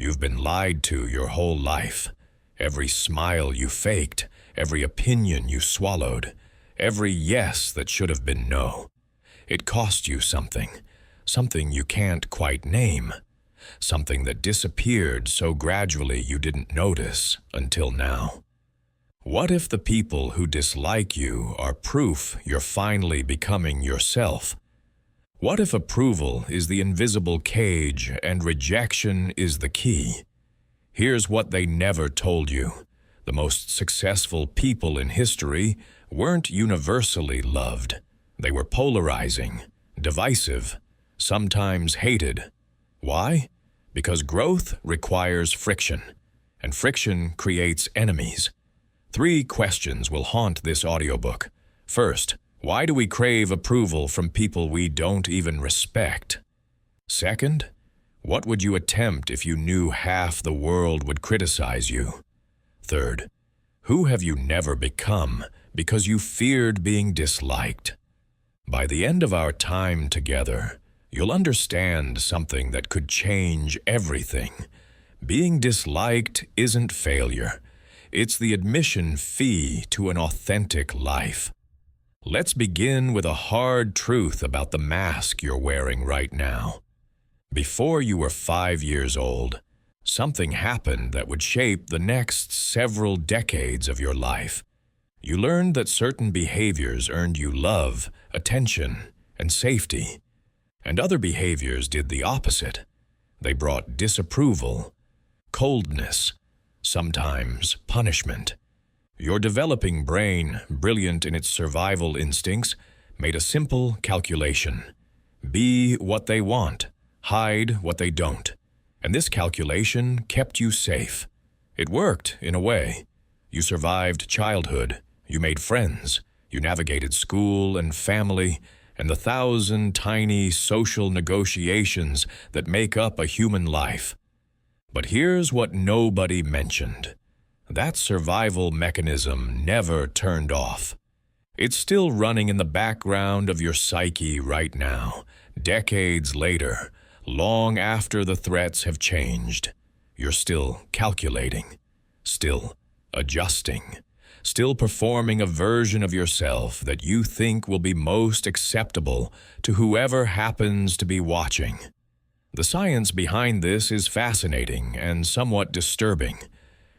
You've been lied to your whole life. Every smile you faked, every opinion you swallowed, every yes that should have been no. It cost you something, something you can't quite name, something that disappeared so gradually you didn't notice until now. What if the people who dislike you are proof you're finally becoming yourself? What if approval is the invisible cage and rejection is the key? Here's what they never told you. The most successful people in history weren't universally loved. They were polarizing, divisive, sometimes hated. Why? Because growth requires friction, and friction creates enemies. 3 questions will haunt this audiobook. First, why do we crave approval from people we don't even respect? Second, what would you attempt if you knew half the world would criticize you? Third, who have you never become because you feared being disliked? By the end of our time together, you'll understand something that could change everything. Being disliked isn't failure. It's the admission fee to an authentic life. Let's begin with a hard truth about the mask you're wearing right now. Before you were 5 years old, something happened that would shape the next several decades of your life. You learned that certain behaviors earned you love, attention, and safety, and other behaviors did the opposite. They brought disapproval, coldness, sometimes punishment. Your developing brain, brilliant in its survival instincts, made a simple calculation. Be what they want, hide what they don't. And this calculation kept you safe. It worked, in a way. You survived childhood, you made friends, you navigated school and family, and the 1,000 tiny social negotiations that make up a human life. But here's what nobody mentioned. That survival mechanism never turned off. It's still running in the background of your psyche right now, decades later, long after the threats have changed. You're still calculating, still adjusting, still performing a version of yourself that you think will be most acceptable to whoever happens to be watching. The science behind this is fascinating and somewhat disturbing.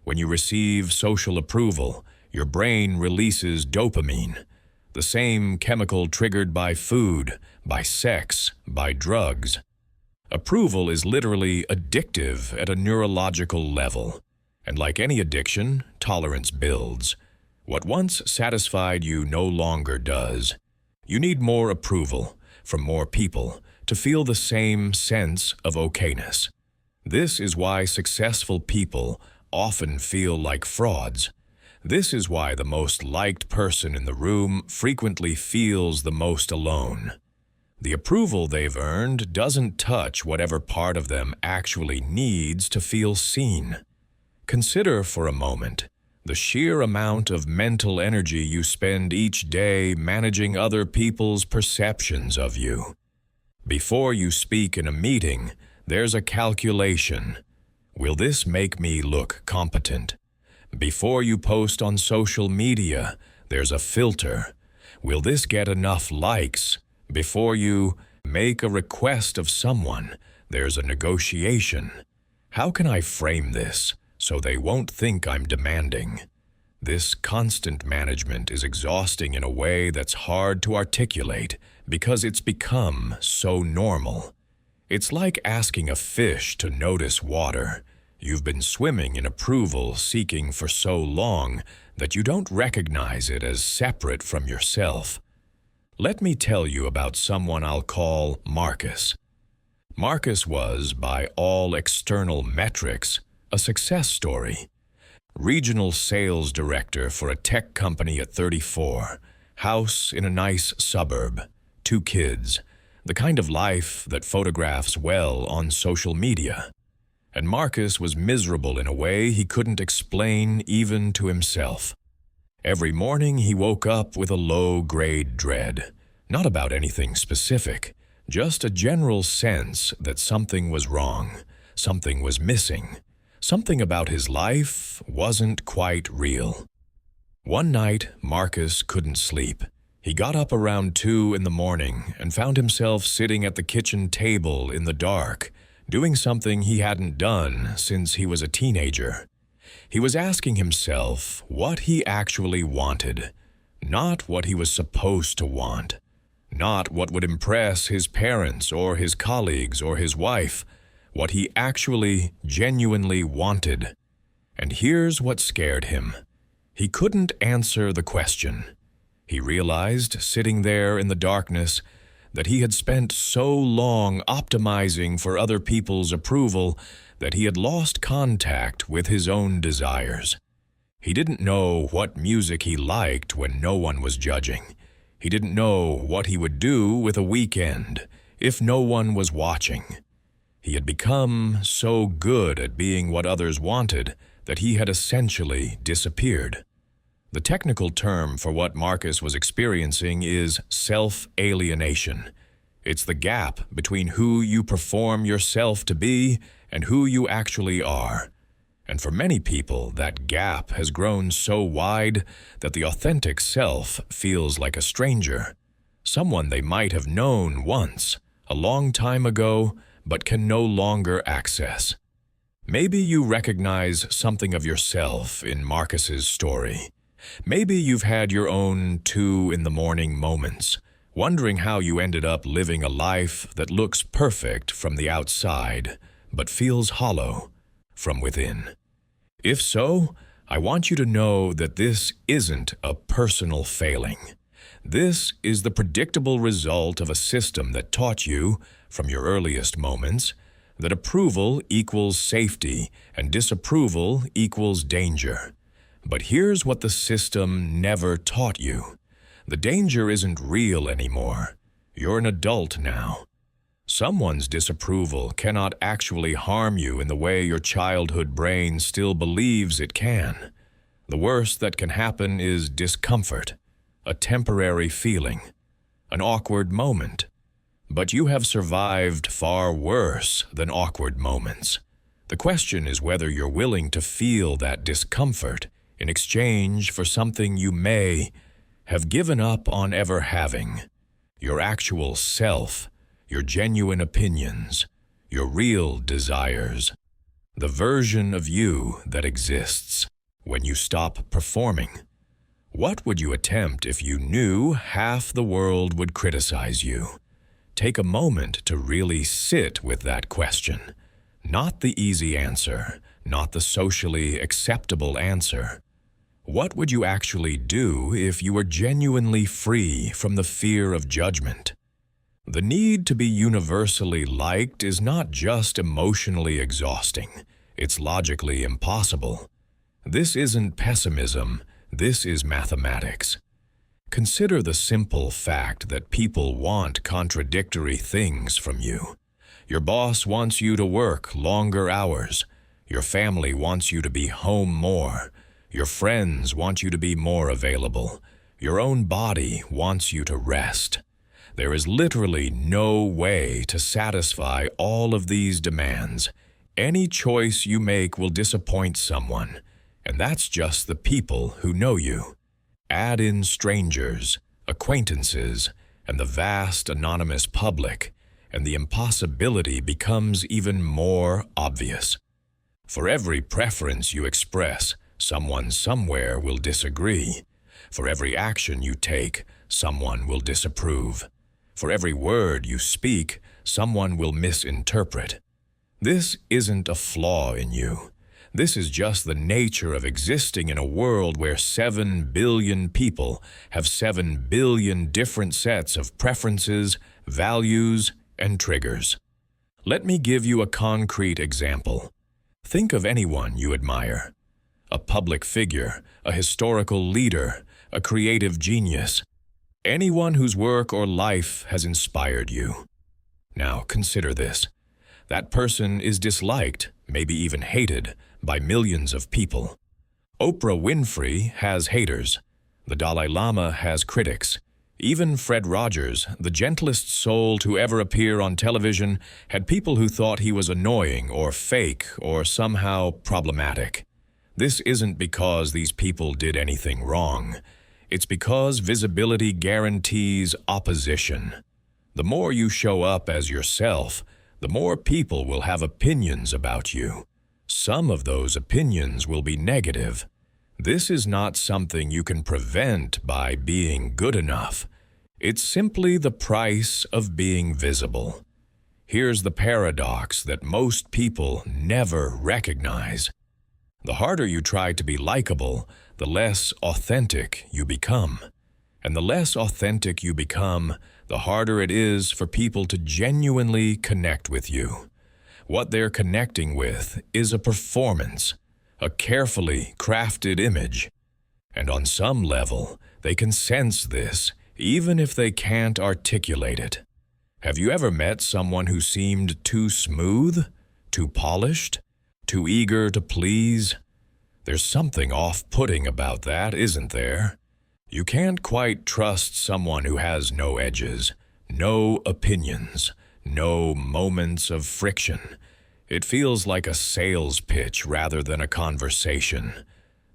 When you receive social approval, your brain releases dopamine, the same chemical triggered by food, by sex, by drugs. Approval is literally addictive at a neurological level, and like any addiction, tolerance builds. What once satisfied you no longer does. You need more approval from more people to feel the same sense of okayness. This is why successful people often feel like frauds. This is why the most liked person in the room frequently feels the most alone. The approval they've earned doesn't touch whatever part of them actually needs to feel seen. Consider for a moment the sheer amount of mental energy you spend each day managing other people's perceptions of you. Before you speak in a meeting, there's a calculation. Will this make me look competent? Before you post on social media, there's a filter. Will this get enough likes? Before you make a request of someone, there's a negotiation. How can I frame this so they won't think I'm demanding? This constant management is exhausting in a way that's hard to articulate because it's become so normal. It's like asking a fish to notice water. You've been swimming in approval seeking for so long that you don't recognize it as separate from yourself. Let me tell you about someone I'll call Marcus. Marcus was, by all external metrics, a success story. Regional sales director for a tech company at 34, house in a nice suburb, 2 kids, the kind of life that photographs well on social media. And Marcus was miserable in a way he couldn't explain even to himself. Every morning he woke up with a low-grade dread, not about anything specific, just a general sense that something was wrong, Something was missing. Something about his life wasn't quite real. One night, Marcus couldn't sleep. He got up around 2 in the morning and found himself sitting at the kitchen table in the dark, doing something he hadn't done since he was a teenager. He was asking himself what he actually wanted, not what he was supposed to want, not what would impress his parents or his colleagues or his wife, what he actually, genuinely wanted. And here's what scared him. He couldn't answer the question. He realized, sitting there in the darkness, that he had spent so long optimizing for other people's approval that he had lost contact with his own desires. He didn't know what music he liked when no one was judging. He didn't know what he would do with a weekend if no one was watching. He had become so good at being what others wanted that he had essentially disappeared. The technical term for what Marcus was experiencing is self-alienation. It's the gap between who you perform yourself to be and who you actually are. And for many people, that gap has grown so wide that the authentic self feels like a stranger, someone they might have known once, a long time ago, but can no longer access. Maybe you recognize something of yourself in Marcus's story. Maybe you've had your own 2 in the morning moments, wondering how you ended up living a life that looks perfect from the outside, but feels hollow from within. If so, I want you to know that this isn't a personal failing. This is the predictable result of a system that taught you, from your earliest moments, that approval equals safety and disapproval equals danger. But here's what the system never taught you. The danger isn't real anymore. You're an adult now. Someone's disapproval cannot actually harm you in the way your childhood brain still believes it can. The worst that can happen is discomfort, a temporary feeling, an awkward moment. But you have survived far worse than awkward moments. The question is whether you're willing to feel that discomfort in exchange for something you may have given up on ever having, your actual self, your genuine opinions, your real desires, the version of you that exists when you stop performing. What would you attempt if you knew half the world would criticize you? Take a moment to really sit with that question. Not the easy answer, not the socially acceptable answer. What would you actually do if you were genuinely free from the fear of judgment? The need to be universally liked is not just emotionally exhausting, it's logically impossible. This isn't pessimism, this is mathematics. Consider the simple fact that people want contradictory things from you. Your boss wants you to work longer hours. Your family wants you to be home more. Your friends want you to be more available. Your own body wants you to rest. There is literally no way to satisfy all of these demands. Any choice you make will disappoint someone, and that's just the people who know you. Add in strangers, acquaintances, and the vast anonymous public, and the impossibility becomes even more obvious. For every preference you express, someone somewhere will disagree. For every action you take, someone will disapprove. For every word you speak, someone will misinterpret. This isn't a flaw in you. This is just the nature of existing in a world where 7 billion people have 7 billion different sets of preferences, values, and triggers. Let me give you a concrete example. Think of anyone you admire. A public figure, a historical leader, a creative genius. Anyone whose work or life has inspired you. Now consider this. That person is disliked, maybe even hated, by millions of people. Oprah Winfrey has haters. The Dalai Lama has critics. Even Fred Rogers, the gentlest soul to ever appear on television, had people who thought he was annoying or fake or somehow problematic. This isn't because these people did anything wrong. It's because visibility guarantees opposition. The more you show up as yourself, the more people will have opinions about you. Some of those opinions will be negative. This is not something you can prevent by being good enough. It's simply the price of being visible. Here's the paradox that most people never recognize. The harder you try to be likable, the less authentic you become. And the less authentic you become, the harder it is for people to genuinely connect with you. What they're connecting with is a performance, a carefully crafted image. And on some level, they can sense this, even if they can't articulate it. Have you ever met someone who seemed too smooth, too polished, too eager to please? There's something off-putting about that, isn't there? You can't quite trust someone who has no edges, no opinions, no moments of friction. It feels like a sales pitch rather than a conversation.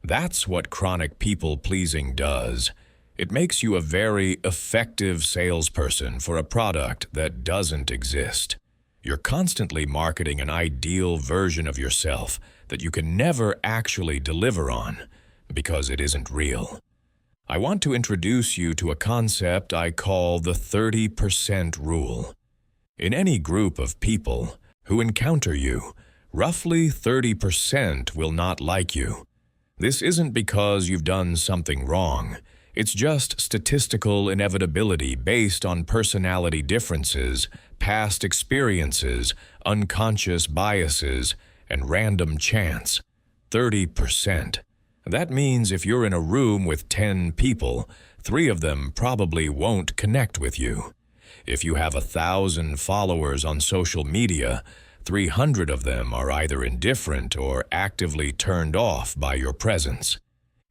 That's what chronic people-pleasing does. It makes you a very effective salesperson for a product that doesn't exist. You're constantly marketing an ideal version of yourself that you can never actually deliver on because it isn't real. I want to introduce you to a concept I call the 30% rule. In any group of people who encounter you, roughly 30% will not like you. This isn't because you've done something wrong. It's just statistical inevitability based on personality differences, past experiences, unconscious biases, and random chance. 30%. That means if you're in a room with 10 people, 3 of them probably won't connect with you. If you have 1,000 followers on social media, 300 of them are either indifferent or actively turned off by your presence.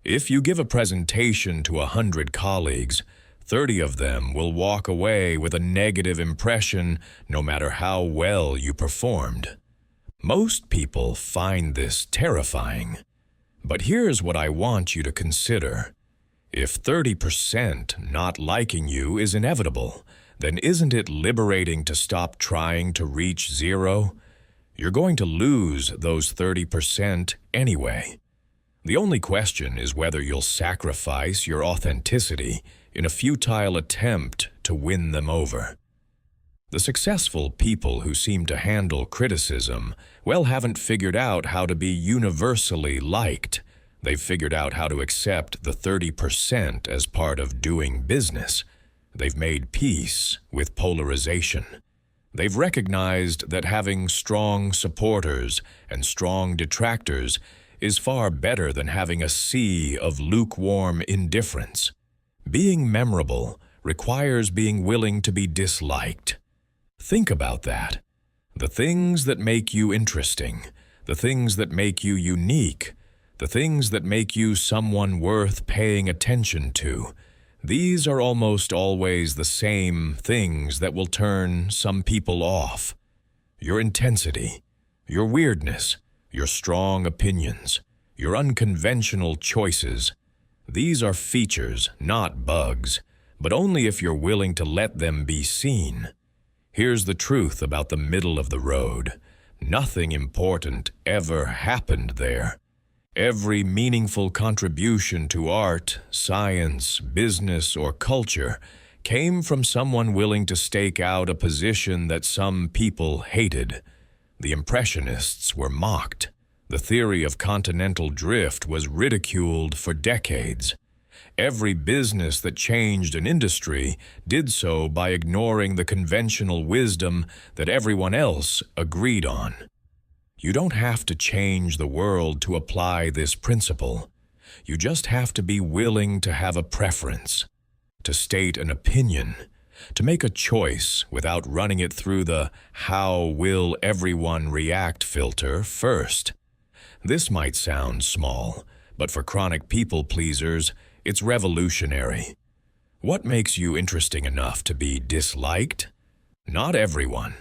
If you give a presentation to 100 colleagues, 30 of them will walk away with a negative impression no matter how well you performed. Most people find this terrifying. But here's what I want you to consider. If 30% not liking you is inevitable, then isn't it liberating to stop trying to reach zero? You're going to lose those 30% anyway. The only question is whether you'll sacrifice your authenticity in a futile attempt to win them over. The successful people who seem to handle criticism, haven't figured out how to be universally liked. They've figured out how to accept the 30% as part of doing business. They've made peace with polarization. They've recognized that having strong supporters and strong detractors is far better than having a sea of lukewarm indifference. Being memorable requires being willing to be disliked. Think about that. The things that make you interesting, the things that make you unique, the things that make you someone worth paying attention to, these are almost always the same things that will turn some people off. Your intensity, your weirdness, your strong opinions, your unconventional choices. These are features, not bugs, but only if you're willing to let them be seen. Here's the truth about the middle of the road. Nothing important ever happened there. Every meaningful contribution to art, science, business, or culture came from someone willing to stake out a position that some people hated. The Impressionists were mocked. The theory of continental drift was ridiculed for decades. Every business that changed an industry did so by ignoring the conventional wisdom that everyone else agreed on. You don't have to change the world to apply this principle. You just have to be willing to have a preference, to state an opinion, to make a choice without running it through the "how will everyone react" filter first. This might sound small, but for chronic people pleasers, it's revolutionary. What makes you interesting enough to be disliked? Not everyone,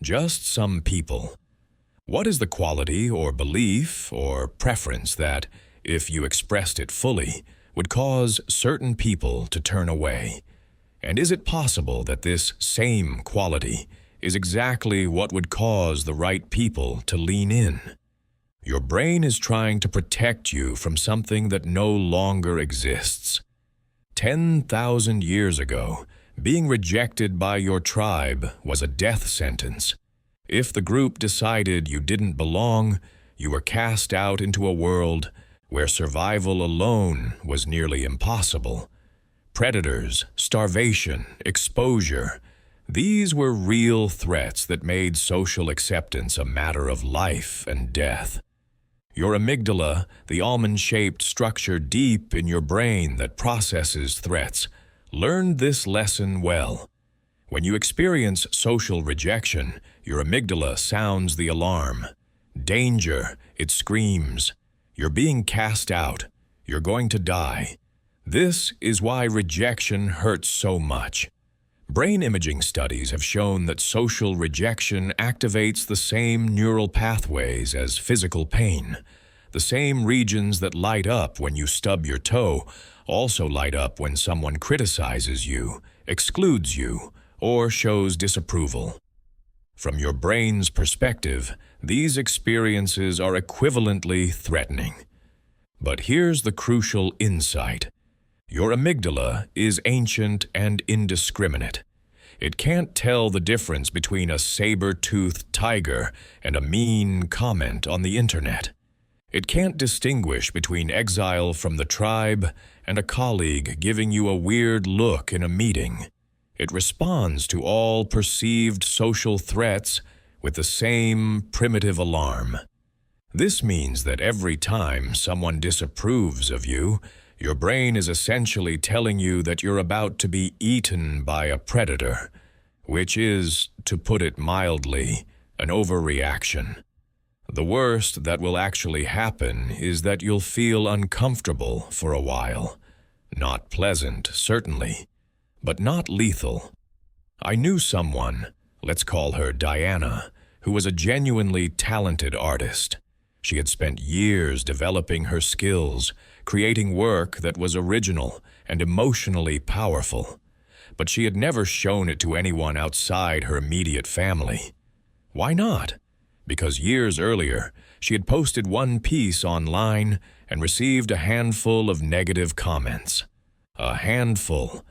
just some people. What is the quality or belief or preference that, if you expressed it fully, would cause certain people to turn away? And is it possible that this same quality is exactly what would cause the right people to lean in? Your brain is trying to protect you from something that no longer exists. 10,000 years ago, being rejected by your tribe was a death sentence. If the group decided you didn't belong, you were cast out into a world where survival alone was nearly impossible. Predators, starvation, exposure, these were real threats that made social acceptance a matter of life and death. Your amygdala, the almond-shaped structure deep in your brain that processes threats, learned this lesson well. When you experience social rejection, your amygdala sounds the alarm. Danger, it screams. You're being cast out. You're going to die. This is why rejection hurts so much. Brain imaging studies have shown that social rejection activates the same neural pathways as physical pain. The same regions that light up when you stub your toe also light up when someone criticizes you, excludes you, or shows disapproval. From your brain's perspective, these experiences are equivalently threatening. But here's the crucial insight. Your amygdala is ancient and indiscriminate. It can't tell the difference between a saber-toothed tiger and a mean comment on the internet. It can't distinguish between exile from the tribe and a colleague giving you a weird look in a meeting. It responds to all perceived social threats with the same primitive alarm. This means that every time someone disapproves of you, your brain is essentially telling you that you're about to be eaten by a predator, which is, to put it mildly, an overreaction. The worst that will actually happen is that you'll feel uncomfortable for a while. Not pleasant, certainly, but not lethal. I knew someone, let's call her Diana, who was a genuinely talented artist. She had spent years developing her skills, creating work that was original and emotionally powerful. But she had never shown it to anyone outside her immediate family. Why not? Because years earlier, she had posted one piece online and received a handful of negative comments. A handful.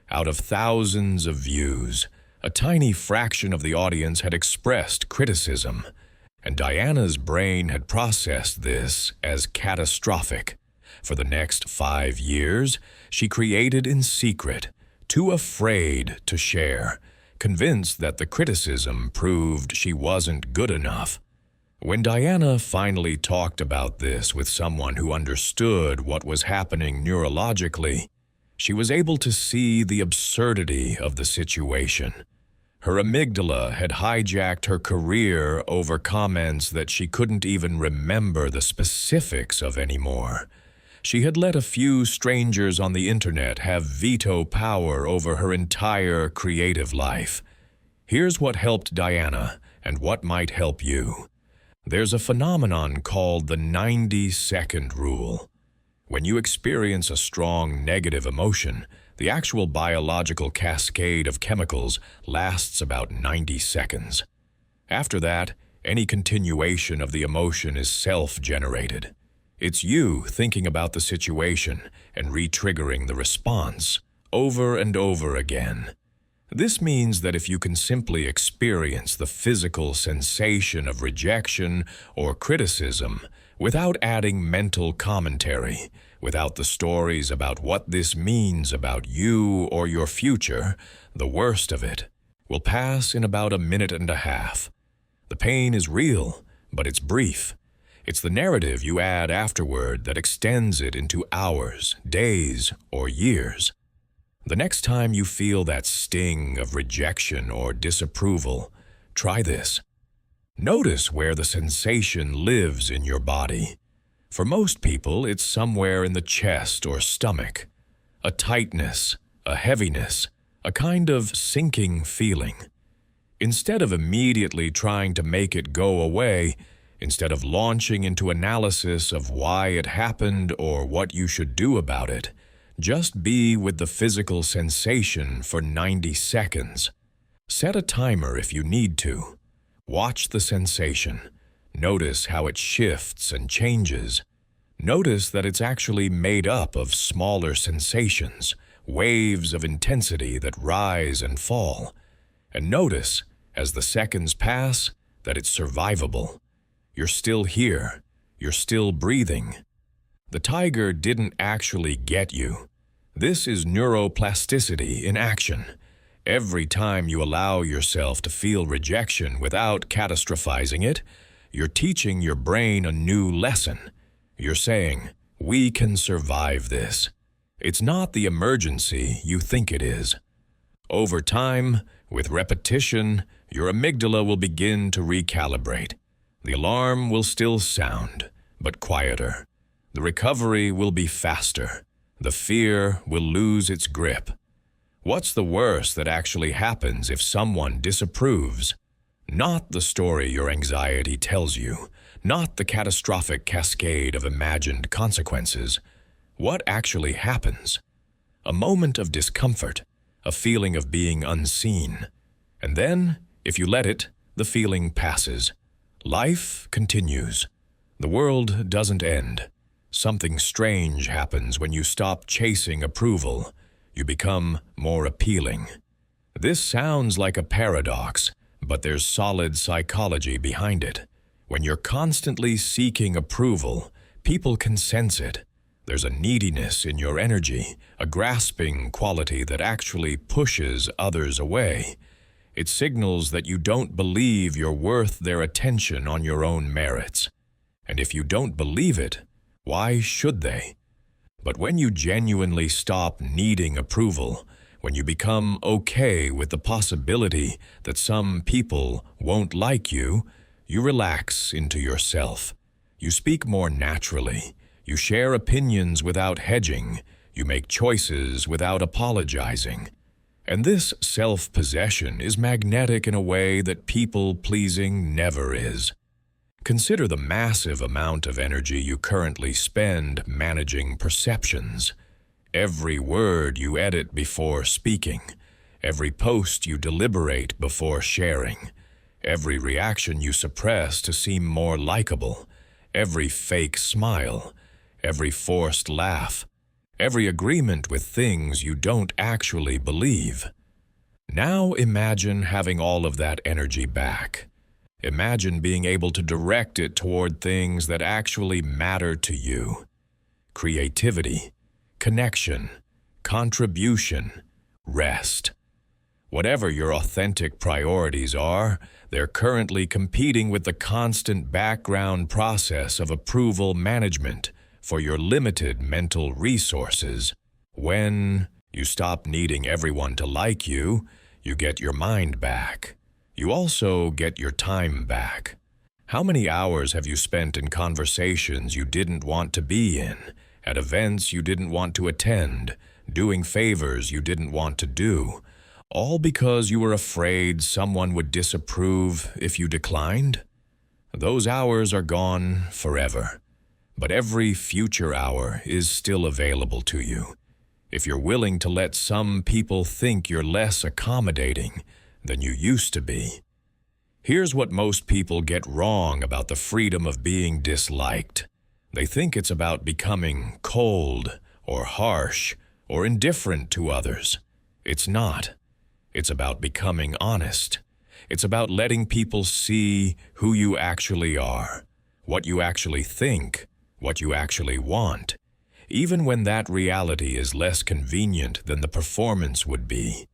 Out of thousands of views, a tiny fraction of the audience had expressed criticism, and Diana's brain had processed this as catastrophic. For the next 5 years, she created in secret, too afraid to share, convinced that the criticism proved she wasn't good enough. When Diana finally talked about this with someone who understood what was happening neurologically, she was able to see the absurdity of the situation. Her amygdala had hijacked her career over comments that she couldn't even remember the specifics of anymore. She had let a few strangers on the internet have veto power over her entire creative life. Here's what helped Diana and what might help you. There's a phenomenon called the 90-second rule. When you experience a strong negative emotion, the actual biological cascade of chemicals lasts about 90 seconds. After that, any continuation of the emotion is self-generated. It's you thinking about the situation and re-triggering the response over and over again. This means that if you can simply experience the physical sensation of rejection or criticism without adding mental commentary, without the stories about what this means about you or your future, the worst of it will pass in about a minute and a half. The pain is real, but it's brief. It's the narrative you add afterward that extends it into hours, days, or years. The next time you feel that sting of rejection or disapproval, try this. Notice where the sensation lives in your body. For most people, it's somewhere in the chest or stomach. A tightness, a heaviness, a kind of sinking feeling. Instead of immediately trying to make it go away, instead of launching into analysis of why it happened or what you should do about it, just be with the physical sensation for 90 seconds. Set a timer if you need to. Watch the sensation. Notice how it shifts and changes. Notice that it's actually made up of smaller sensations, waves of intensity that rise and fall. And notice, as the seconds pass, that it's survivable. You're still here. You're still breathing. The tiger didn't actually get you. This is neuroplasticity in action. Every time you allow yourself to feel rejection without catastrophizing it, you're teaching your brain a new lesson. You're saying, we can survive this. It's not the emergency you think it is. Over time, with repetition, your amygdala will begin to recalibrate. The alarm will still sound, but quieter. The recovery will be faster. The fear will lose its grip. What's the worst that actually happens if someone disapproves? Not the story your anxiety tells you, not the catastrophic cascade of imagined consequences. What actually happens? A moment of discomfort, a feeling of being unseen. And then, if you let it, the feeling passes. Life continues. The world doesn't end. Something strange happens when you stop chasing approval. You become more appealing. This sounds like a paradox, but there's solid psychology behind it. When you're constantly seeking approval, people can sense it. There's a neediness in your energy, a grasping quality that actually pushes others away. It signals that you don't believe you're worth their attention on your own merits. And if you don't believe it, why should they? But when you genuinely stop needing approval, when you become okay with the possibility that some people won't like you, you relax into yourself. You speak more naturally. You share opinions without hedging. You make choices without apologizing. And this self-possession is magnetic in a way that people-pleasing never is. Consider the massive amount of energy you currently spend managing perceptions. Every word you edit before speaking, every post you deliberate before sharing, every reaction you suppress to seem more likable, every fake smile, every forced laugh, every agreement with things you don't actually believe. Now imagine having all of that energy back. Imagine being able to direct it toward things that actually matter to you. Creativity, connection, contribution, rest. Whatever your authentic priorities are, they're currently competing with the constant background process of approval management for your limited mental resources. When you stop needing everyone to like you, you get your mind back. You also get your time back. How many hours have you spent in conversations you didn't want to be in, at events you didn't want to attend, doing favors you didn't want to do, all because you were afraid someone would disapprove if you declined? Those hours are gone forever. But every future hour is still available to you. If you're willing to let some people think you're less accommodating than you used to be. Here's what most people get wrong about the freedom of being disliked. They think it's about becoming cold or harsh or indifferent to others. It's not. It's about becoming honest. It's about letting people see who you actually are, what you actually think, what you actually want, even when that reality is less convenient than the performance would be.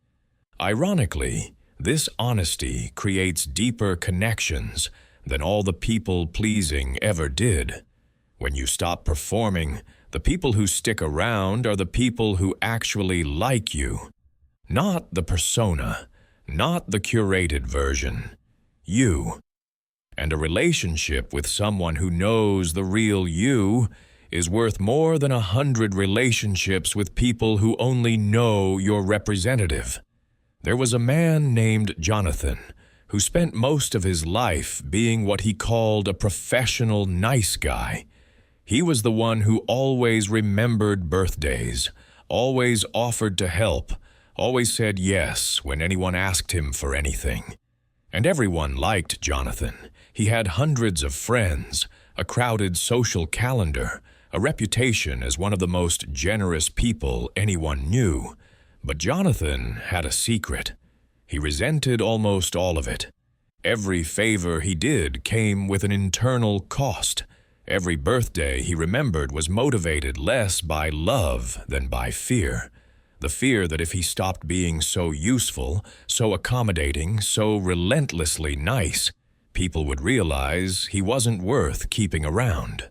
Ironically, this honesty creates deeper connections than all the people-pleasing ever did. When you stop performing, the people who stick around are the people who actually like you. Not the persona, not the curated version. You. And a relationship with someone who knows the real you is worth more than 100 relationships with people who only know your representative. There was a man named Jonathan who spent most of his life being what he called a professional nice guy. He was the one who always remembered birthdays, always offered to help, always said yes when anyone asked him for anything. And everyone liked Jonathan. He had hundreds of friends, a crowded social calendar, a reputation as one of the most generous people anyone knew. But Jonathan had a secret. He resented almost all of it. Every favor he did came with an internal cost. Every birthday he remembered was motivated less by love than by fear. The fear that if he stopped being so useful, so accommodating, so relentlessly nice, people would realize he wasn't worth keeping around.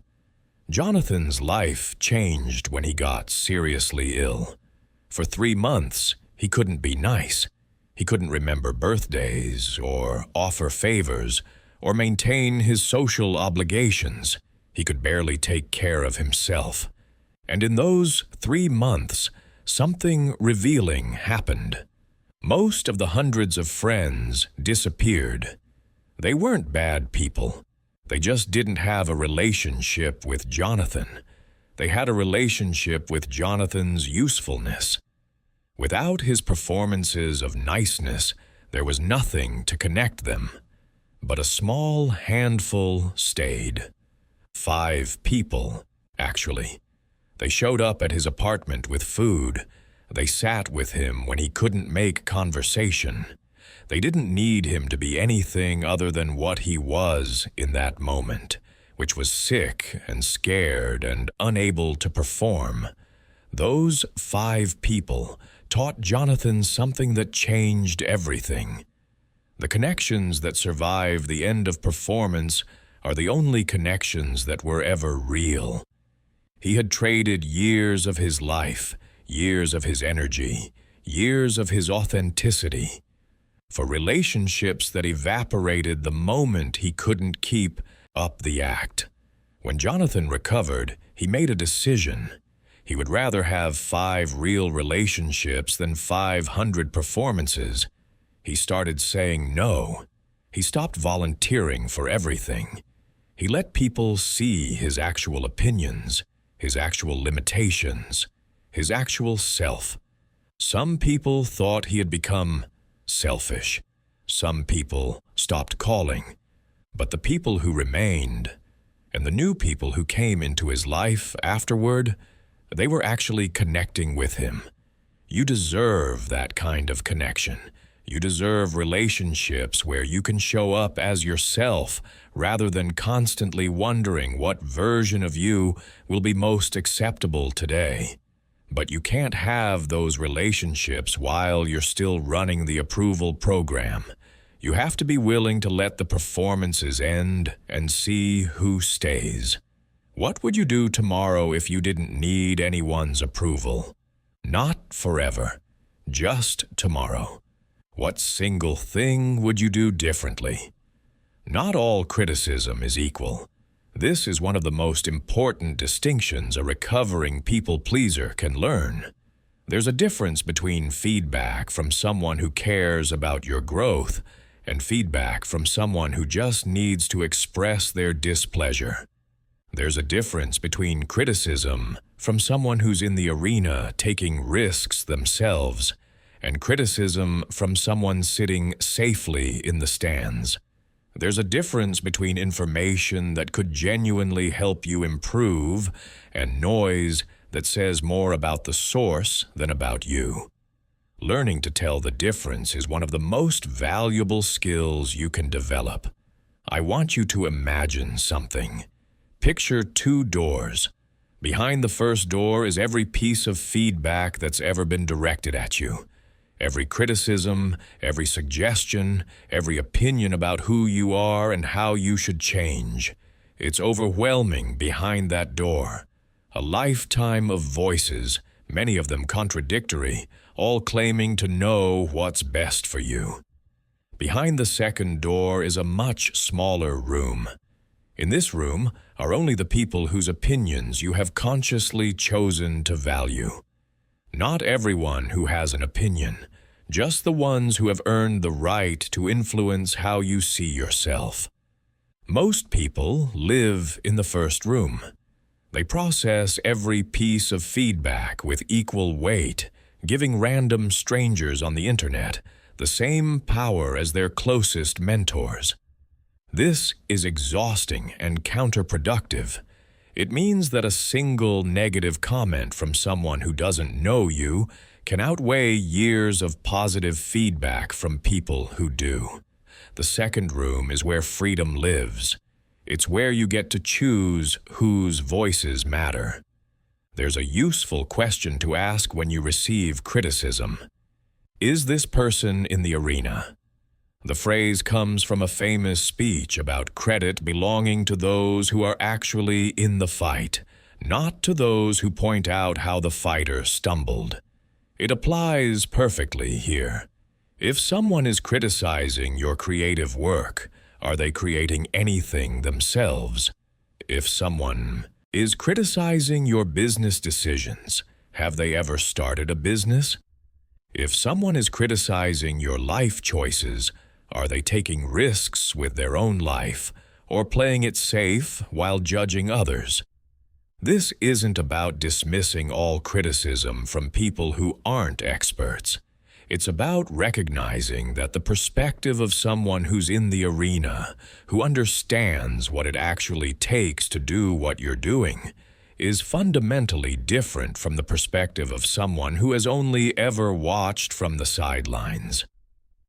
Jonathan's life changed when he got seriously ill. For 3 months, he couldn't be nice. He couldn't remember birthdays, or offer favors, or maintain his social obligations. He could barely take care of himself. And in those 3 months, something revealing happened. Most of the hundreds of friends disappeared. They weren't bad people. They just didn't have a relationship with Jonathan. They had a relationship with Jonathan's usefulness. Without his performances of niceness, there was nothing to connect them. But a small handful stayed. 5 people, actually. They showed up at his apartment with food. They sat with him when he couldn't make conversation. They didn't need him to be anything other than what he was in that moment, which was sick and scared and unable to perform. Those 5 people taught Jonathan something that changed everything. The connections that survive the end of performance are the only connections that were ever real. He had traded years of his life, years of his energy, years of his authenticity, for relationships that evaporated the moment he couldn't keep up the act. When Jonathan recovered, he made a decision. He would rather have 5 real relationships than 500 performances. He started saying no. He stopped volunteering for everything. He let people see his actual opinions, his actual limitations, his actual self. Some people thought he had become selfish. Some people stopped calling. But the people who remained, and the new people who came into his life afterward, they were actually connecting with him. You deserve that kind of connection. You deserve relationships where you can show up as yourself rather than constantly wondering what version of you will be most acceptable today. But you can't have those relationships while you're still running the approval program. You have to be willing to let the performances end and see who stays. What would you do tomorrow if you didn't need anyone's approval? Not forever, just tomorrow. What single thing would you do differently? Not all criticism is equal. This is one of the most important distinctions a recovering people-pleaser can learn. There's a difference between feedback from someone who cares about your growth and feedback from someone who just needs to express their displeasure. There's a difference between criticism from someone who's in the arena taking risks themselves and criticism from someone sitting safely in the stands. There's a difference between information that could genuinely help you improve and noise that says more about the source than about you. Learning to tell the difference is one of the most valuable skills you can develop. I want you to imagine something. Picture 2 doors. Behind the first door is every piece of feedback that's ever been directed at you. Every criticism, every suggestion, every opinion about who you are and how you should change. It's overwhelming behind that door. A lifetime of voices, many of them contradictory, all claiming to know what's best for you. Behind the second door is a much smaller room. In this room are only the people whose opinions you have consciously chosen to value. Not everyone who has an opinion, just the ones who have earned the right to influence how you see yourself. Most people live in the first room. They process every piece of feedback with equal weight, giving random strangers on the internet the same power as their closest mentors. This is exhausting and counterproductive. It means that a single negative comment from someone who doesn't know you can outweigh years of positive feedback from people who do. The second room is where freedom lives. It's where you get to choose whose voices matter. There's a useful question to ask when you receive criticism. Is this person in the arena? The phrase comes from a famous speech about credit belonging to those who are actually in the fight, not to those who point out how the fighter stumbled. It applies perfectly here. If someone is criticizing your creative work, are they creating anything themselves? If someone is criticizing your business decisions, have they ever started a business? If someone is criticizing your life choices, are they taking risks with their own life or playing it safe while judging others? This isn't about dismissing all criticism from people who aren't experts. It's about recognizing that the perspective of someone who's in the arena, who understands what it actually takes to do what you're doing, is fundamentally different from the perspective of someone who has only ever watched from the sidelines.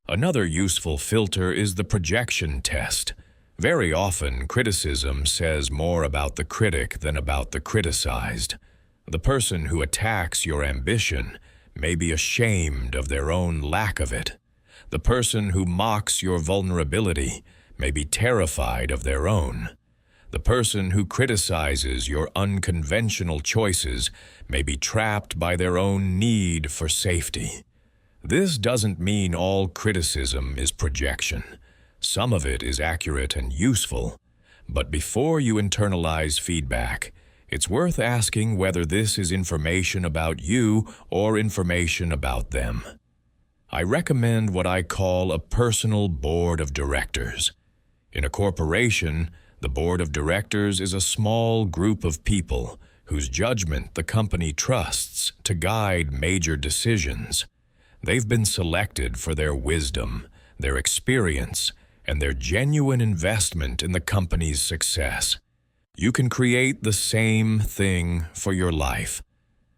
Another useful filter is the projection test. Very often, criticism says more about the critic than about the criticized. The person who attacks your ambition may be ashamed of their own lack of it. The person who mocks your vulnerability may be terrified of their own. The person who criticizes your unconventional choices may be trapped by their own need for safety. This doesn't mean all criticism is projection. Some of it is accurate and useful, but before you internalize feedback, it's worth asking whether this is information about you or information about them. I recommend what I call a personal board of directors. In a corporation, the board of directors is a small group of people whose judgment the company trusts to guide major decisions. They've been selected for their wisdom, their experience, and their genuine investment in the company's success. You can create the same thing for your life.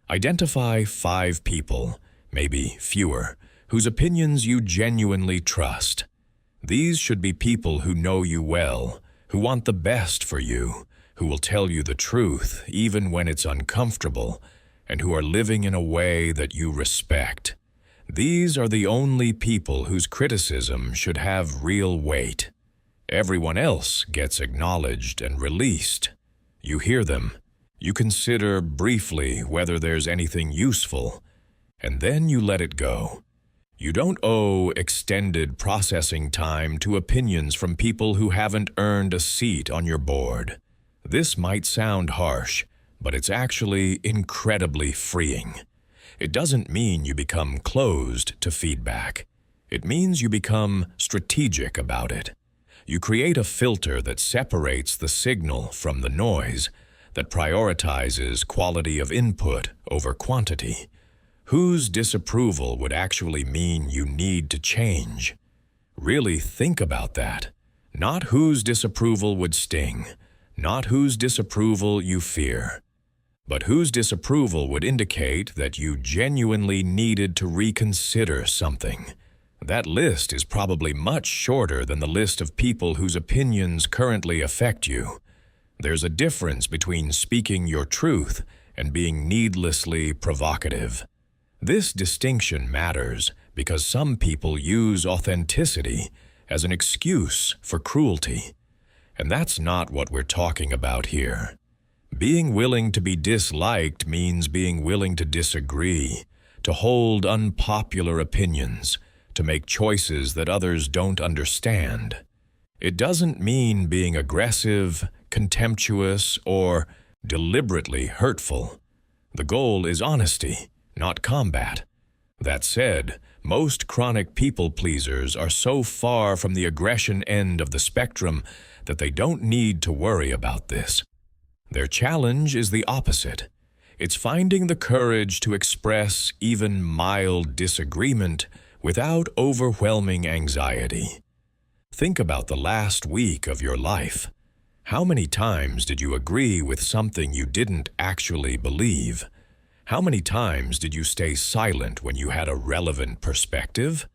Identify 5 people, maybe fewer, whose opinions you genuinely trust. These should be people who know you well, who want the best for you, who will tell you the truth even when it's uncomfortable, and who are living in a way that you respect. These are the only people whose criticism should have real weight. Everyone else gets acknowledged and released. You hear them. You consider briefly whether there's anything useful, and then you let it go. You don't owe extended processing time to opinions from people who haven't earned a seat on your board. This might sound harsh, but it's actually incredibly freeing. It doesn't mean you become closed to feedback. It means you become strategic about it. You create a filter that separates the signal from the noise, that prioritizes quality of input over quantity. Whose disapproval would actually mean you need to change? Really think about that. Not whose disapproval would sting, not whose disapproval you fear, but whose disapproval would indicate that you genuinely needed to reconsider something. That list is probably much shorter than the list of people whose opinions currently affect you. There's a difference between speaking your truth and being needlessly provocative. This distinction matters because some people use authenticity as an excuse for cruelty, and that's not what we're talking about here. Being willing to be disliked means being willing to disagree, to hold unpopular opinions, to make choices that others don't understand. It doesn't mean being aggressive, contemptuous, or deliberately hurtful. The goal is honesty, not combat. That said, most chronic people-pleasers are so far from the aggression end of the spectrum that they don't need to worry about this. Their challenge is the opposite. It's finding the courage to express even mild disagreement without overwhelming anxiety. Think about the last week of your life. How many times did you agree with something you didn't actually believe? How many times did you stay silent when you had a relevant perspective?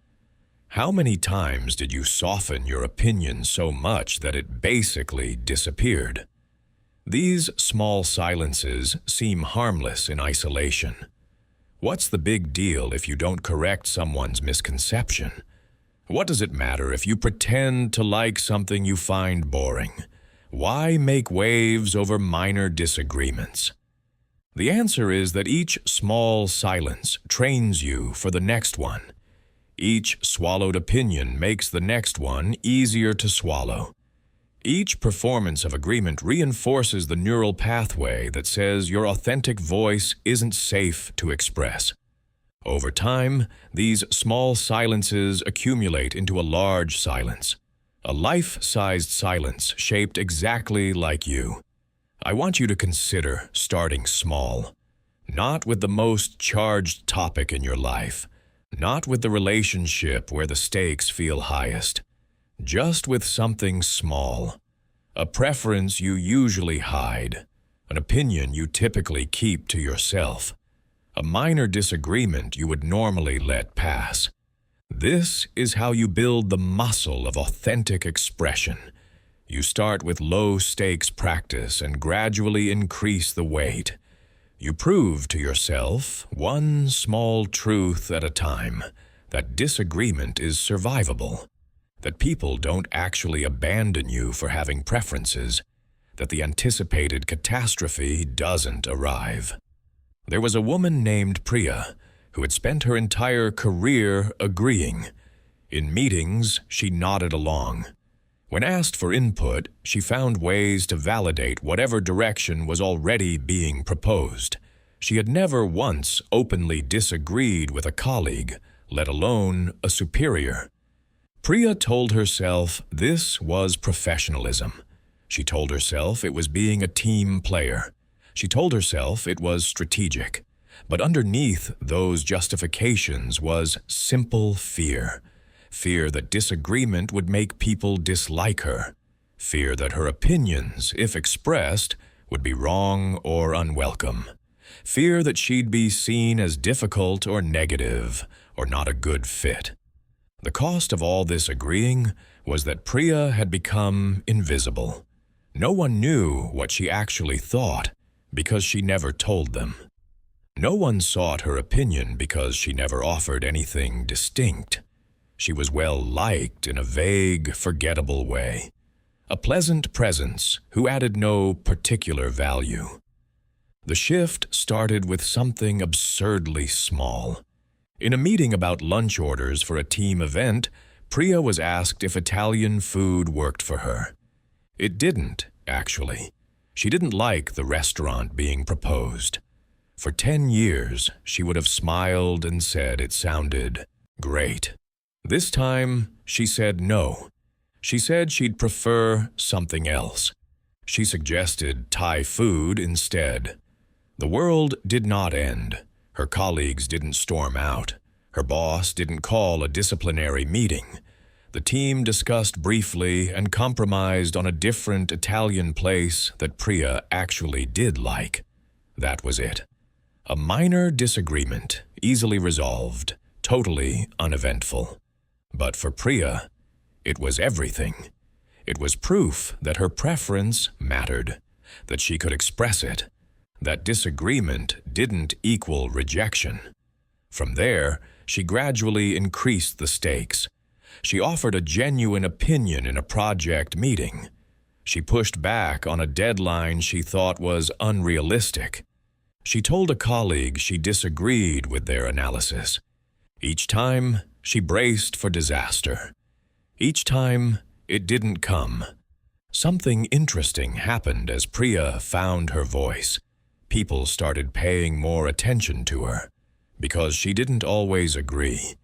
How many times did you soften your opinion so much that it basically disappeared? These small silences seem harmless in isolation. What's the big deal if you don't correct someone's misconception? What does it matter if you pretend to like something you find boring? Why make waves over minor disagreements? The answer is that each small silence trains you for the next one. Each swallowed opinion makes the next one easier to swallow. Each performance of agreement reinforces the neural pathway that says your authentic voice isn't safe to express. Over time, these small silences accumulate into a large silence, a life-sized silence shaped exactly like you. I want you to consider starting small, not with the most charged topic in your life, not with the relationship where the stakes feel highest, just with something small, a preference you usually hide, an opinion you typically keep to yourself, a minor disagreement you would normally let pass. This is how you build the muscle of authentic expression. You start with low-stakes practice and gradually increase the weight. You prove to yourself, one small truth at a time, that disagreement is survivable, that people don't actually abandon you for having preferences, that the anticipated catastrophe doesn't arrive. There was a woman named Priya who had spent her entire career agreeing. In meetings, she nodded along. When asked for input, she found ways to validate whatever direction was already being proposed. She had never once openly disagreed with a colleague, let alone a superior. Priya told herself this was professionalism. She told herself it was being a team player. She told herself it was strategic. But underneath those justifications was simple fear. Fear that disagreement would make people dislike her. Fear that her opinions, if expressed, would be wrong or unwelcome. Fear that she'd be seen as difficult or negative, or not a good fit. The cost of all this agreeing was that Priya had become invisible. No one knew what she actually thought, because she never told them. No one sought her opinion because she never offered anything distinct. She was well liked in a vague, forgettable way. A pleasant presence who added no particular value. The shift started with something absurdly small. In a meeting about lunch orders for a team event, Priya was asked if Italian food worked for her. It didn't, actually. She didn't like the restaurant being proposed. For 10 years, she would have smiled and said it sounded great. This time, she said no. She said she'd prefer something else. She suggested Thai food instead. The world did not end. Her colleagues didn't storm out. Her boss didn't call a disciplinary meeting. The team discussed briefly and compromised on a different Italian place that Priya actually did like. That was it. A minor disagreement, easily resolved, totally uneventful. But for Priya, it was everything. It was proof that her preference mattered, that she could express it, that disagreement didn't equal rejection. From there, she gradually increased the stakes. She offered a genuine opinion in a project meeting. She pushed back on a deadline she thought was unrealistic. She told a colleague she disagreed with their analysis. Each time, she braced for disaster. Each time, it didn't come. Something interesting happened as Priya found her voice. People started paying more attention to her, because she didn't always agree.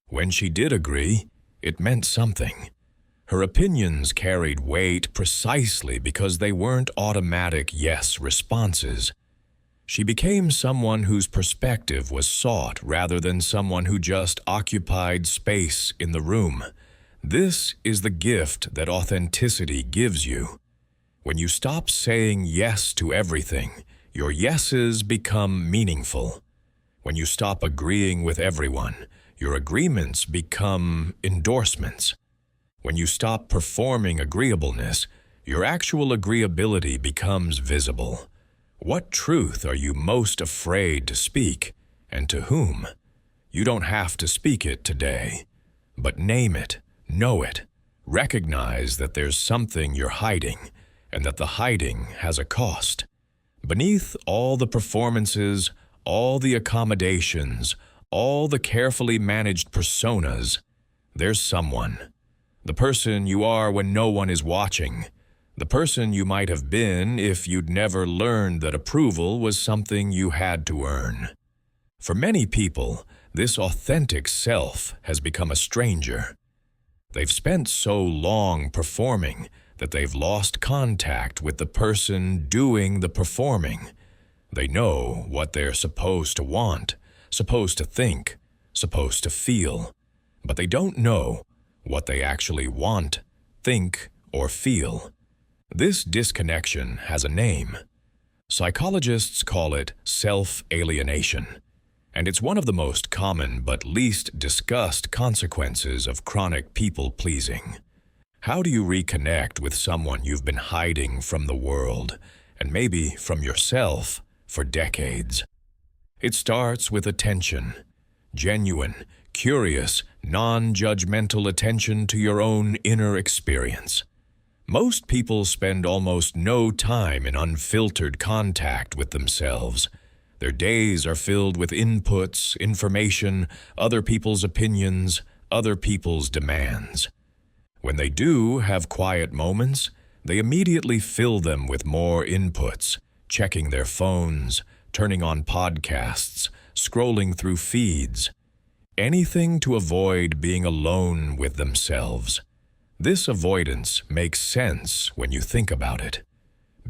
When she did agree, it meant something. Her opinions carried weight precisely because they weren't automatic yes responses. She became someone whose perspective was sought rather than someone who just occupied space in the room. This is the gift that authenticity gives you. When you stop saying yes to everything, your yeses become meaningful. When you stop agreeing with everyone, your agreements become endorsements. When you stop performing agreeableness, your actual agreeability becomes visible. What truth are you most afraid to speak, and to whom? You don't have to speak it today, but name it, know it, recognize that there's something you're hiding, and that the hiding has a cost. Beneath all the performances, all the accommodations, all the carefully managed personas, there's someone. The person you are when no one is watching. The person you might have been if you'd never learned that approval was something you had to earn. For many people, this authentic self has become a stranger. They've spent so long performing that they've lost contact with the person doing the performing. They know what they're supposed to want, supposed to think, supposed to feel, but they don't know what they actually want, think, or feel. This disconnection has a name. Psychologists call it self-alienation, and it's one of the most common but least discussed consequences of chronic people-pleasing. How do you reconnect with someone you've been hiding from the world, and maybe from yourself, for decades? It starts with attention, genuine, curious, non-judgmental attention to your own inner experience. Most people spend almost no time in unfiltered contact with themselves. Their days are filled with inputs, information, other people's opinions, other people's demands. When they do have quiet moments, they immediately fill them with more inputs, checking their phones, turning on podcasts, scrolling through feeds. Anything to avoid being alone with themselves. This avoidance makes sense when you think about it.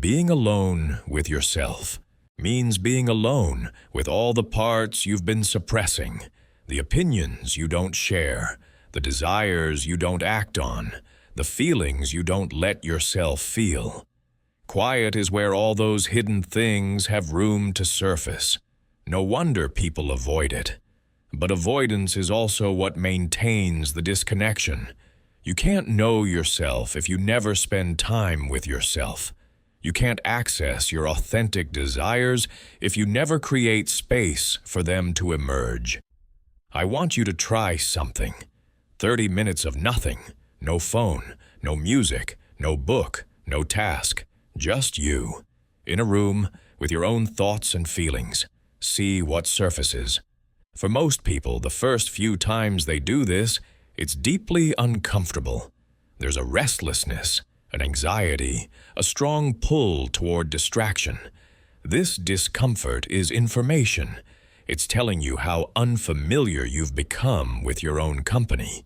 Being alone with yourself means being alone with all the parts you've been suppressing, the opinions you don't share, the desires you don't act on, the feelings you don't let yourself feel. Quiet is where all those hidden things have room to surface. No wonder people avoid it. But avoidance is also what maintains the disconnection. You can't know yourself if you never spend time with yourself. You can't access your authentic desires if you never create space for them to emerge. I want you to try something. 30 minutes of nothing. No phone, no music, no book, no task. Just you. In a room, with your own thoughts and feelings. See what surfaces. For most people, the first few times they do this, it's deeply uncomfortable. There's a restlessness, an anxiety, a strong pull toward distraction. This discomfort is information. It's telling you how unfamiliar you've become with your own company.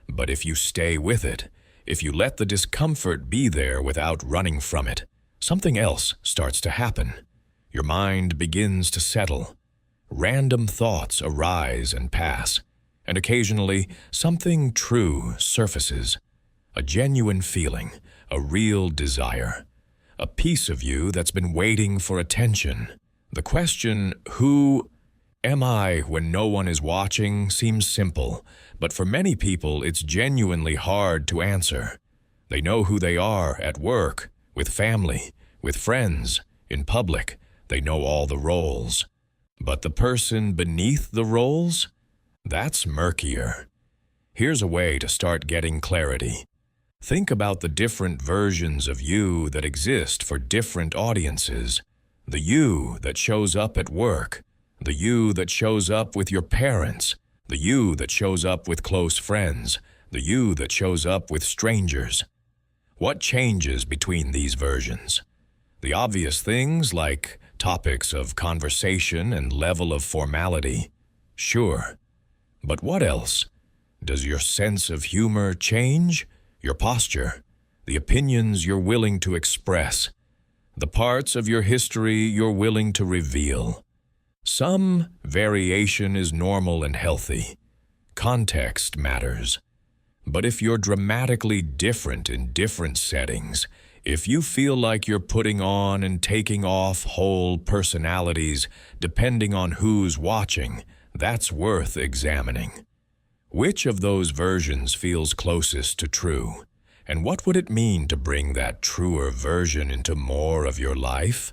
But if you stay with it, if you let the discomfort be there without running from it, something else starts to happen. Your mind begins to settle. Random thoughts arise and pass, and occasionally something true surfaces. A genuine feeling, a real desire, a piece of you that's been waiting for attention. The question, who am I when no one is watching, seems simple, but for many people it's genuinely hard to answer. They know who they are at work, with family, with friends, in public. They know all the roles. But the person beneath the roles? That's murkier. Here's a way to start getting clarity. Think about the different versions of you that exist for different audiences. The you that shows up at work, the you that shows up with your parents, the you that shows up with close friends, the you that shows up with strangers. What changes between these versions? The obvious things like topics of conversation and level of formality. Sure. But what else? Does your sense of humor change? Your posture? The opinions you're willing to express? The parts of your history you're willing to reveal? Some variation is normal and healthy. Context matters. But if you're dramatically different in different settings, if you feel like you're putting on and taking off whole personalities depending on who's watching, that's worth examining. Which of those versions feels closest to true? And what would it mean to bring that truer version into more of your life?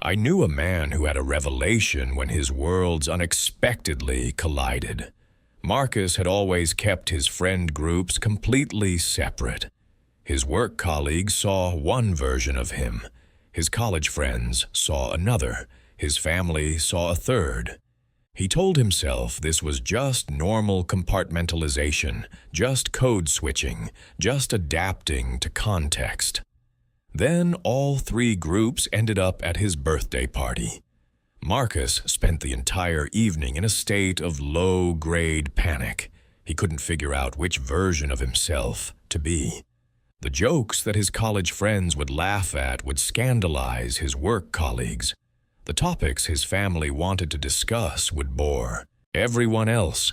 I knew a man who had a revelation when his worlds unexpectedly collided. Marcus had always kept his friend groups completely separate. His work colleagues saw one version of him. His college friends saw another. His family saw a third. He told himself this was just normal compartmentalization, just code switching, just adapting to context. Then all three groups ended up at his birthday party. Marcus spent the entire evening in a state of low-grade panic. He couldn't figure out which version of himself to be. The jokes that his college friends would laugh at would scandalize his work colleagues. The topics his family wanted to discuss would bore everyone else.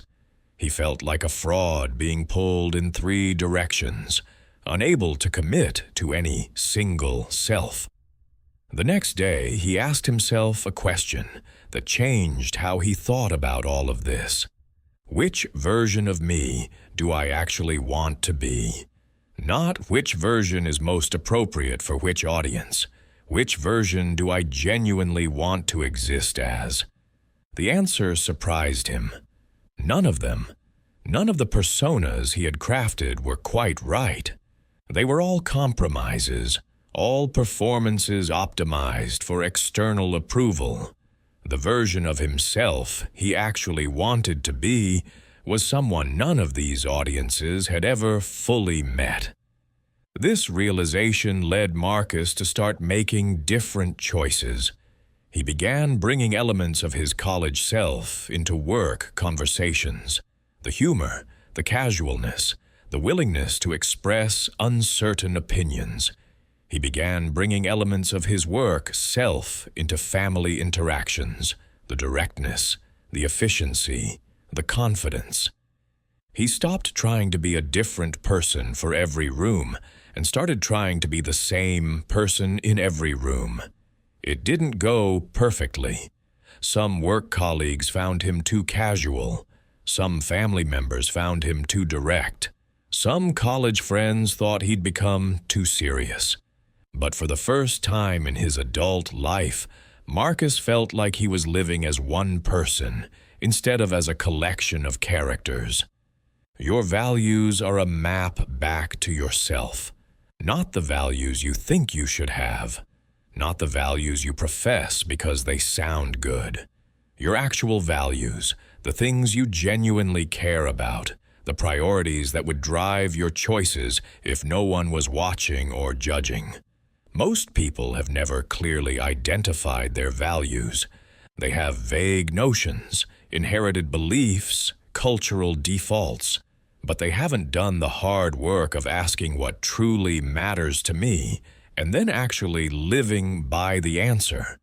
He felt like a fraud being pulled in three directions, unable to commit to any single self. The next day, he asked himself a question that changed how he thought about all of this. Which version of me do I actually want to be? Not which version is most appropriate for which audience. Which version do I genuinely want to exist as? The answer surprised him. None of them. None of the personas he had crafted were quite right. They were all compromises, all performances optimized for external approval. The version of himself he actually wanted to be was someone none of these audiences had ever fully met. This realization led Marcus to start making different choices. He began bringing elements of his college self into work conversations. The humor, the casualness, the willingness to express uncertain opinions. He began bringing elements of his work self into family interactions, the directness, the efficiency, the confidence. He stopped trying to be a different person for every room and started trying to be the same person in every room. It didn't go perfectly. Some work colleagues found him too casual. Some family members found him too direct. Some college friends thought he'd become too serious. But for the first time in his adult life, Marcus felt like he was living as one person instead of as a collection of characters. Your values are a map back to yourself, not the values you think you should have, not the values you profess because they sound good. Your actual values, the things you genuinely care about, the priorities that would drive your choices if no one was watching or judging. Most people have never clearly identified their values. They have vague notions, inherited beliefs, cultural defaults, but they haven't done the hard work of asking what truly matters to me and then actually living by the answer.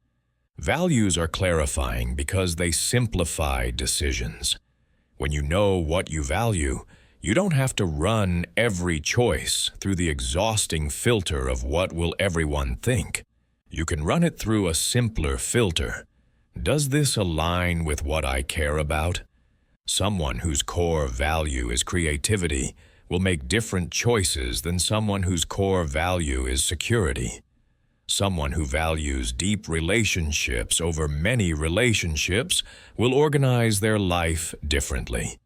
Values are clarifying because they simplify decisions. When you know what you value, you don't have to run every choice through the exhausting filter of what will everyone think. You can run it through a simpler filter. Does this align with what I care about? Someone whose core value is creativity will make different choices than someone whose core value is security. Someone who values deep relationships over many relationships will organize their life differently.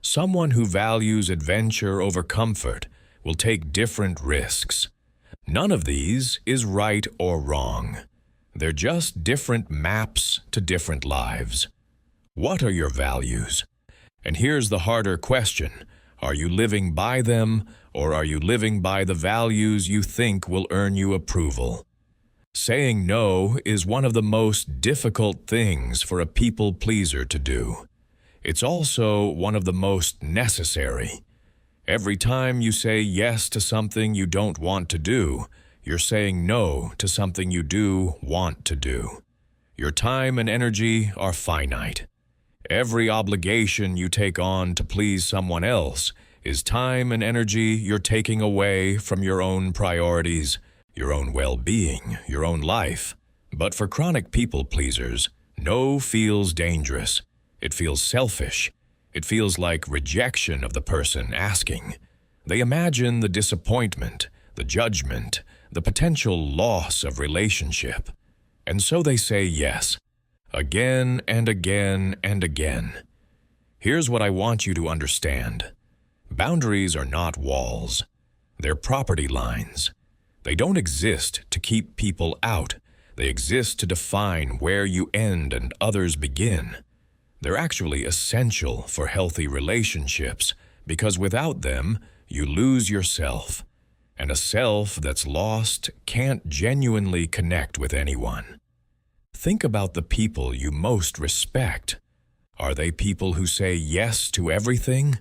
Someone who values adventure over comfort will take different risks. None of these is right or wrong. They're just different maps to different lives. What are your values? And here's the harder question. Are you living by them, or are you living by the values you think will earn you approval? Saying no is one of the most difficult things for a people pleaser to do. It's also one of the most necessary. Every time you say yes to something you don't want to do, you're saying no to something you do want to do. Your time and energy are finite. Every obligation you take on to please someone else is time and energy you're taking away from your own priorities, your own well-being, your own life. But for chronic people pleasers, no feels dangerous. It feels selfish. It feels like rejection of the person asking. They imagine the disappointment, the judgment, the potential loss of relationship. And so they say yes, again and again and again. Here's what I want you to understand. Boundaries are not walls. They're property lines. They don't exist to keep people out. They exist to define where you end and others begin. They're actually essential for healthy relationships because without them, you lose yourself. And a self that's lost can't genuinely connect with anyone. Think about the people you most respect. Are they people who say yes to everything?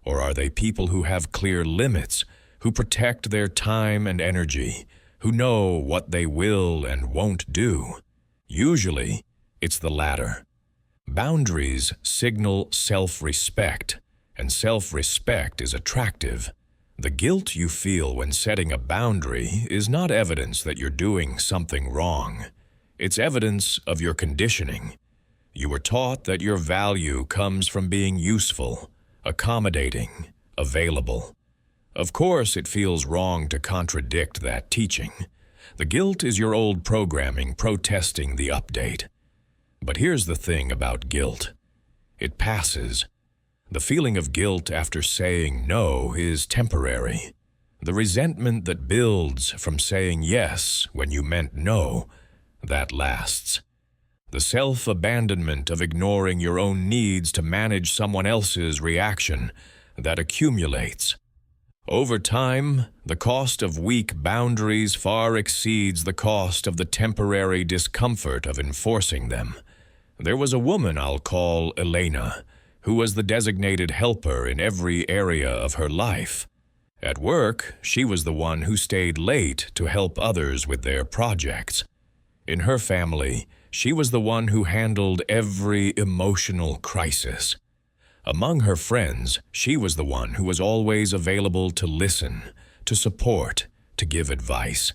Or are they people who have clear limits, who protect their time and energy, who know what they will and won't do? Usually, it's the latter. Boundaries signal self-respect, and self-respect is attractive. The guilt you feel when setting a boundary is not evidence that you're doing something wrong. It's evidence of your conditioning. You were taught that your value comes from being useful, accommodating, available. Of course, it feels wrong to contradict that teaching. The guilt is your old programming protesting the update. But here's the thing about guilt. It passes. The feeling of guilt after saying no is temporary. The resentment that builds from saying yes when you meant no, that lasts. The self-abandonment of ignoring your own needs to manage someone else's reaction, that accumulates. Over time, the cost of weak boundaries far exceeds the cost of the temporary discomfort of enforcing them. There was a woman I'll call Elena, who was the designated helper in every area of her life. At work, she was the one who stayed late to help others with their projects. In her family, she was the one who handled every emotional crisis. Among her friends, she was the one who was always available to listen, to support, to give advice.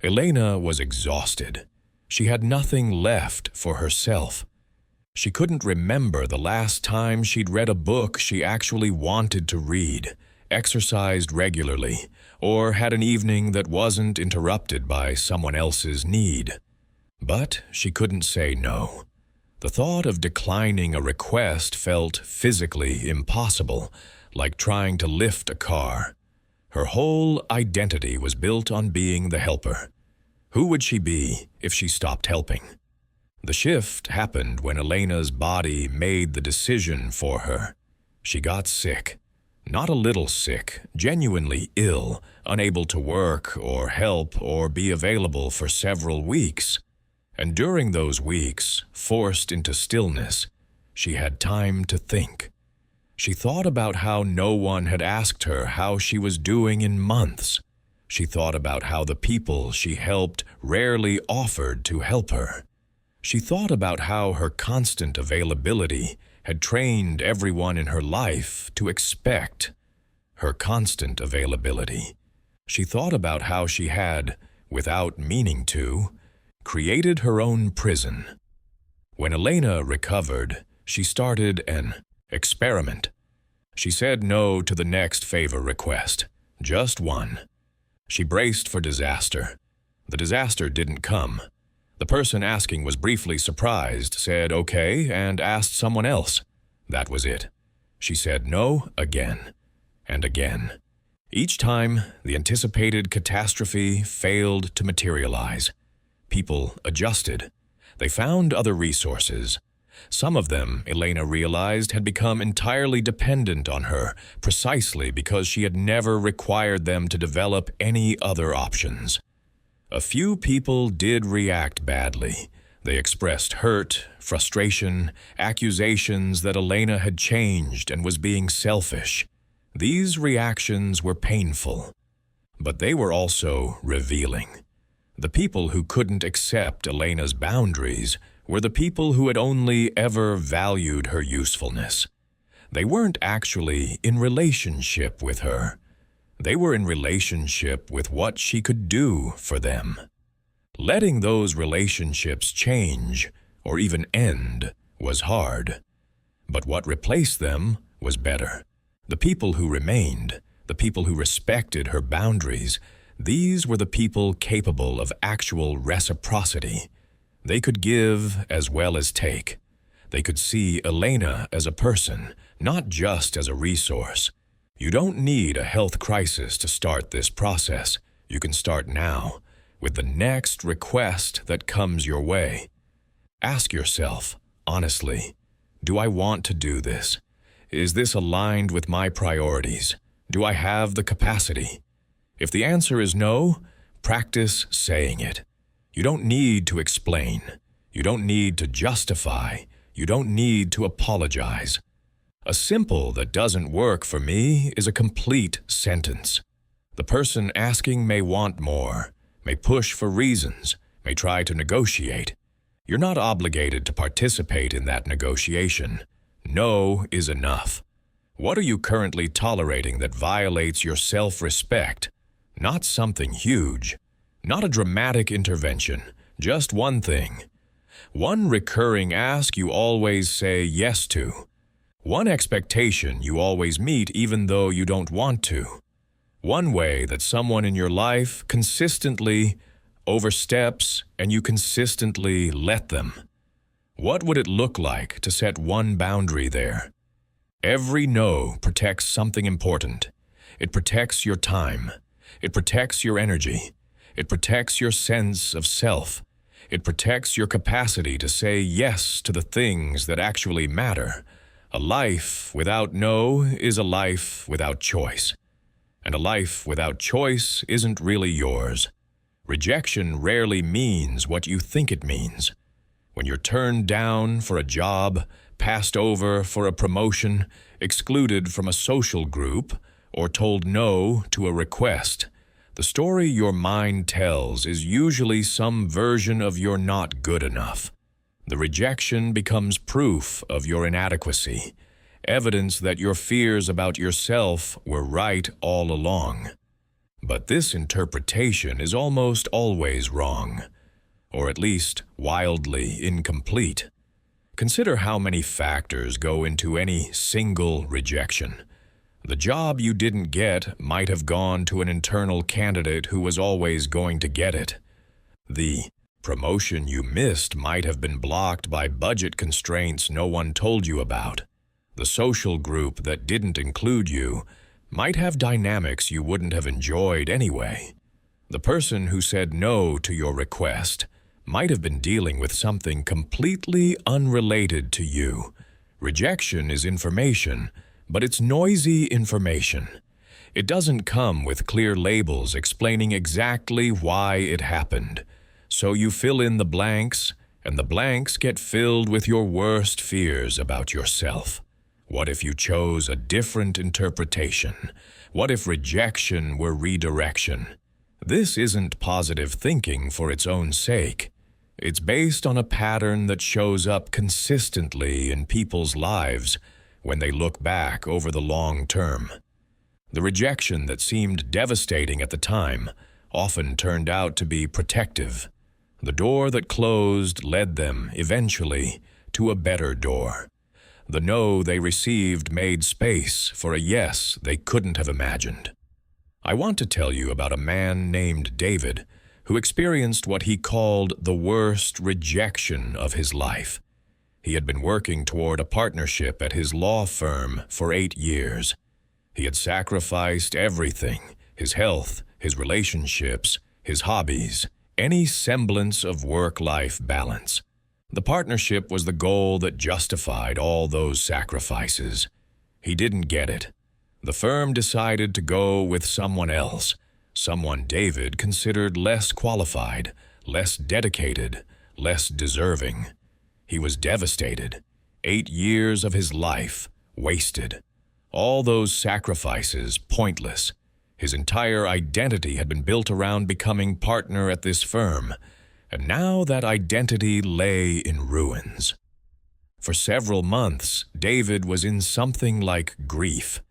Elena was exhausted. She had nothing left for herself. She couldn't remember the last time she'd read a book she actually wanted to read, exercised regularly, or had an evening that wasn't interrupted by someone else's need. But she couldn't say no. The thought of declining a request felt physically impossible, like trying to lift a car. Her whole identity was built on being the helper. Who would she be if she stopped helping? The shift happened when Elena's body made the decision for her. She got sick. Not a little sick, genuinely ill, unable to work or help or be available for several weeks. And during those weeks, forced into stillness, she had time to think. She thought about how no one had asked her how she was doing in months. She thought about how the people she helped rarely offered to help her. She thought about how her constant availability had trained everyone in her life to expect her constant availability. She thought about how she had, without meaning to, created her own prison. When Elena recovered, she started an experiment. She said no to the next favor request, just one. She braced for disaster. The disaster didn't come. The person asking was briefly surprised, said okay, and asked someone else. That was it. She said no again and again. Each time, the anticipated catastrophe failed to materialize. People adjusted. They found other resources. Some of them, Elena realized, had become entirely dependent on her, precisely because she had never required them to develop any other options. A few people did react badly. They expressed hurt, frustration, accusations that Elena had changed and was being selfish. These reactions were painful, but they were also revealing. The people who couldn't accept Elena's boundaries were the people who had only ever valued her usefulness. They weren't actually in relationship with her. They were in relationship with what she could do for them. Letting those relationships change, or even end, was hard. But what replaced them was better. The people who remained, the people who respected her boundaries, these were the people capable of actual reciprocity. They could give as well as take. They could see Elena as a person, not just as a resource. You don't need a health crisis to start this process. You can start now, with the next request that comes your way. Ask yourself, honestly, do I want to do this? Is this aligned with my priorities? Do I have the capacity? If the answer is no, practice saying it. You don't need to explain. You don't need to justify. You don't need to apologize. A simple that doesn't work for me is a complete sentence. The person asking may want more, may push for reasons, may try to negotiate. You're not obligated to participate in that negotiation. No is enough. What are you currently tolerating that violates your self-respect? Not something huge. Not a dramatic intervention. Just one thing. One recurring ask you always say yes to. One expectation you always meet even though you don't want to. One way that someone in your life consistently oversteps and you consistently let them. What would it look like to set one boundary there? Every no protects something important. It protects your time. It protects your energy. It protects your sense of self. It protects your capacity to say yes to the things that actually matter. A life without no is a life without choice. And a life without choice isn't really yours. Rejection rarely means what you think it means. When you're turned down for a job, passed over for a promotion, excluded from a social group, or told no to a request, the story your mind tells is usually some version of you're not good enough. The rejection becomes proof of your inadequacy, evidence that your fears about yourself were right all along. But this interpretation is almost always wrong, or at least wildly incomplete. Consider how many factors go into any single rejection. The job you didn't get might have gone to an internal candidate who was always going to get it. The promotion you missed might have been blocked by budget constraints no one told you about. The social group that didn't include you might have dynamics you wouldn't have enjoyed anyway. The person who said no to your request might have been dealing with something completely unrelated to you. Rejection is information, but it's noisy information. It doesn't come with clear labels explaining exactly why it happened. So you fill in the blanks, and the blanks get filled with your worst fears about yourself. What if you chose a different interpretation? What if rejection were redirection? This isn't positive thinking for its own sake. It's based on a pattern that shows up consistently in people's lives when they look back over the long term. The rejection that seemed devastating at the time often turned out to be protective. The door that closed led them, eventually, to a better door. The no they received made space for a yes they couldn't have imagined. I want to tell you about a man named David who experienced what he called the worst rejection of his life. He had been working toward a partnership at his law firm for 8 years. He had sacrificed everything, his health, his relationships, his hobbies, any semblance of work-life balance. The partnership was the goal that justified all those sacrifices. He didn't get it. The firm decided to go with someone else, someone David considered less qualified, less dedicated, less deserving. He was devastated. 8 years of his life wasted. All those sacrifices pointless. His entire identity had been built around becoming partner at this firm, and now that identity lay in ruins. For several months, David was in something like grief.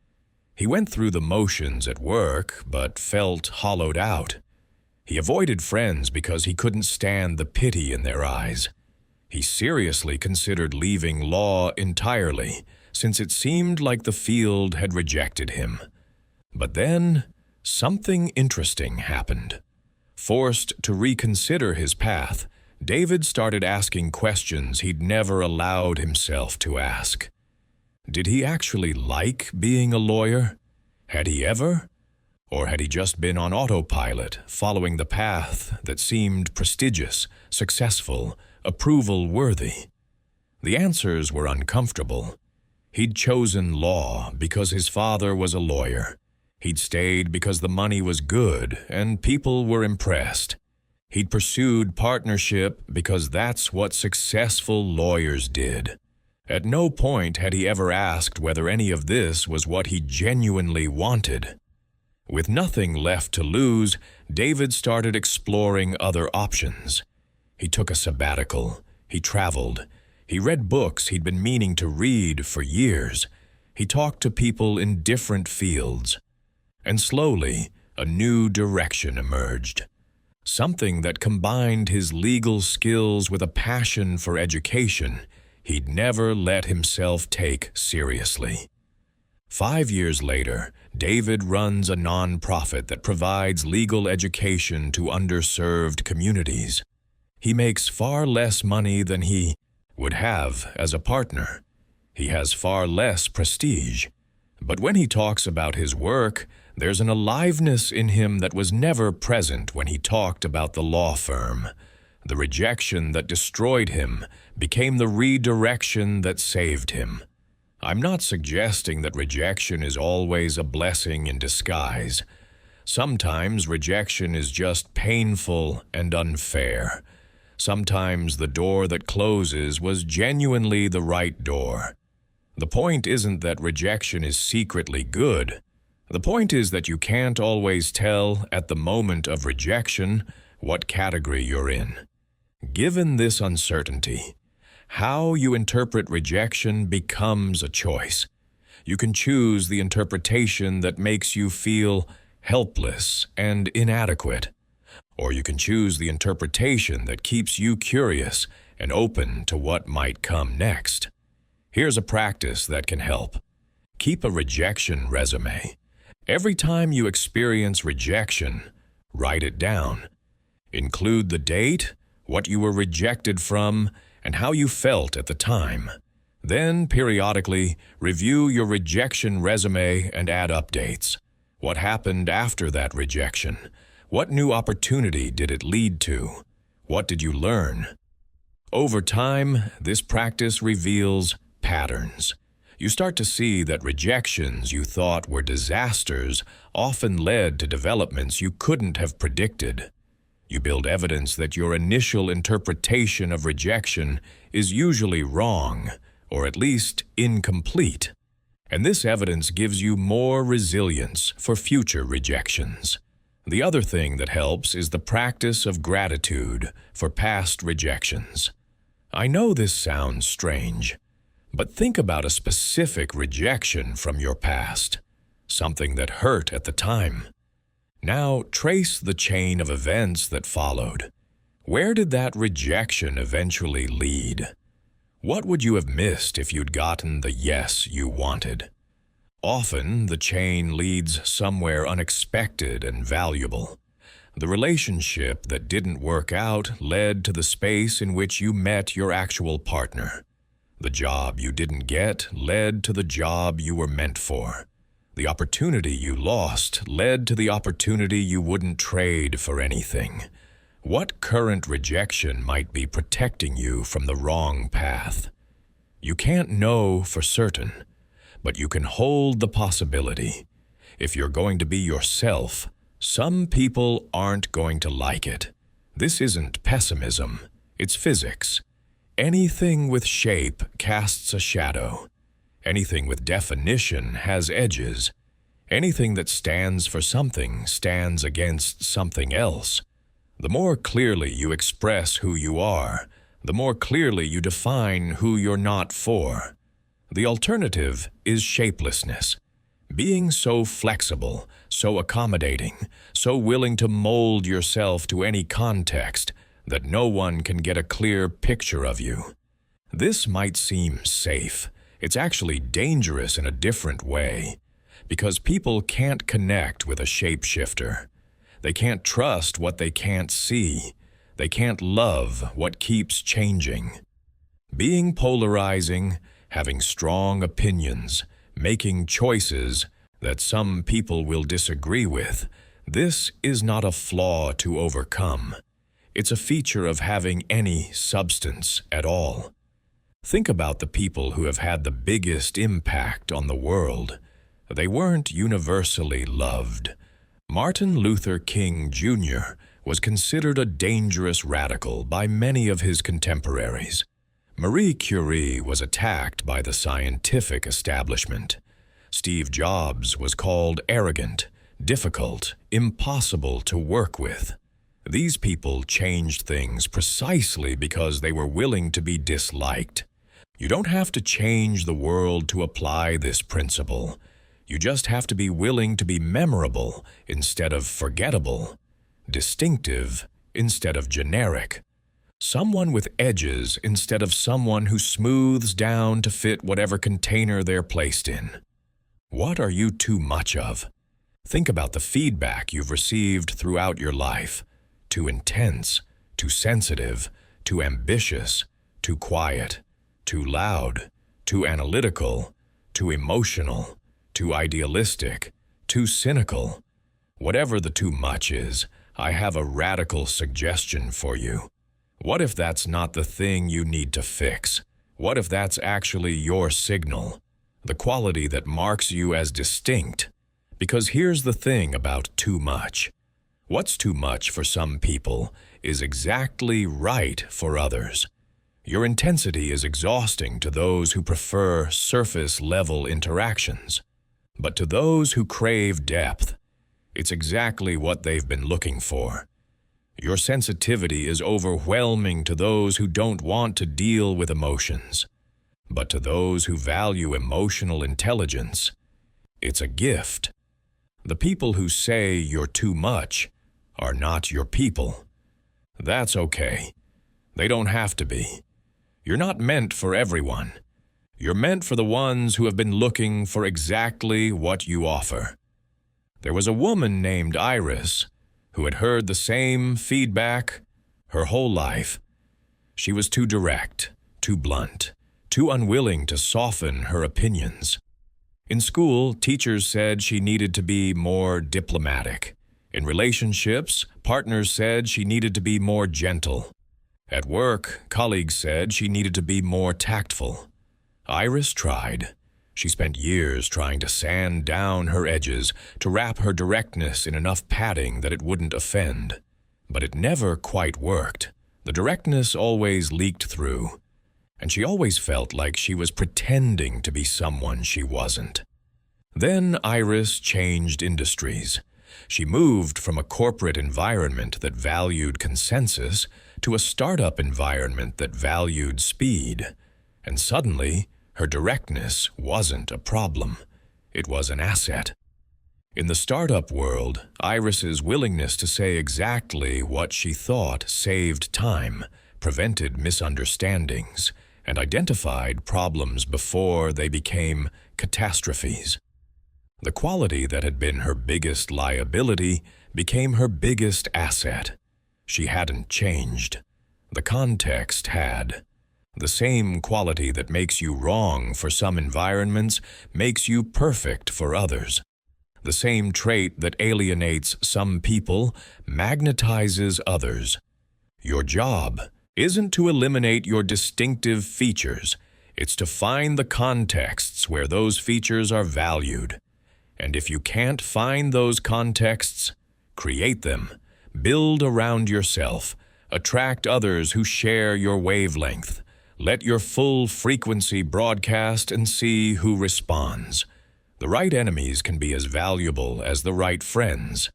He went through the motions at work, but felt hollowed out. He avoided friends because he couldn't stand the pity in their eyes. He seriously considered leaving law entirely, since it seemed like the field had rejected him. But then, something interesting happened. Forced to reconsider his path, David started asking questions he'd never allowed himself to ask. Did he actually like being a lawyer? Had he ever? Or had he just been on autopilot, following the path that seemed prestigious, successful, approval-worthy? The answers were uncomfortable. He'd chosen law because his father was a lawyer. He'd stayed because the money was good and people were impressed. He'd pursued partnership because that's what successful lawyers did. At no point had he ever asked whether any of this was what he genuinely wanted. With nothing left to lose, David started exploring other options. He took a sabbatical. He traveled. He read books he'd been meaning to read for years. He talked to people in different fields. And slowly, a new direction emerged. Something that combined his legal skills with a passion for education he'd never let himself take seriously. 5 years later, David runs a nonprofit that provides legal education to underserved communities. He makes far less money than he would have as a partner. He has far less prestige. But when he talks about his work, there's an aliveness in him that was never present when he talked about the law firm. The rejection that destroyed him became the redirection that saved him. I'm not suggesting that rejection is always a blessing in disguise. Sometimes rejection is just painful and unfair. Sometimes the door that closes was genuinely the right door. The point isn't that rejection is secretly good. The point is that you can't always tell at the moment of rejection what category you're in. Given this uncertainty, how you interpret rejection becomes a choice. You can choose the interpretation that makes you feel helpless and inadequate, or you can choose the interpretation that keeps you curious and open to what might come next. Here's a practice that can help. Keep a rejection resume. Every time you experience rejection, write it down. Include the date, what you were rejected from, and how you felt at the time. Then, periodically, review your rejection resume and add updates. What happened after that rejection? What new opportunity did it lead to? What did you learn? Over time, this practice reveals patterns. You start to see that rejections you thought were disasters often led to developments you couldn't have predicted. You build evidence that your initial interpretation of rejection is usually wrong, or at least incomplete. And this evidence gives you more resilience for future rejections. The other thing that helps is the practice of gratitude for past rejections. I know this sounds strange, but think about a specific rejection from your past, something that hurt at the time. Now trace the chain of events that followed. Where did that rejection eventually lead? What would you have missed if you'd gotten the yes you wanted? Often, the chain leads somewhere unexpected and valuable. The relationship that didn't work out led to the space in which you met your actual partner. The job you didn't get led to the job you were meant for. The opportunity you lost led to the opportunity you wouldn't trade for anything. What current rejection might be protecting you from the wrong path? You can't know for certain, but you can hold the possibility. If you're going to be yourself, some people aren't going to like it. This isn't pessimism, it's physics. Anything with shape casts a shadow. Anything with definition has edges. Anything that stands for something stands against something else. The more clearly you express who you are, the more clearly you define who you're not for. The alternative is shapelessness. Being so flexible, so accommodating, so willing to mold yourself to any context that no one can get a clear picture of you. This might seem safe. It's actually dangerous in a different way, because people can't connect with a shapeshifter. They can't trust what they can't see. They can't love what keeps changing. Being polarizing, having strong opinions, making choices that some people will disagree with, this is not a flaw to overcome. It's a feature of having any substance at all. Think about the people who have had the biggest impact on the world. They weren't universally loved. Martin Luther King Jr. was considered a dangerous radical by many of his contemporaries. Marie Curie was attacked by the scientific establishment. Steve Jobs was called arrogant, difficult, impossible to work with. These people changed things precisely because they were willing to be disliked. You don't have to change the world to apply this principle. You just have to be willing to be memorable instead of forgettable, distinctive instead of generic, someone with edges instead of someone who smooths down to fit whatever container they're placed in. What are you too much of? Think about the feedback you've received throughout your life. Too intense, too sensitive, too ambitious, too quiet, too loud, too analytical, too emotional, too idealistic, too cynical. Whatever the too much is, I have a radical suggestion for you. What if that's not the thing you need to fix? What if that's actually your signal, the quality that marks you as distinct? Because here's the thing about too much. What's too much for some people is exactly right for others. Your intensity is exhausting to those who prefer surface-level interactions. But to those who crave depth, it's exactly what they've been looking for. Your sensitivity is overwhelming to those who don't want to deal with emotions. But to those who value emotional intelligence, it's a gift. The people who say you're too much are not your people. That's okay. They don't have to be. You're not meant for everyone. You're meant for the ones who have been looking for exactly what you offer. There was a woman named Iris who had heard the same feedback her whole life. She was too direct, too blunt, too unwilling to soften her opinions. In school, teachers said she needed to be more diplomatic. In relationships, partners said she needed to be more gentle. At work, colleagues said she needed to be more tactful. Iris tried. She spent years trying to sand down her edges, to wrap her directness in enough padding that it wouldn't offend. But it never quite worked. The directness always leaked through, and she always felt like she was pretending to be someone she wasn't. Then Iris changed industries. She moved from a corporate environment that valued consensus to a startup environment that valued speed. And suddenly, her directness wasn't a problem. It was an asset. In the startup world, Iris's willingness to say exactly what she thought saved time, prevented misunderstandings, and identified problems before they became catastrophes. The quality that had been her biggest liability became her biggest asset. She hadn't changed. The context had. The same quality that makes you wrong for some environments makes you perfect for others. The same trait that alienates some people magnetizes others. Your job isn't to eliminate your distinctive features. It's to find the contexts where those features are valued. And if you can't find those contexts, create them. Build around yourself. Attract others who share your wavelength. Let your full frequency broadcast and see who responds. The right enemies can be as valuable as the right friends.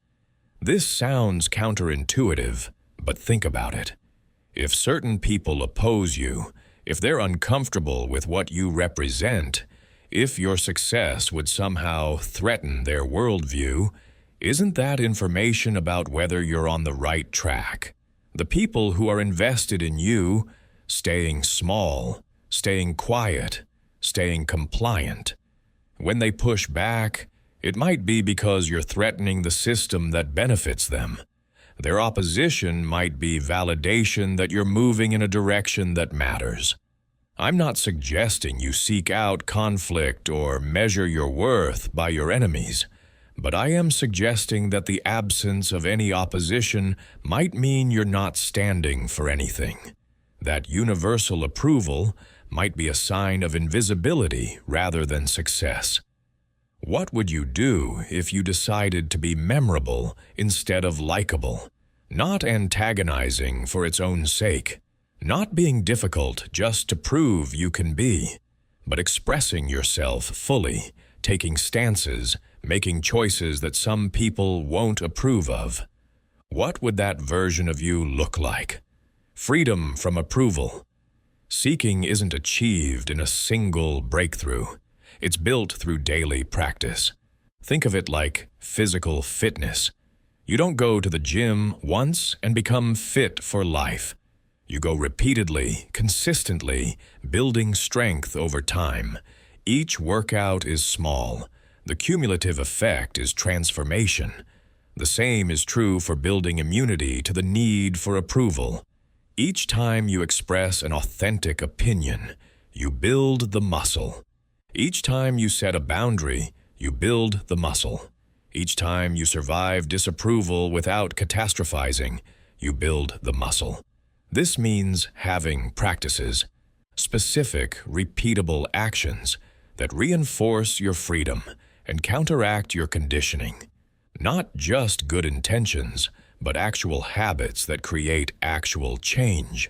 This sounds counterintuitive, but think about it. If certain people oppose you, if they're uncomfortable with what you represent, if your success would somehow threaten their worldview, isn't that information about whether you're on the right track? The people who are invested in you, staying small, staying quiet, staying compliant. When they push back, it might be because you're threatening the system that benefits them. Their opposition might be validation that you're moving in a direction that matters. I'm not suggesting you seek out conflict or measure your worth by your enemies, but I am suggesting that the absence of any opposition might mean you're not standing for anything. That universal approval might be a sign of invisibility rather than success. What would you do if you decided to be memorable instead of likable? Not antagonizing for its own sake, not being difficult just to prove you can be, but expressing yourself fully, taking stances, making choices that some people won't approve of. What would that version of you look like? Freedom from approval. Seeking isn't achieved in a single breakthrough. It's built through daily practice. Think of it like physical fitness. You don't go to the gym once and become fit for life. You go repeatedly, consistently, building strength over time. Each workout is small. The cumulative effect is transformation. The same is true for building immunity to the need for approval. Each time you express an authentic opinion, you build the muscle. Each time you set a boundary, you build the muscle. Each time you survive disapproval without catastrophizing, you build the muscle. This means having practices, specific, repeatable actions that reinforce your freedom and counteract your conditioning. Not just good intentions, but actual habits that create actual change.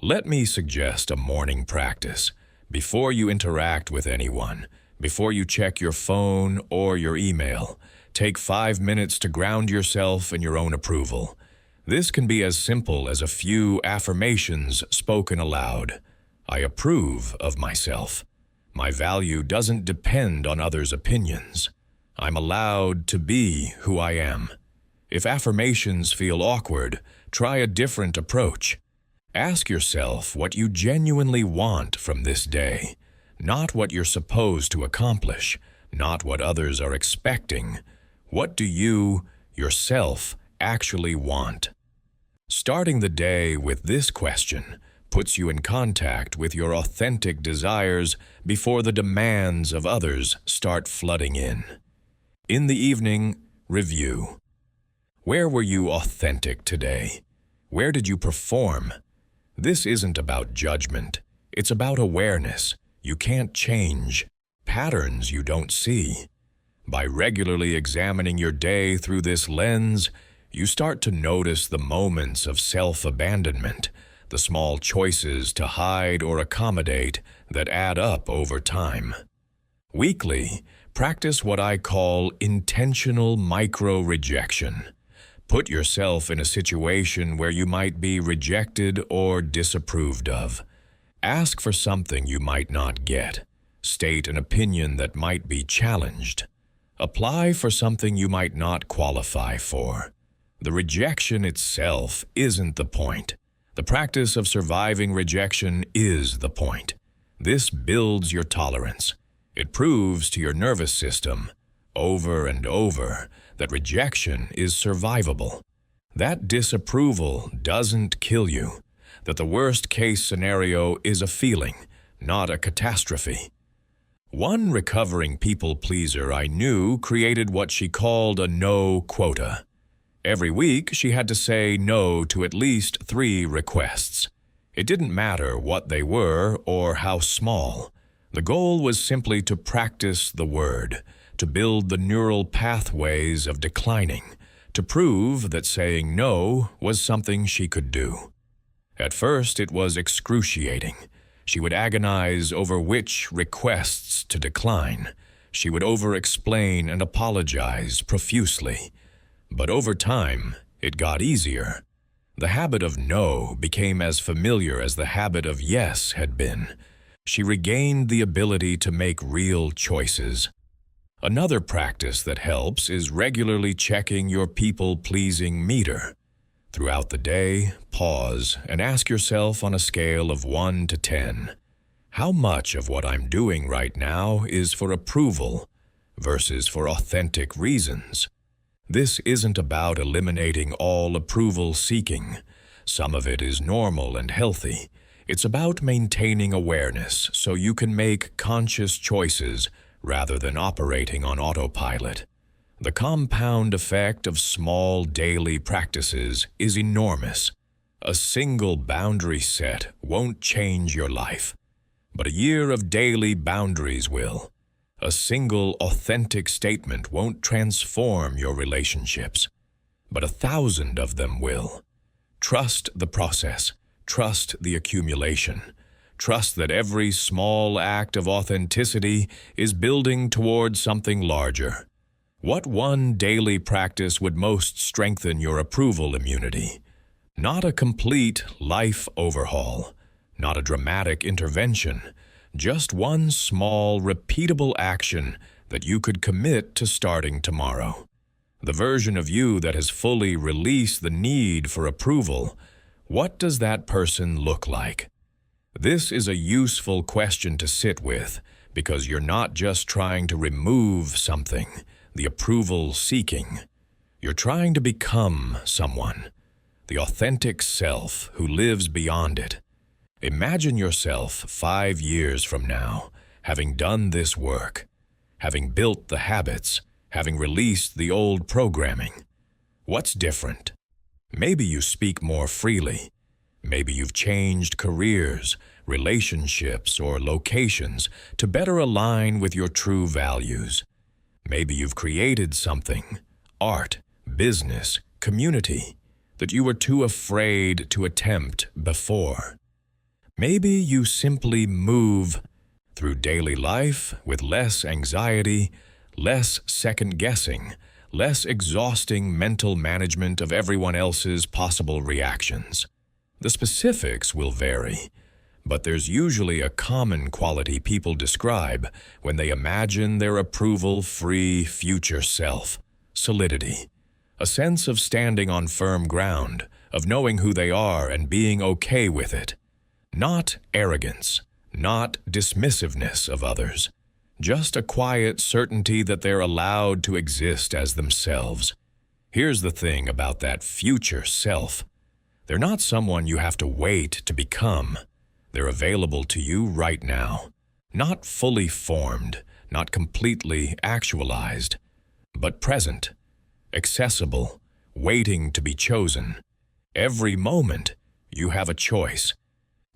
Let me suggest a morning practice. Before you interact with anyone, before you check your phone or your email, take 5 minutes to ground yourself in your own approval. This can be as simple as a few affirmations spoken aloud. I approve of myself. My value doesn't depend on others' opinions. I'm allowed to be who I am. If affirmations feel awkward, try a different approach. Ask yourself what you genuinely want from this day, not what you're supposed to accomplish, not what others are expecting. What do you, yourself, actually want? Starting the day with this question puts you in contact with your authentic desires before the demands of others start flooding in. In the evening, review. Where were you authentic today? Where did you perform? This isn't about judgment. It's about awareness. You can't change patterns you don't see. By regularly examining your day through this lens, you start to notice the moments of self-abandonment, the small choices to hide or accommodate that add up over time. Weekly, practice what I call intentional micro-rejection. Put yourself in a situation where you might be rejected or disapproved of. Ask for something you might not get. State an opinion that might be challenged. Apply for something you might not qualify for. The rejection itself isn't the point. The practice of surviving rejection is the point. This builds your tolerance. It proves to your nervous system, over and over, that rejection is survivable. That disapproval doesn't kill you. That the worst-case scenario is a feeling, not a catastrophe. One recovering people-pleaser I knew created what she called a no quota. Every week, she had to say no to at least 3 requests. It didn't matter what they were or how small. The goal was simply to practice the word, to build the neural pathways of declining, to prove that saying no was something she could do. At first, it was excruciating. She would agonize over which requests to decline. She would over-explain and apologize profusely. But over time, it got easier. The habit of no became as familiar as the habit of yes had been. She regained the ability to make real choices. Another practice that helps is regularly checking your people-pleasing meter. Throughout the day, pause and ask yourself on a scale of 1 to 10, how much of what I'm doing right now is for approval versus for authentic reasons? This isn't about eliminating all approval seeking. Some of it is normal and healthy. It's about maintaining awareness so you can make conscious choices rather than operating on autopilot. The compound effect of small daily practices is enormous. A single boundary set won't change your life, but a year of daily boundaries will. A single authentic statement won't transform your relationships, but 1,000 of them will. Trust the process. Trust the accumulation. Trust that every small act of authenticity is building towards something larger. What one daily practice would most strengthen your approval immunity? Not a complete life overhaul, not a dramatic intervention, just one small, repeatable action that you could commit to starting tomorrow. The version of you that has fully released the need for approval, what does that person look like? This is a useful question to sit with because you're not just trying to remove something, the approval seeking. You're trying to become someone, the authentic self who lives beyond it. Imagine yourself 5 years from now, having done this work, having built the habits, having released the old programming. What's different? Maybe you speak more freely. Maybe you've changed careers, relationships, or locations to better align with your true values. Maybe you've created something, art, business, community, that you were too afraid to attempt before. Maybe you simply move through daily life with less anxiety, less second-guessing, less exhausting mental management of everyone else's possible reactions. The specifics will vary, but there's usually a common quality people describe when they imagine their approval-free future self: solidity. A sense of standing on firm ground, of knowing who they are and being okay with it. Not arrogance, not dismissiveness of others. Just a quiet certainty that they're allowed to exist as themselves. Here's the thing about that future self. They're not someone you have to wait to become. They're available to you right now. Not fully formed, not completely actualized, but present, accessible, waiting to be chosen. Every moment, you have a choice.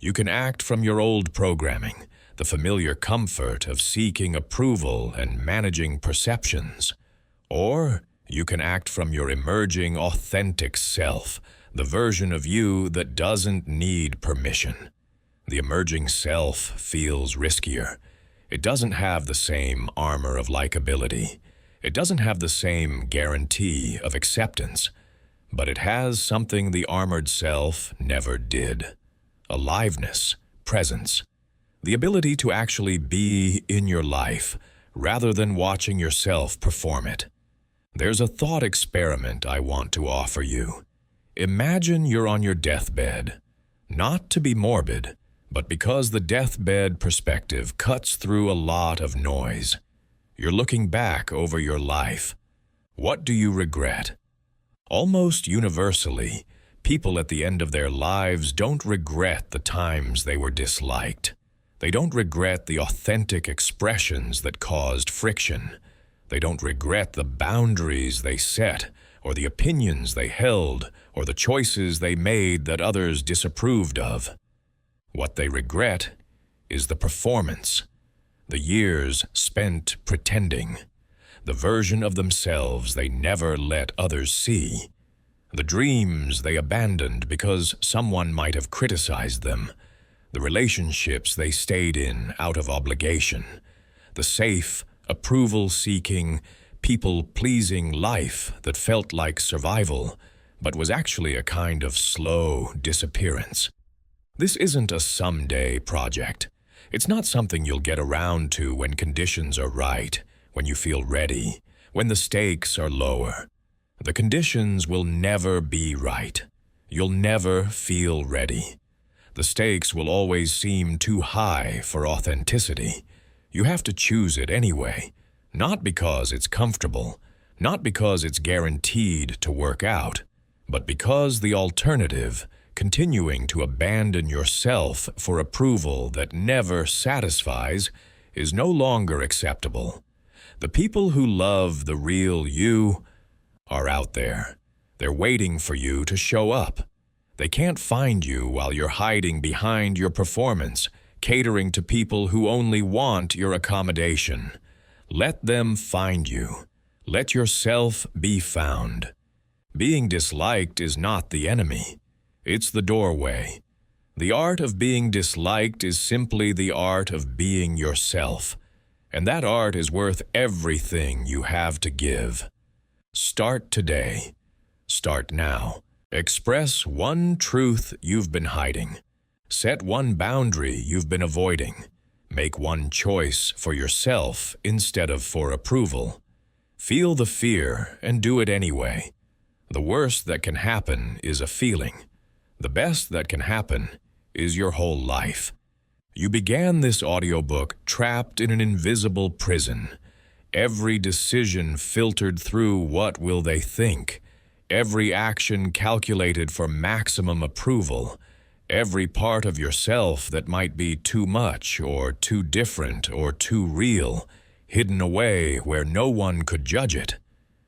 You can act from your old programming, the familiar comfort of seeking approval and managing perceptions. Or you can act from your emerging authentic self, the version of you that doesn't need permission. The emerging self feels riskier. It doesn't have the same armor of likability. It doesn't have the same guarantee of acceptance. But it has something the armored self never did. Aliveness, presence. The ability to actually be in your life rather than watching yourself perform it. There's a thought experiment I want to offer you. Imagine you're on your deathbed, not to be morbid, but because the deathbed perspective cuts through a lot of noise. You're looking back over your life. What do you regret? Almost universally, people at the end of their lives don't regret the times they were disliked. They don't regret the authentic expressions that caused friction. They don't regret the boundaries they set or the opinions they held, or the choices they made that others disapproved of. What they regret is the performance, the years spent pretending, the version of themselves they never let others see, the dreams they abandoned because someone might have criticized them, the relationships they stayed in out of obligation, the safe, approval-seeking, people-pleasing life that felt like survival, but was actually a kind of slow disappearance. This isn't a someday project. It's not something you'll get around to when conditions are right, when you feel ready, when the stakes are lower. The conditions will never be right. You'll never feel ready. The stakes will always seem too high for authenticity. You have to choose it anyway, not because it's comfortable, not because it's guaranteed to work out, but because the alternative, continuing to abandon yourself for approval that never satisfies, is no longer acceptable. The people who love the real you are out there. They're waiting for you to show up. They can't find you while you're hiding behind your performance, catering to people who only want your accommodation. Let them find you. Let yourself be found. Being disliked is not the enemy. It's the doorway. The art of being disliked is simply the art of being yourself. And that art is worth everything you have to give. Start today. Start now. Express one truth you've been hiding. Set one boundary you've been avoiding. Make one choice for yourself instead of for approval. Feel the fear and do it anyway. The worst that can happen is a feeling. The best that can happen is your whole life. You began this audiobook trapped in an invisible prison. Every decision filtered through what will they think. Every action calculated for maximum approval. Every part of yourself that might be too much or too different or too real, hidden away where no one could judge it.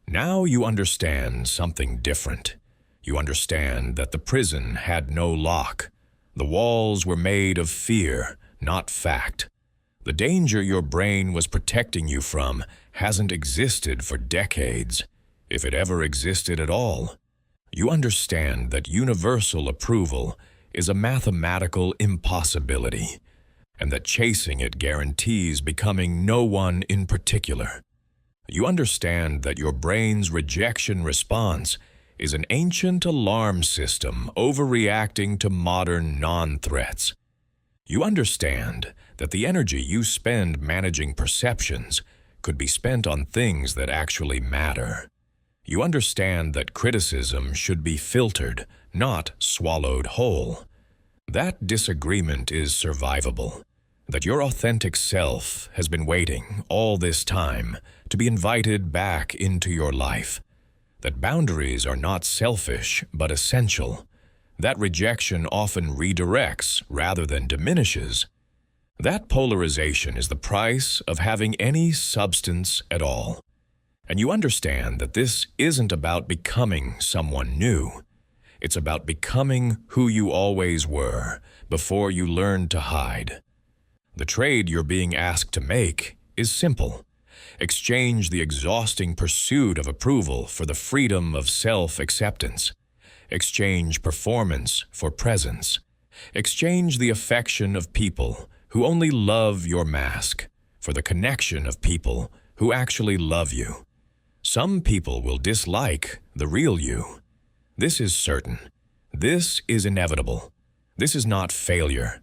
Now you understand something different. You understand that the prison had no lock. The walls were made of fear, not fact. The danger your brain was protecting you from hasn't existed for decades, if it ever existed at all. You understand that universal approval is a mathematical impossibility, and that chasing it guarantees becoming no one in particular. You understand that your brain's rejection response is an ancient alarm system overreacting to modern non-threats. You understand that the energy you spend managing perceptions could be spent on things that actually matter. You understand that criticism should be filtered, not swallowed whole. That disagreement is survivable. That your authentic self has been waiting all this time to be invited back into your life. That boundaries are not selfish but essential. That rejection often redirects rather than diminishes. That polarization is the price of having any substance at all. And you understand that this isn't about becoming someone new. It's about becoming who you always were before you learned to hide. The trade you're being asked to make is simple. Exchange the exhausting pursuit of approval for the freedom of self-acceptance. Exchange performance for presence. Exchange the affection of people who only love your mask for the connection of people who actually love you. Some people will dislike the real you. This is certain. This is inevitable. This is not failure.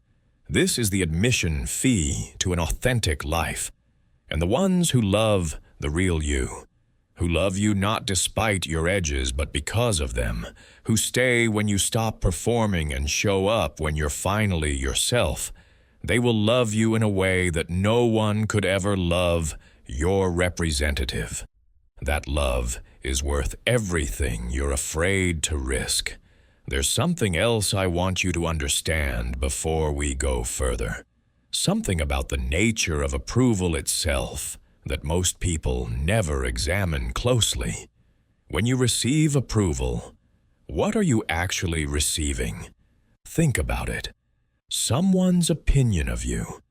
This is the admission fee to an authentic life. And the ones who love the real you, who love you not despite your edges but because of them, who stay when you stop performing and show up when you're finally yourself, they will love you in a way that no one could ever love your representative. That love is worth everything you're afraid to risk. There's something else I want you to understand before we go further. Something about the nature of approval itself that most people never examine closely. When you receive approval, what are you actually receiving? Think about it. Someone's opinion of you.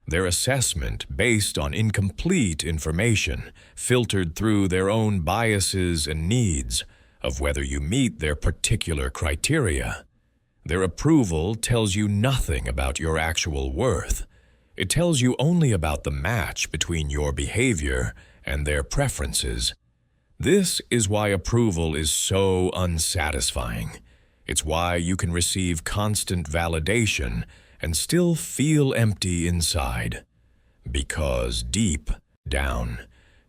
Their assessment based on incomplete information, filtered through their own biases and needs, of whether you meet their particular criteria. Their approval tells you nothing about your actual worth. It tells you only about the match between your behavior and their preferences. This is why approval is so unsatisfying. It's why you can receive constant validation and still feel empty inside. Because deep down,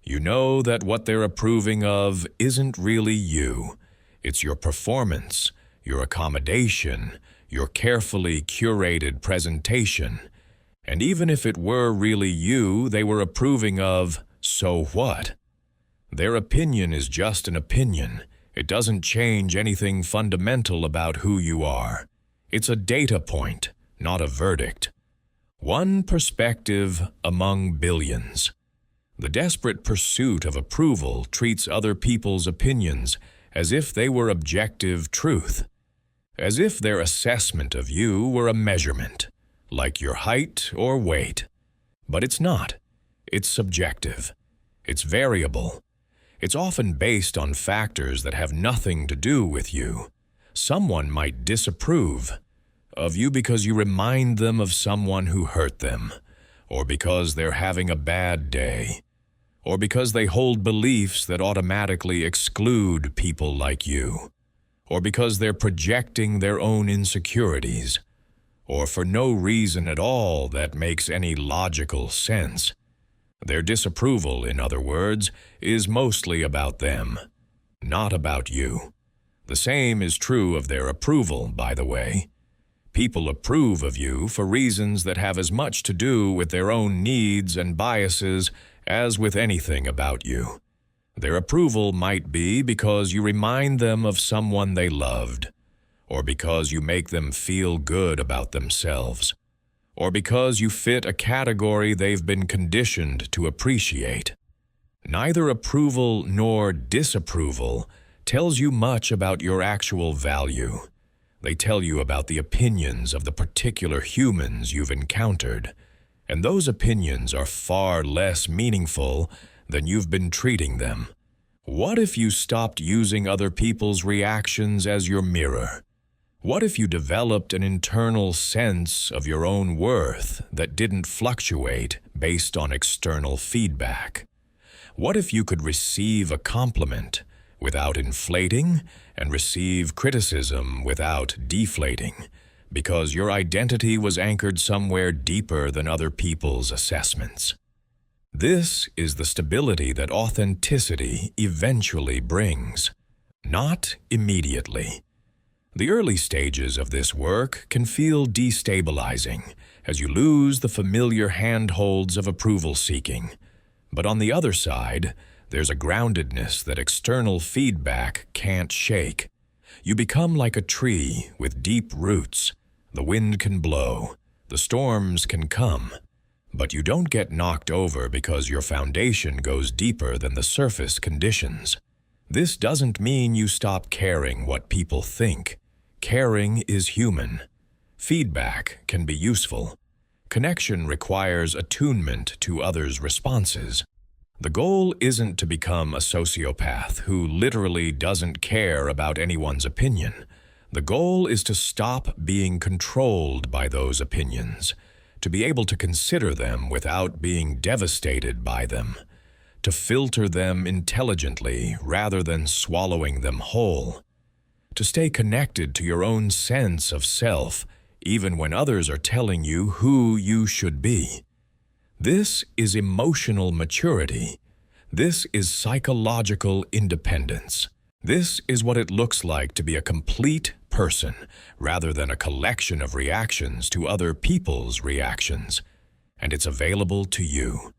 you know that what they're approving of isn't really you. It's your performance, your accommodation, your carefully curated presentation. And even if it were really you they were approving of, so what? Their opinion is just an opinion. It doesn't change anything fundamental about who you are. It's a data point, not a verdict. One perspective among billions. The desperate pursuit of approval treats other people's opinions as if they were objective truth, as if their assessment of you were a measurement, like your height or weight. But it's not. It's subjective. It's variable. It's often based on factors that have nothing to do with you. Someone might disapprove of you because you remind them of someone who hurt them, or because they're having a bad day, or because they hold beliefs that automatically exclude people like you, or because they're projecting their own insecurities, or for no reason at all that makes any logical sense. Their disapproval, in other words, is mostly about them, not about you. The same is true of their approval, by the way. People approve of you for reasons that have as much to do with their own needs and biases as with anything about you. Their approval might be because you remind them of someone they loved, or because you make them feel good about themselves, or because you fit a category they've been conditioned to appreciate. Neither approval nor disapproval tells you much about your actual value. They tell you about the opinions of the particular humans you've encountered, and those opinions are far less meaningful than you've been treating them. What if you stopped using other people's reactions as your mirror? What if you developed an internal sense of your own worth that didn't fluctuate based on external feedback? What if you could receive a compliment without inflating and receive criticism without deflating, because your identity was anchored somewhere deeper than other people's assessments? This is the stability that authenticity eventually brings, not immediately. The early stages of this work can feel destabilizing as you lose the familiar handholds of approval seeking. But on the other side, there's a groundedness that external feedback can't shake. You become like a tree with deep roots. The wind can blow, the storms can come, but you don't get knocked over because your foundation goes deeper than the surface conditions. This doesn't mean you stop caring what people think. Caring is human. Feedback can be useful. Connection requires attunement to others' responses. The goal isn't to become a sociopath who literally doesn't care about anyone's opinion. The goal is to stop being controlled by those opinions, to be able to consider them without being devastated by them, to filter them intelligently rather than swallowing them whole, to stay connected to your own sense of self even when others are telling you who you should be. This is emotional maturity. This is psychological independence. This is what it looks like to be a complete person rather than a collection of reactions to other people's reactions. And it's available to you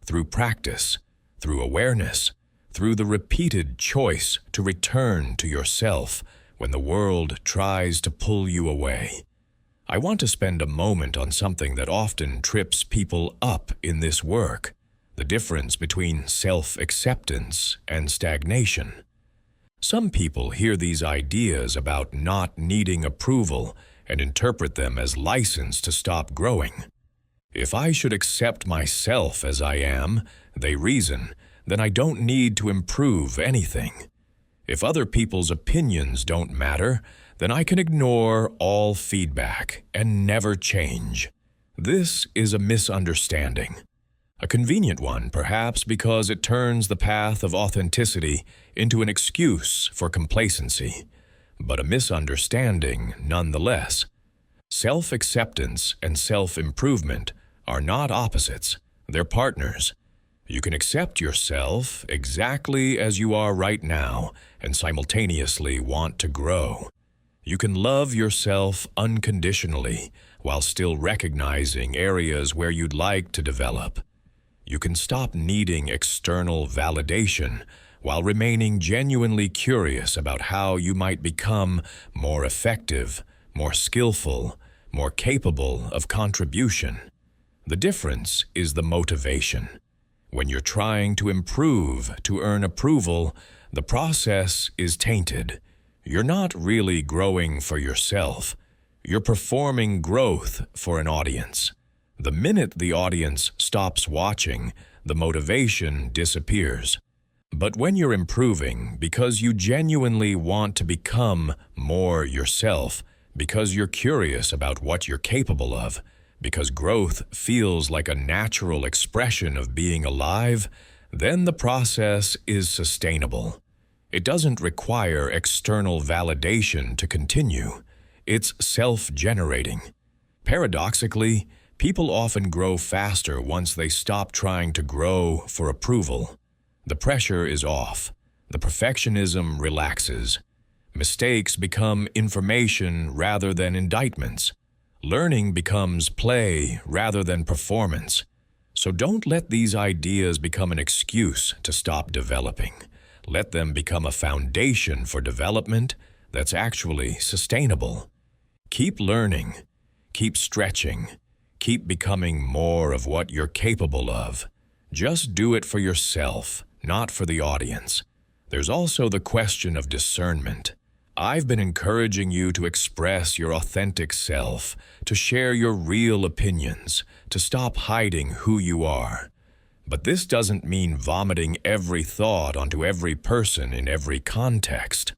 through practice, through awareness, through the repeated choice to return to yourself when the world tries to pull you away. I want to spend a moment on something that often trips people up in this work, the difference between self-acceptance and stagnation. Some people hear these ideas about not needing approval and interpret them as license to stop growing. If I should accept myself as I am, they reason, then I don't need to improve anything. If other people's opinions don't matter, then I can ignore all feedback and never change. This is a misunderstanding. A convenient one, perhaps, because it turns the path of authenticity into an excuse for complacency, but a misunderstanding nonetheless. Self-acceptance and self-improvement are not opposites, they're partners. You can accept yourself exactly as you are right now and simultaneously want to grow. You can love yourself unconditionally while still recognizing areas where you'd like to develop. You can stop needing external validation while remaining genuinely curious about how you might become more effective, more skillful, more capable of contribution. The difference is the motivation. When you're trying to improve to earn approval, the process is tainted. You're not really growing for yourself. You're performing growth for an audience. The minute the audience stops watching, the motivation disappears. But when you're improving because you genuinely want to become more yourself, because you're curious about what you're capable of, because growth feels like a natural expression of being alive, then the process is sustainable. It doesn't require external validation to continue. It's self-generating. Paradoxically, people often grow faster once they stop trying to grow for approval. The pressure is off. The perfectionism relaxes. Mistakes become information rather than indictments. Learning becomes play rather than performance. So don't let these ideas become an excuse to stop developing. Let them become a foundation for development that's actually sustainable. Keep learning. Keep stretching. Keep becoming more of what you're capable of. Just do it for yourself, not for the audience. There's also the question of discernment. I've been encouraging you to express your authentic self, to share your real opinions, to stop hiding who you are. But this doesn't mean vomiting every thought onto every person in every context.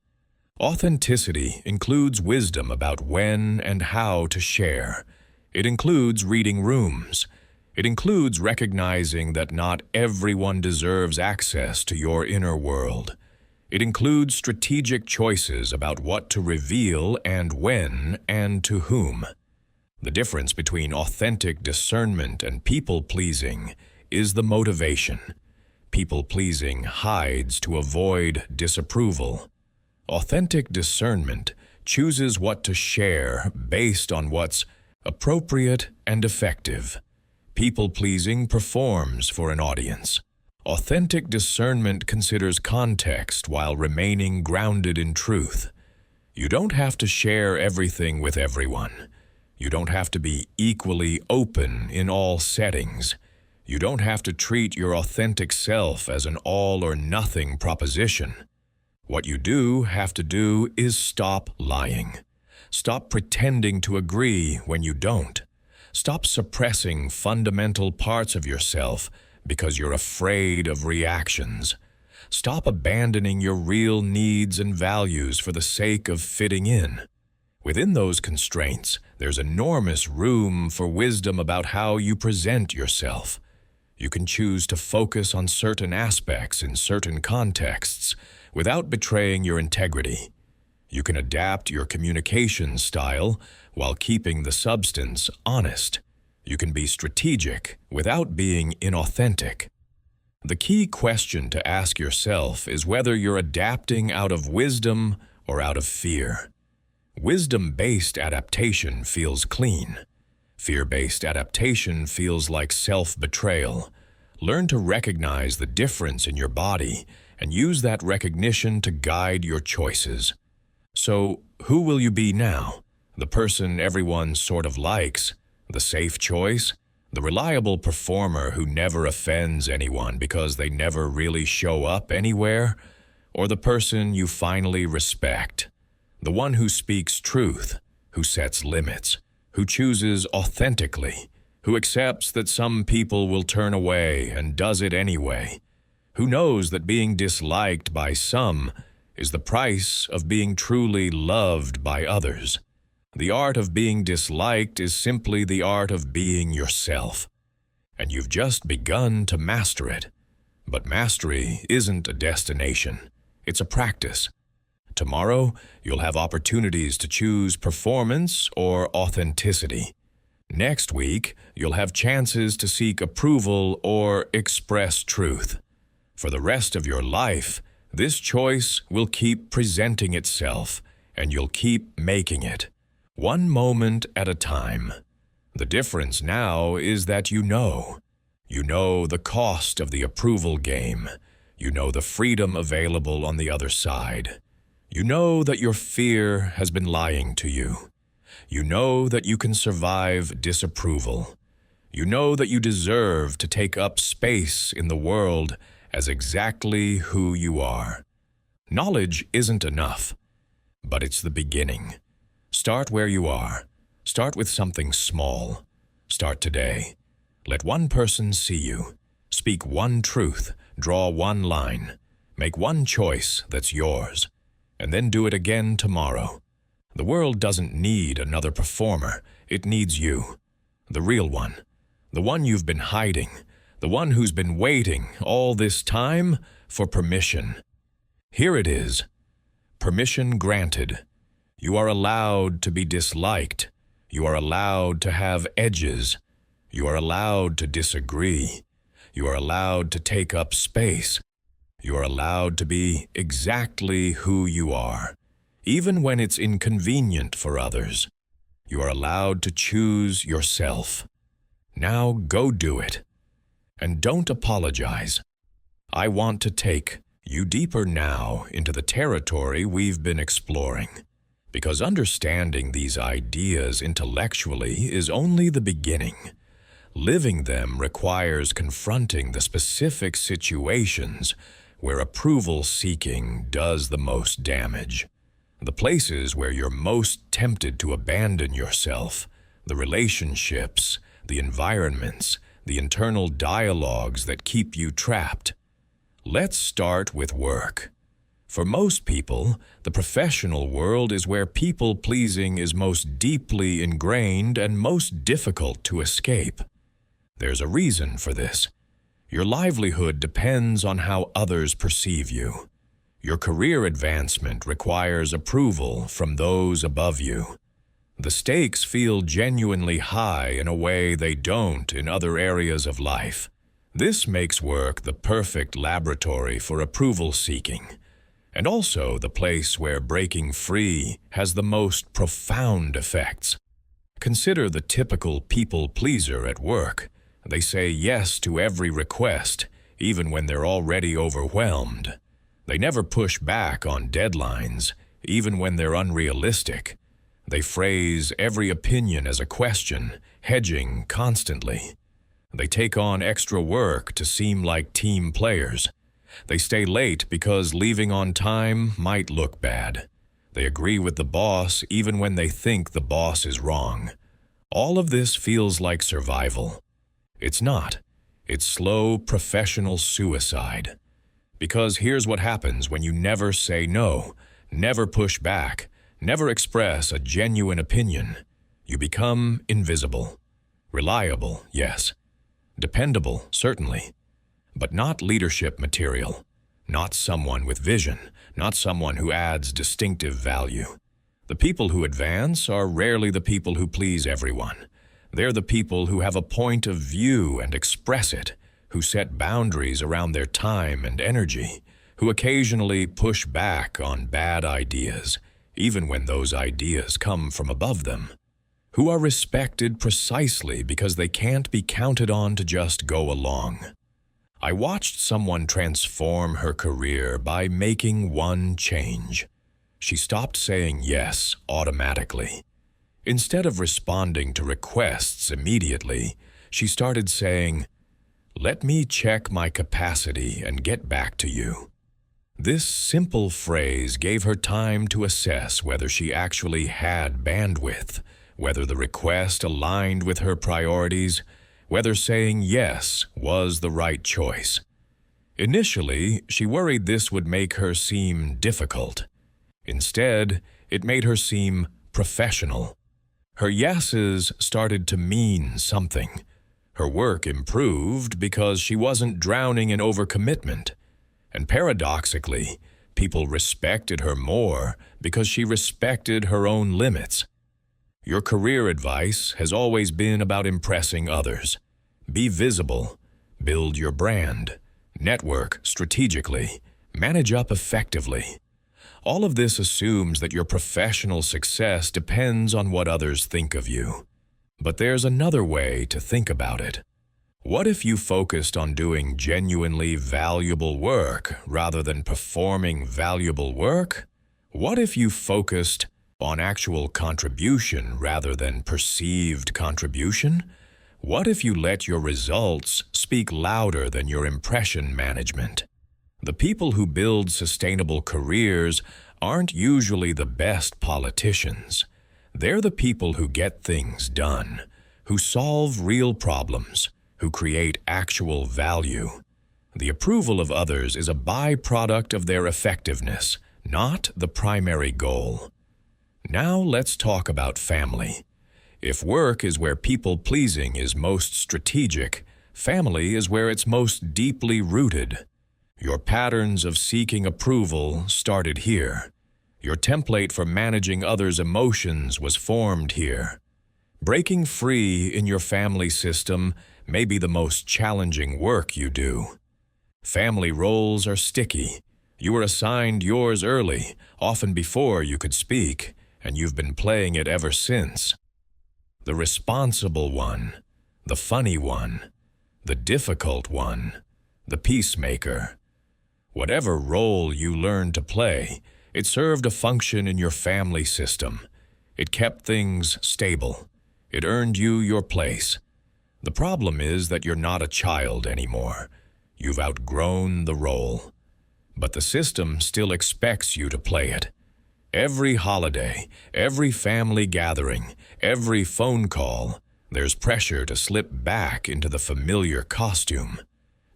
Authenticity includes wisdom about when and how to share. It includes reading rooms. It includes recognizing that not everyone deserves access to your inner world. It includes strategic choices about what to reveal and when and to whom. The difference between authentic discernment and people-pleasing is the motivation. People-pleasing hides to avoid disapproval. Authentic discernment chooses what to share based on what's appropriate and effective. People-pleasing performs for an audience. Authentic discernment considers context while remaining grounded in truth. You don't have to share everything with everyone. You don't have to be equally open in all settings. You don't have to treat your authentic self as an all-or-nothing proposition. What you do have to do is stop lying. Stop pretending to agree when you don't. Stop suppressing fundamental parts of yourself because you're afraid of reactions. Stop abandoning your real needs and values for the sake of fitting in. Within those constraints, there's enormous room for wisdom about how you present yourself. You can choose to focus on certain aspects in certain contexts without betraying your integrity. You can adapt your communication style while keeping the substance honest. You can be strategic without being inauthentic. The key question to ask yourself is whether you're adapting out of wisdom or out of fear. Wisdom-based adaptation feels clean. Fear-based adaptation feels like self-betrayal. Learn to recognize the difference in your body and use that recognition to guide your choices. So, who will you be now? The person everyone sort of likes? The safe choice? The reliable performer who never offends anyone because they never really show up anywhere? or the person you finally respect? The one who speaks truth, who sets limits, who chooses authentically, who accepts that some people will turn away and does it anyway, who knows that being disliked by some is the price of being truly loved by others. The art of being disliked is simply the art of being yourself, and you've just begun to master it. But mastery isn't a destination, it's a practice. Tomorrow, you'll have opportunities to choose performance or authenticity. Next week, you'll have chances to seek approval or express truth. For the rest of your life, this choice will keep presenting itself, and you'll keep making it, one moment at a time. The difference now is that you know. You know the cost of the approval game. You know the freedom available on the other side. You know that your fear has been lying to you. You know that you can survive disapproval. You know that you deserve to take up space in the world as exactly who you are. Knowledge isn't enough, but it's the beginning. Start where you are. Start with something small. Start today. Let one person see you. Speak one truth. Draw one line. Make one choice that's yours. And then do it again tomorrow. The world doesn't need another performer. It needs you. The real one. The one you've been hiding. The one who's been waiting all this time for permission. Here it is. Permission granted. You are allowed to be disliked. You are allowed to have edges. You are allowed to disagree. You are allowed to take up space. You are allowed to be exactly who you are, even when it's inconvenient for others. You are allowed to choose yourself. Now go do it. And don't apologize. I want to take you deeper now into the territory we've been exploring, because understanding these ideas intellectually is only the beginning. Living them requires confronting the specific situations where approval-seeking does the most damage. The places where you're most tempted to abandon yourself, the relationships, the environments, the internal dialogues that keep you trapped. Let's start with work. For most people, the professional world is where people-pleasing is most deeply ingrained and most difficult to escape. There's a reason for this. Your livelihood depends on how others perceive you. Your career advancement requires approval from those above you. The stakes feel genuinely high in a way they don't in other areas of life. This makes work the perfect laboratory for approval seeking, and also the place where breaking free has the most profound effects. Consider the typical people-pleaser at work. They say yes to every request, even when they're already overwhelmed. They never push back on deadlines, even when they're unrealistic. They phrase every opinion as a question, hedging constantly. They take on extra work to seem like team players. They stay late because leaving on time might look bad. They agree with the boss even when they think the boss is wrong. All of this feels like survival. It's not. It's slow professional suicide. Because here's what happens when you never say no, never push back, never express a genuine opinion. You become invisible. Reliable, yes. Dependable, certainly. But not leadership material. Not someone with vision. Not someone who adds distinctive value. The people who advance are rarely the people who please everyone. They're the people who have a point of view and express it, who set boundaries around their time and energy, who occasionally push back on bad ideas, even when those ideas come from above them, who are respected precisely because they can't be counted on to just go along. I watched someone transform her career by making one change. She stopped saying yes automatically. Instead of responding to requests immediately, she started saying, "Let me check my capacity and get back to you." This simple phrase gave her time to assess whether she actually had bandwidth, whether the request aligned with her priorities, whether saying yes was the right choice. Initially, she worried this would make her seem difficult. Instead, it made her seem professional. Her yeses started to mean something. Her work improved because she wasn't drowning in overcommitment. And paradoxically, people respected her more because she respected her own limits. Your career advice has always been about impressing others. Be visible, build your brand, network strategically, manage up effectively. All of this assumes that your professional success depends on what others think of you. But there's another way to think about it. What if you focused on doing genuinely valuable work rather than performing valuable work? What if you focused on actual contribution rather than perceived contribution? What if you let your results speak louder than your impression management? The people who build sustainable careers aren't usually the best politicians. They're the people who get things done, who solve real problems, who create actual value. The approval of others is a byproduct of their effectiveness, not the primary goal. Now let's talk about family. If work is where people-pleasing is most strategic, family is where it's most deeply rooted. Your patterns of seeking approval started here. Your template for managing others' emotions was formed here. Breaking free in your family system may be the most challenging work you do. Family roles are sticky. You were assigned yours early, often before you could speak, and you've been playing it ever since. The responsible one, the funny one, the difficult one, the peacemaker. Whatever role you learned to play, it served a function in your family system. It kept things stable. It earned you your place. The problem is that you're not a child anymore. You've outgrown the role. But the system still expects you to play it. Every holiday, every family gathering, every phone call, there's pressure to slip back into the familiar costume.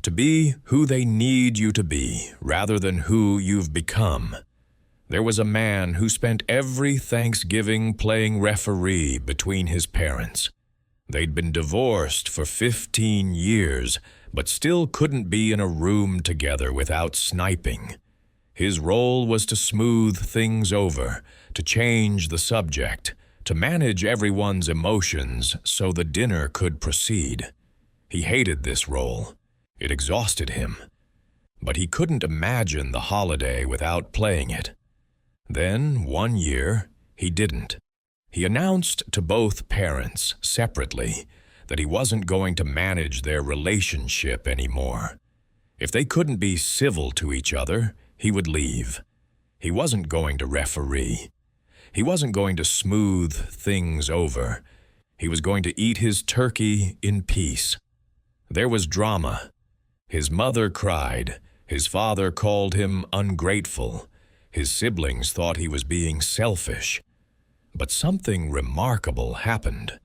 To be who they need you to be, rather than who you've become. There was a man who spent every Thanksgiving playing referee between his parents. They'd been divorced for 15 years, but still couldn't be in a room together without sniping. His role was to smooth things over, to change the subject, to manage everyone's emotions so the dinner could proceed. He hated this role. It exhausted him. But he couldn't imagine the holiday without playing it. Then, one year, he didn't. He announced to both parents, separately, that he wasn't going to manage their relationship anymore. If they couldn't be civil to each other, he would leave. He wasn't going to referee. He wasn't going to smooth things over. He was going to eat his turkey in peace. There was drama. His mother cried. His father called him ungrateful. His siblings thought he was being selfish. But something remarkable happened.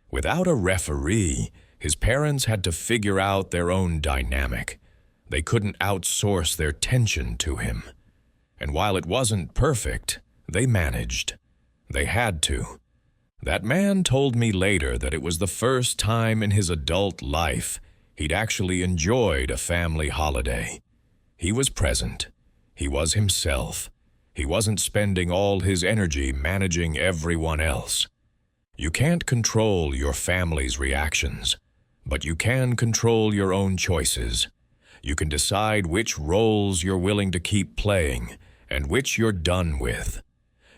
Without a referee, his parents had to figure out their own dynamic. They couldn't outsource their tension to him. And while it wasn't perfect, they managed. They had to. That man told me later that it was the first time in his adult life he'd actually enjoyed a family holiday. He was present. He was himself. He wasn't spending all his energy managing everyone else. You can't control your family's reactions, but you can control your own choices. You can decide which roles you're willing to keep playing and which you're done with.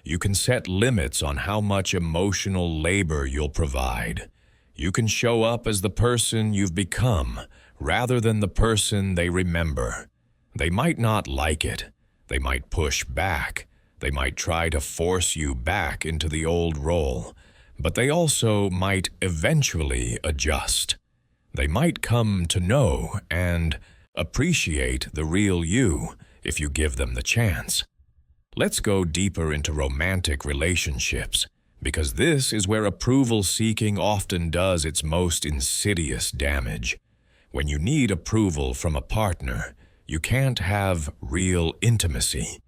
You can set limits on how much emotional labor you'll provide. You can show up as the person you've become rather than the person they remember. They might not like it. They might push back. They might try to force you back into the old role. But they also might eventually adjust. They might come to know and appreciate the real you if you give them the chance. Let's go deeper into romantic relationships, because this is where approval-seeking often does its most insidious damage. When you need approval from a partner, you can't have real intimacy.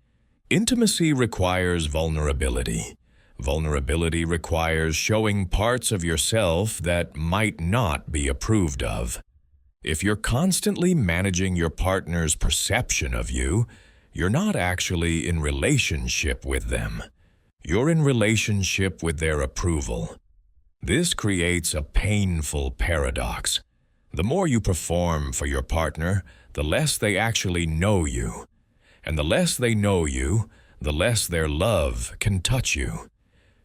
Intimacy requires vulnerability. Vulnerability requires showing parts of yourself that might not be approved of. If you're constantly managing your partner's perception of you, you're not actually in relationship with them. You're in relationship with their approval. This creates a painful paradox. The more you perform for your partner, the less they actually know you. And the less they know you, the less their love can touch you.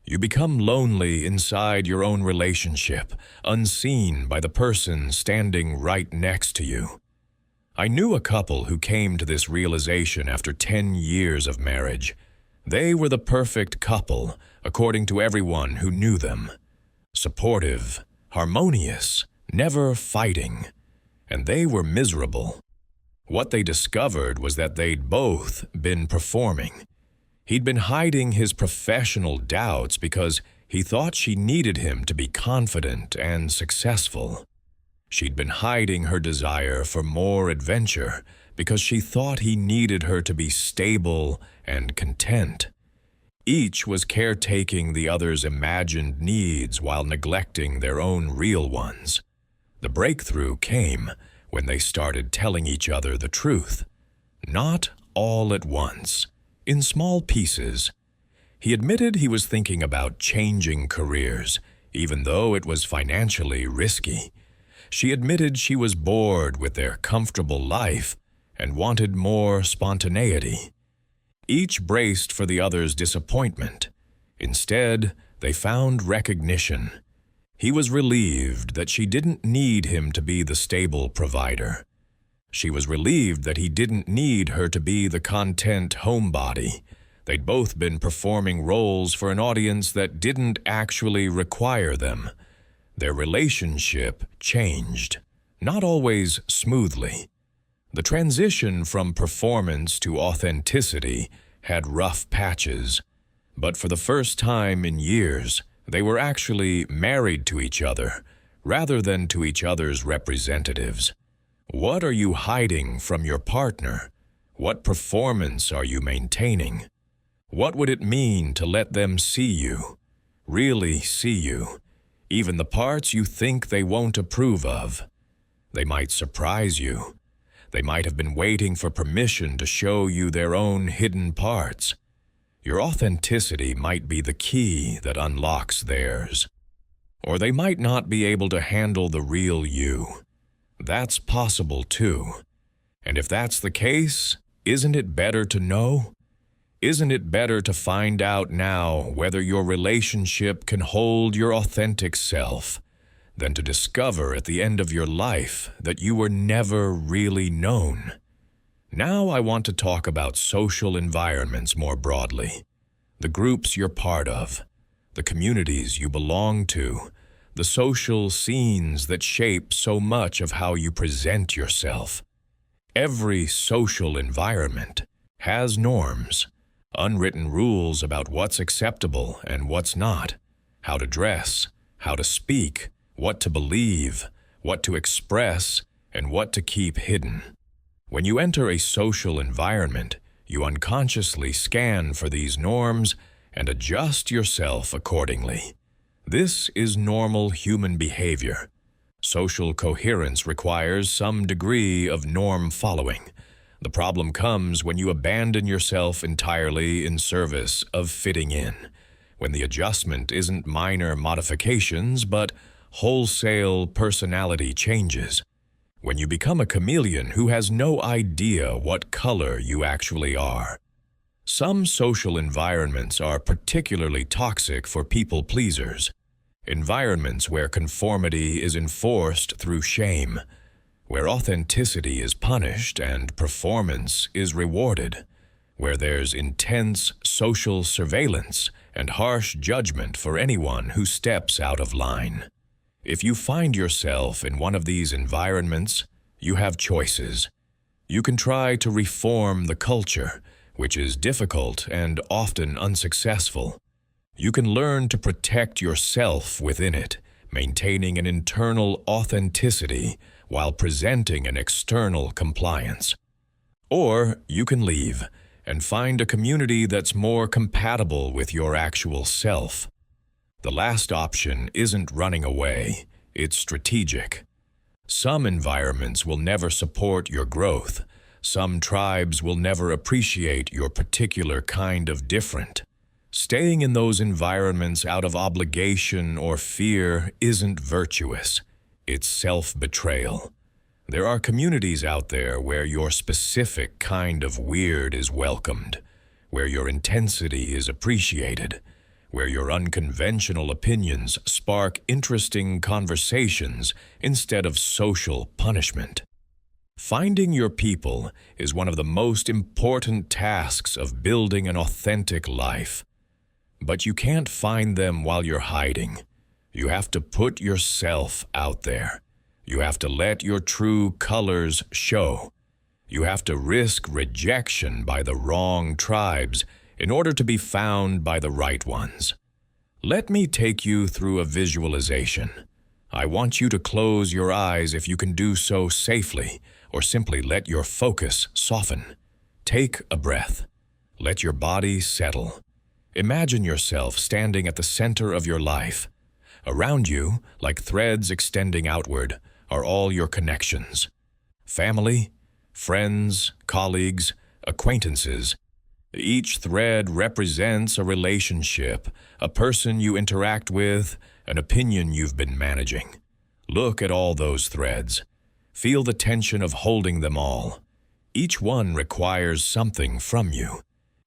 You become lonely inside your own relationship, unseen by the person standing right next to you. I knew a couple who came to this realization after 10 years of marriage. They were the perfect couple, according to everyone who knew them. Supportive, harmonious, never fighting. And they were miserable. What they discovered was that they'd both been performing. He'd been hiding his professional doubts because he thought she needed him to be confident and successful. She'd been hiding her desire for more adventure because she thought he needed her to be stable and content. Each was caretaking the other's imagined needs while neglecting their own real ones. The breakthrough came when they started telling each other the truth. Not all at once. In small pieces. He admitted he was thinking about changing careers, even though it was financially risky. She admitted she was bored with their comfortable life and wanted more spontaneity. Each braced for the other's disappointment. Instead, they found recognition. He was relieved that she didn't need him to be the stable provider. She was relieved that he didn't need her to be the content homebody. They'd both been performing roles for an audience that didn't actually require them. Their relationship changed, not always smoothly. The transition from performance to authenticity had rough patches, but for the first time in years, they were actually married to each other, rather than to each other's representatives. What are you hiding from your partner? What performance are you maintaining? What would it mean to let them see you, really see you, even the parts you think they won't approve of? They might surprise you. They might have been waiting for permission to show you their own hidden parts. Your authenticity might be the key that unlocks theirs. Or they might not be able to handle the real you. That's possible too. And if that's the case, isn't it better to know? Isn't it better to find out now whether your relationship can hold your authentic self than to discover at the end of your life that you were never really known? Now I want to talk about social environments more broadly. The groups you're part of, the communities you belong to, the social scenes that shape so much of how you present yourself. Every social environment has norms, unwritten rules about what's acceptable and what's not, how to dress, how to speak, what to believe, what to express, and what to keep hidden. When you enter a social environment, you unconsciously scan for these norms and adjust yourself accordingly. This is normal human behavior. Social coherence requires some degree of norm following. The problem comes when you abandon yourself entirely in service of fitting in, when the adjustment isn't minor modifications but wholesale personality changes, when you become a chameleon who has no idea what color you actually are. Some social environments are particularly toxic for people pleasers. Environments where conformity is enforced through shame, where authenticity is punished and performance is rewarded, where there's intense social surveillance and harsh judgment for anyone who steps out of line. If you find yourself in one of these environments, you have choices. You can try to reform the culture, which is difficult and often unsuccessful. You can learn to protect yourself within it, maintaining an internal authenticity while presenting an external compliance. Or you can leave and find a community that's more compatible with your actual self. The last option isn't running away, it's strategic. Some environments will never support your growth. Some tribes will never appreciate your particular kind of different. Staying in those environments out of obligation or fear isn't virtuous. It's self-betrayal. There are communities out there where your specific kind of weird is welcomed, where your intensity is appreciated, where your unconventional opinions spark interesting conversations instead of social punishment. Finding your people is one of the most important tasks of building an authentic life. But you can't find them while you're hiding. You have to put yourself out there. You have to let your true colors show. You have to risk rejection by the wrong tribes in order to be found by the right ones. Let me take you through a visualization. I want you to close your eyes if you can do so safely, or simply let your focus soften. Take a breath. Let your body settle. Imagine yourself standing at the center of your life. Around you, like threads extending outward, are all your connections. Family, friends, colleagues, acquaintances. Each thread represents a relationship, a person you interact with, an opinion you've been managing. Look at all those threads. Feel the tension of holding them all. Each one requires something from you.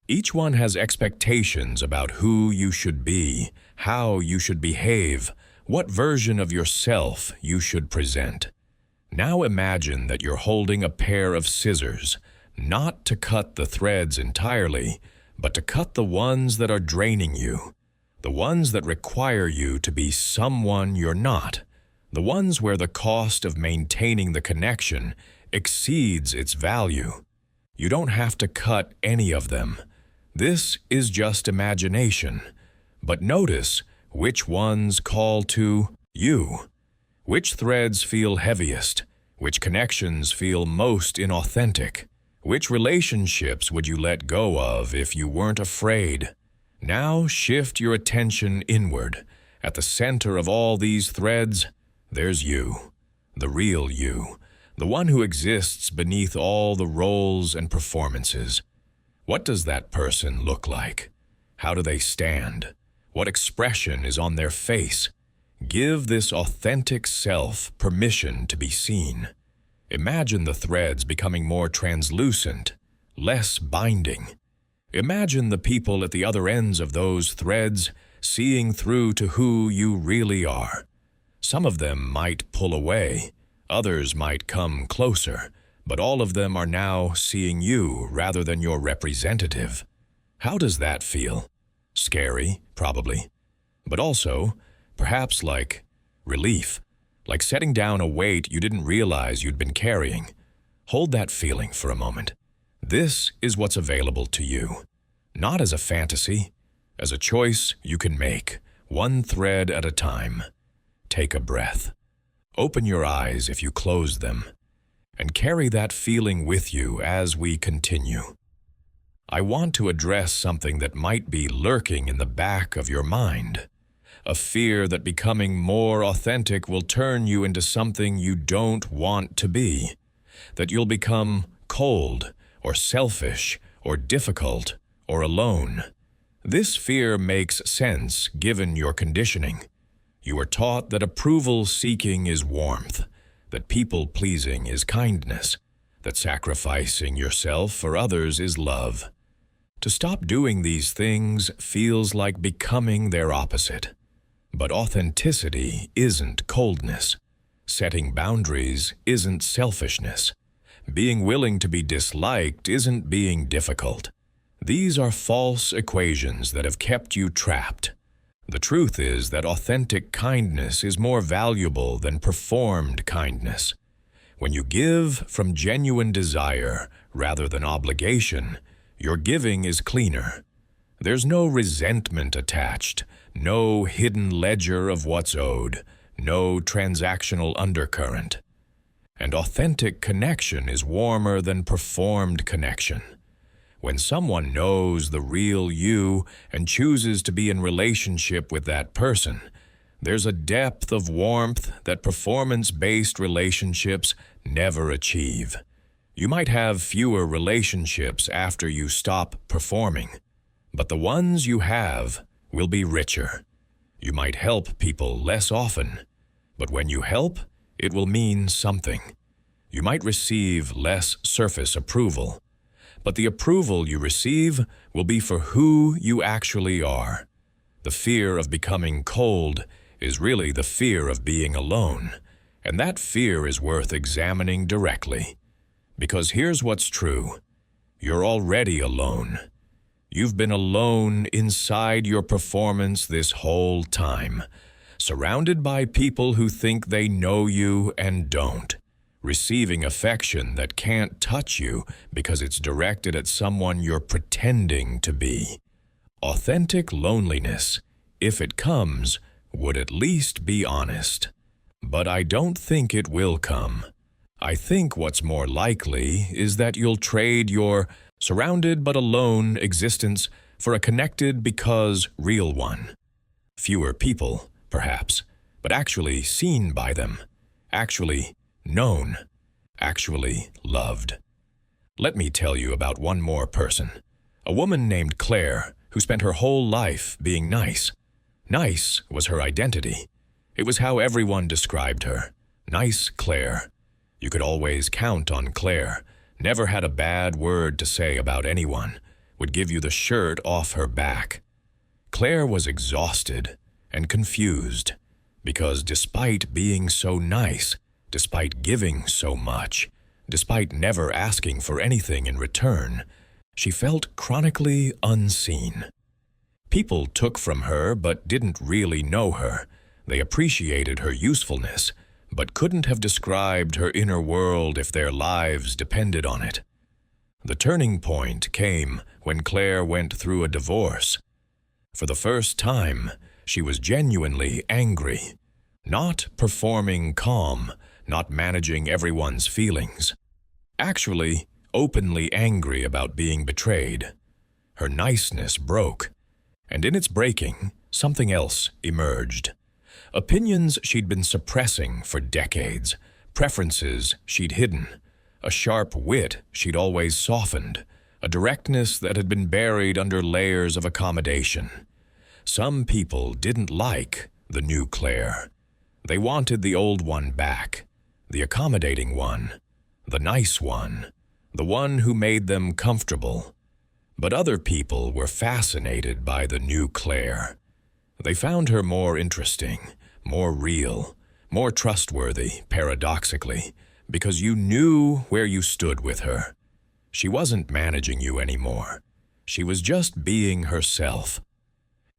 Each one has expectations about who you should be, how you should behave, what version of yourself you should present. Now imagine that you're holding a pair of scissors, not to cut the threads entirely, but to cut the ones that are draining you, the ones that require you to be someone you're not, the ones where the cost of maintaining the connection exceeds its value. You don't have to cut any of them. This is just imagination. But notice which ones call to you. Which threads feel heaviest? Which connections feel most inauthentic? Which relationships would you let go of if you weren't afraid? Now shift your attention inward. At the center of all these threads, there's you, the real you, the one who exists beneath all the roles and performances. What does that person look like? How do they stand? What expression is on their face? Give this authentic self permission to be seen. Imagine the threads becoming more translucent, less binding. Imagine the people at the other ends of those threads seeing through to who you really are. Some of them might pull away, others might come closer, but all of them are now seeing you rather than your representative. How does that feel? Scary, probably, but also, perhaps like relief, like setting down a weight you didn't realize you'd been carrying. Hold that feeling for a moment. This is what's available to you, not as a fantasy, as a choice you can make, one thread at a time. Take a breath. Open your eyes if you close them, and carry that feeling with you as we continue. I want to address something that might be lurking in the back of your mind, a fear that becoming more authentic will turn you into something you don't want to be, that you'll become cold or selfish or difficult or alone. This fear makes sense given your conditioning. You are taught that approval-seeking is warmth, that people-pleasing is kindness, that sacrificing yourself for others is love. To stop doing these things feels like becoming their opposite. But authenticity isn't coldness. Setting boundaries isn't selfishness. Being willing to be disliked isn't being difficult. These are false equations that have kept you trapped. The truth is that authentic kindness is more valuable than performed kindness. When you give from genuine desire rather than obligation, your giving is cleaner. There's no resentment attached, no hidden ledger of what's owed, no transactional undercurrent. And authentic connection is warmer than performed connection. When someone knows the real you and chooses to be in relationship with that person, there's a depth of warmth that performance-based relationships never achieve. You might have fewer relationships after you stop performing, but the ones you have will be richer. You might help people less often, but when you help, it will mean something. You might receive less surface approval, but the approval you receive will be for who you actually are. The fear of becoming cold is really the fear of being alone, and that fear is worth examining directly. Because here's what's true. You're already alone. You've been alone inside your performance this whole time, surrounded by people who think they know you and don't, receiving affection that can't touch you because it's directed at someone you're pretending to be. Authentic loneliness, if it comes, would at least be honest. But I don't think it will come. I think what's more likely is that you'll trade your surrounded but alone existence for a connected because real one. Fewer people, perhaps, but actually seen by them, actually known, actually loved. Let me tell you about one more person, a woman named Claire who spent her whole life being nice. Nice was her identity. It was how everyone described her. Nice Claire. You could always count on Claire. Never had a bad word to say about anyone. Would give you the shirt off her back. Claire was exhausted and confused because despite being so nice, despite giving so much, despite never asking for anything in return, she felt chronically unseen. People took from her but didn't really know her. They appreciated her usefulness, but couldn't have described her inner world if their lives depended on it. The turning point came when Claire went through a divorce. For the first time, she was genuinely angry, not performing calm, not managing everyone's feelings. Actually, openly angry about being betrayed. Her niceness broke, and in its breaking, something else emerged. Opinions she'd been suppressing for decades, preferences she'd hidden, a sharp wit she'd always softened, a directness that had been buried under layers of accommodation. Some people didn't like the new Claire. They wanted the old one back, the accommodating one, the nice one, the one who made them comfortable. But other people were fascinated by the new Claire. They found her more interesting, more real, more trustworthy, paradoxically, because you knew where you stood with her. She wasn't managing you anymore. She was just being herself.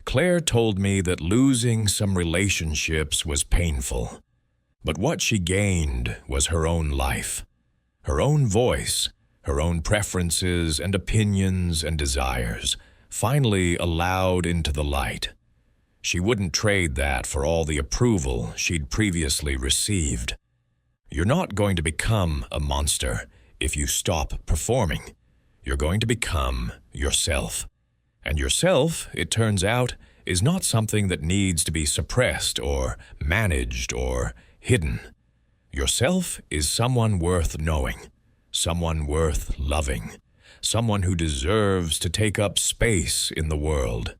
Claire told me that losing some relationships was painful, but what she gained was her own life, her own voice, her own preferences and opinions and desires, finally allowed into the light. She wouldn't trade that for all the approval she'd previously received. You're not going to become a monster if you stop performing. You're going to become yourself. And yourself, it turns out, is not something that needs to be suppressed or managed or hidden. Yourself is someone worth knowing, someone worth loving, someone who deserves to take up space in the world.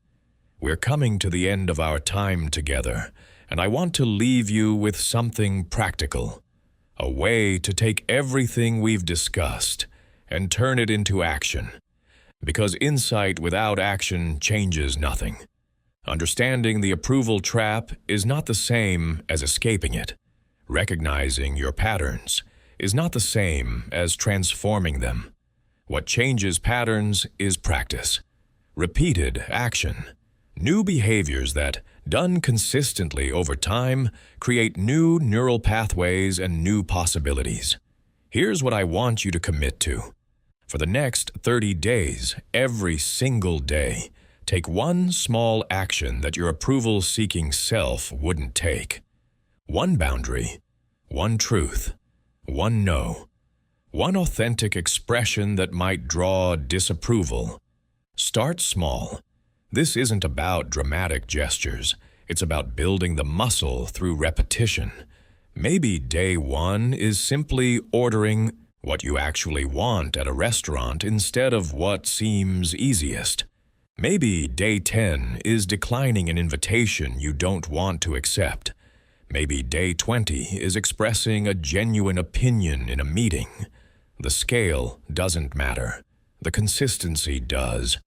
We're coming to the end of our time together, and I want to leave you with something practical, a way to take everything we've discussed and turn it into action, because insight without action changes nothing. Understanding the approval trap is not the same as escaping it. Recognizing your patterns is not the same as transforming them. What changes patterns is practice, repeated action. New behaviors that, done consistently over time, create new neural pathways and new possibilities. Here's what I want you to commit to. For the next 30 days, every single day, take one small action that your approval-seeking self wouldn't take. One boundary, one truth, one no, one authentic expression that might draw disapproval. Start small. This isn't about dramatic gestures. It's about building the muscle through repetition. Maybe day 1 is simply ordering what you actually want at a restaurant instead of what seems easiest. Maybe day 10 is declining an invitation you don't want to accept. Maybe day 20 is expressing a genuine opinion in a meeting. The scale doesn't matter. The consistency does.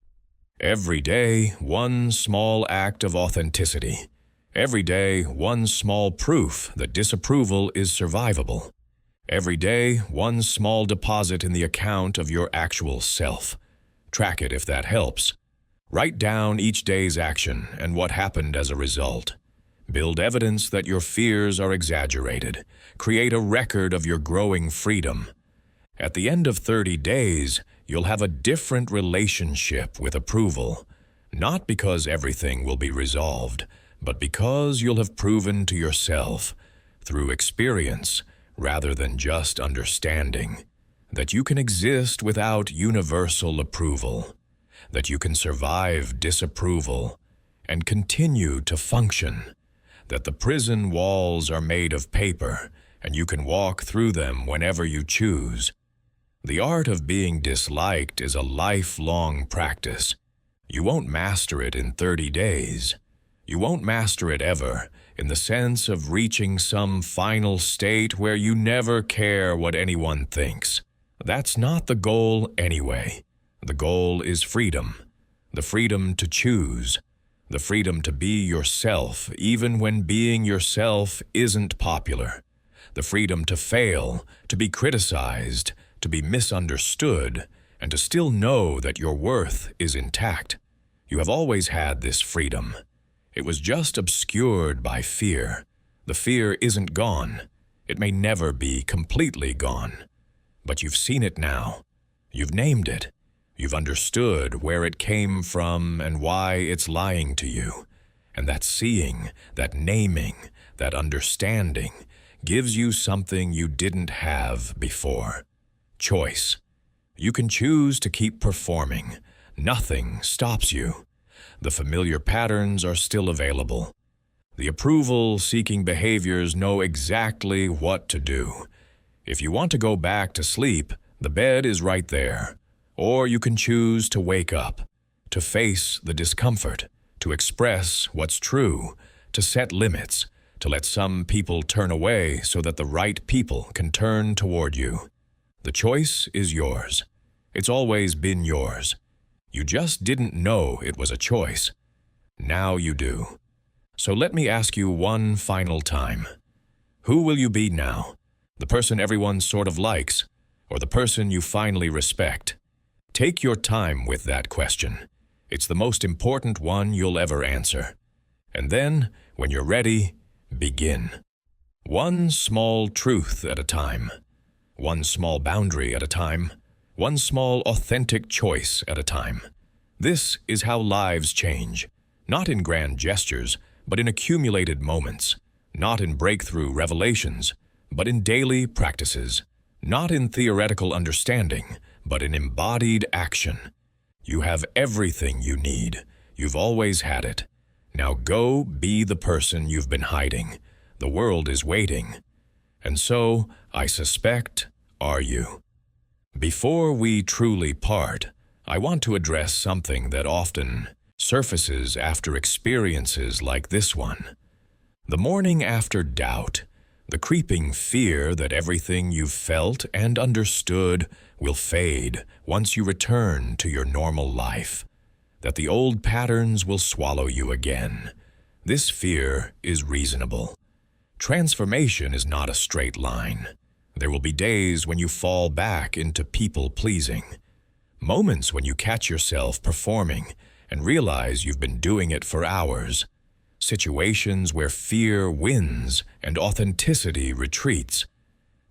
Every day, one small act of authenticity. Every day, one small proof that disapproval is survivable. Every day, one small deposit in the account of your actual self. Track it if that helps. Write down each day's action and what happened as a result. Build evidence that your fears are exaggerated. Create a record of your growing freedom. At the end of 30 days, you'll have a different relationship with approval, not because everything will be resolved, but because you'll have proven to yourself, through experience rather than just understanding, that you can exist without universal approval, that you can survive disapproval and continue to function, that the prison walls are made of paper and you can walk through them whenever you choose. The art of being disliked is a lifelong practice. You won't master it in 30 days. You won't master it ever, in the sense of reaching some final state where you never care what anyone thinks. That's not the goal anyway. The goal is freedom. The freedom to choose. The freedom to be yourself, even when being yourself isn't popular. The freedom to fail, to be criticized, to be misunderstood, and to still know that your worth is intact. You have always had this freedom. It was just obscured by fear. The fear isn't gone. It may never be completely gone. But you've seen it now. You've named it. You've understood where it came from and why it's lying to you. And that seeing, that naming, that understanding gives you something you didn't have before. Choice. You can choose to keep performing. Nothing stops you. The familiar patterns are still available. The approval-seeking behaviors know exactly what to do. If you want to go back to sleep, the bed is right there. Or you can choose to wake up, to face the discomfort, to express what's true, to set limits, to let some people turn away so that the right people can turn toward you. The choice is yours. It's always been yours. You just didn't know it was a choice. Now you do. So let me ask you one final time. Who will you be now? The person everyone sort of likes, or the person you finally respect? Take your time with that question. It's the most important one you'll ever answer. And then, when you're ready, begin. One small truth at a time. One small boundary at a time. One small authentic choice at a time. This is how lives change. Not in grand gestures, but in accumulated moments. Not in breakthrough revelations, but in daily practices. Not in theoretical understanding, but in embodied action. You have everything you need. You've always had it. Now go be the person you've been hiding. The world is waiting. And so, I suspect, are you. Before we truly part, I want to address something that often surfaces after experiences like this one. The morning after doubt, the creeping fear that everything you've felt and understood will fade once you return to your normal life, that the old patterns will swallow you again. This fear is reasonable. Transformation is not a straight line. There will be days when you fall back into people-pleasing, moments when you catch yourself performing and realize you've been doing it for hours, situations where fear wins and authenticity retreats.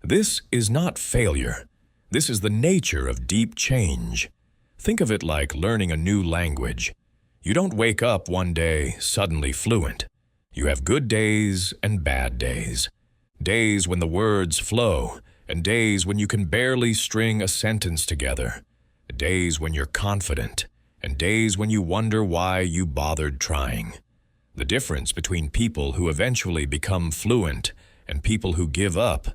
This is not failure. This is the nature of deep change. Think of it like learning a new language. You don't wake up one day suddenly fluent. You have good days and bad days. Days when the words flow, and days when you can barely string a sentence together. Days when you're confident, and days when you wonder why you bothered trying. The difference between people who eventually become fluent and people who give up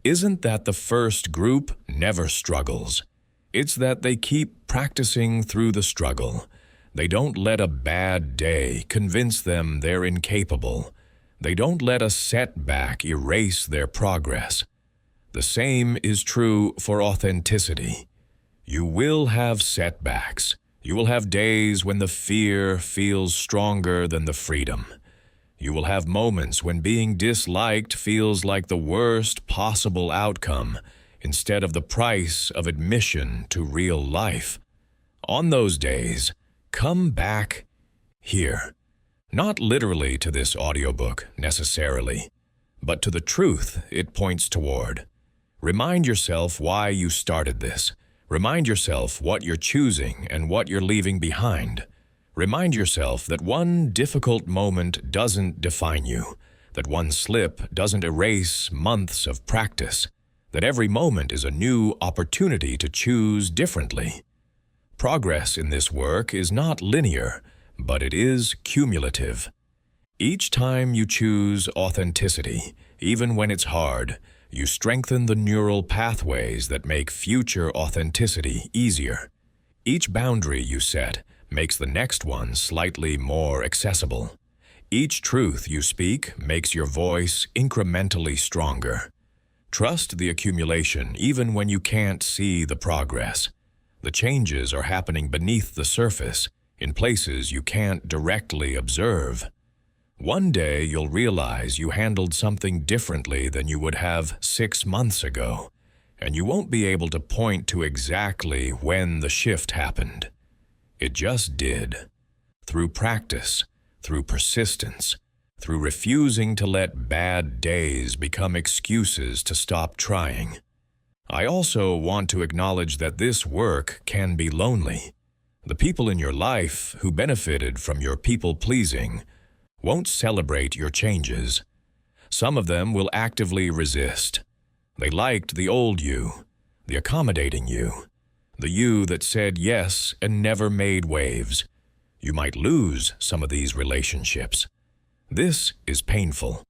isn't that the first group never struggles. It's that they keep practicing through the struggle. They don't let a bad day convince them they're incapable. They don't let a setback erase their progress. The same is true for authenticity. You will have setbacks. You will have days when the fear feels stronger than the freedom. You will have moments when being disliked feels like the worst possible outcome instead of the price of admission to real life. On those days, come back here. Not literally to this audiobook, necessarily, but to the truth it points toward. Remind yourself why you started this. Remind yourself what you're choosing and what you're leaving behind. Remind yourself that one difficult moment doesn't define you, that one slip doesn't erase months of practice, that every moment is a new opportunity to choose differently. Progress in this work is not linear, but it is cumulative. Each time you choose authenticity, even when it's hard, you strengthen the neural pathways that make future authenticity easier. Each boundary you set makes the next one slightly more accessible. Each truth you speak makes your voice incrementally stronger. Trust the accumulation even when you can't see the progress. The changes are happening beneath the surface, in places you can't directly observe. One day you'll realize you handled something differently than you would have 6 months ago, and you won't be able to point to exactly when the shift happened. It just did. Through practice, through persistence, through refusing to let bad days become excuses to stop trying. I also want to acknowledge that this work can be lonely. The people in your life who benefited from your people-pleasing won't celebrate your changes. Some of them will actively resist. They liked the old you, the accommodating you, the you that said yes and never made waves. You might lose some of these relationships. This is painful.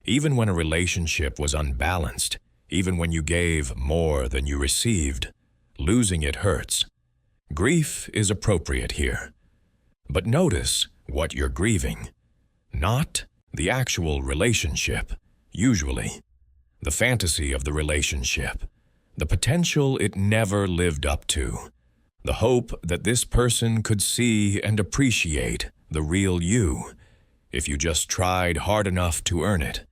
Even when a relationship was unbalanced, even when you gave more than you received, losing it hurts. Grief is appropriate here. But notice what you're grieving. Not the actual relationship, usually. The fantasy of the relationship. The potential it never lived up to. The hope that this person could see and appreciate the real you, if you just tried hard enough to earn it.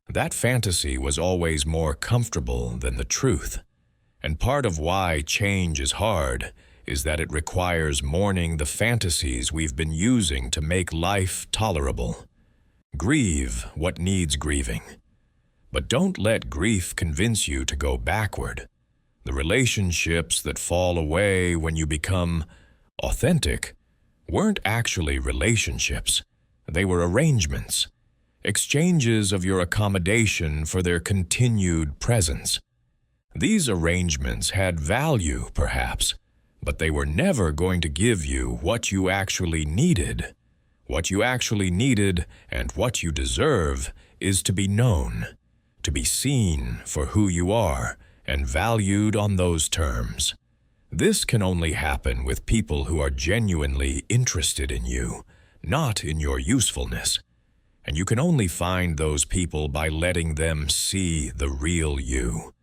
That fantasy was always more comfortable than the truth. And part of why change is hard is that it requires mourning the fantasies we've been using to make life tolerable. Grieve what needs grieving. But don't let grief convince you to go backward. The relationships that fall away when you become authentic weren't actually relationships. They were arrangements, exchanges of your accommodation for their continued presence. These arrangements had value, perhaps, but they were never going to give you what you actually needed. What you actually needed and what you deserve is to be known, to be seen for who you are and valued on those terms. This can only happen with people who are genuinely interested in you, not in your usefulness. And you can only find those people by letting them see the real you.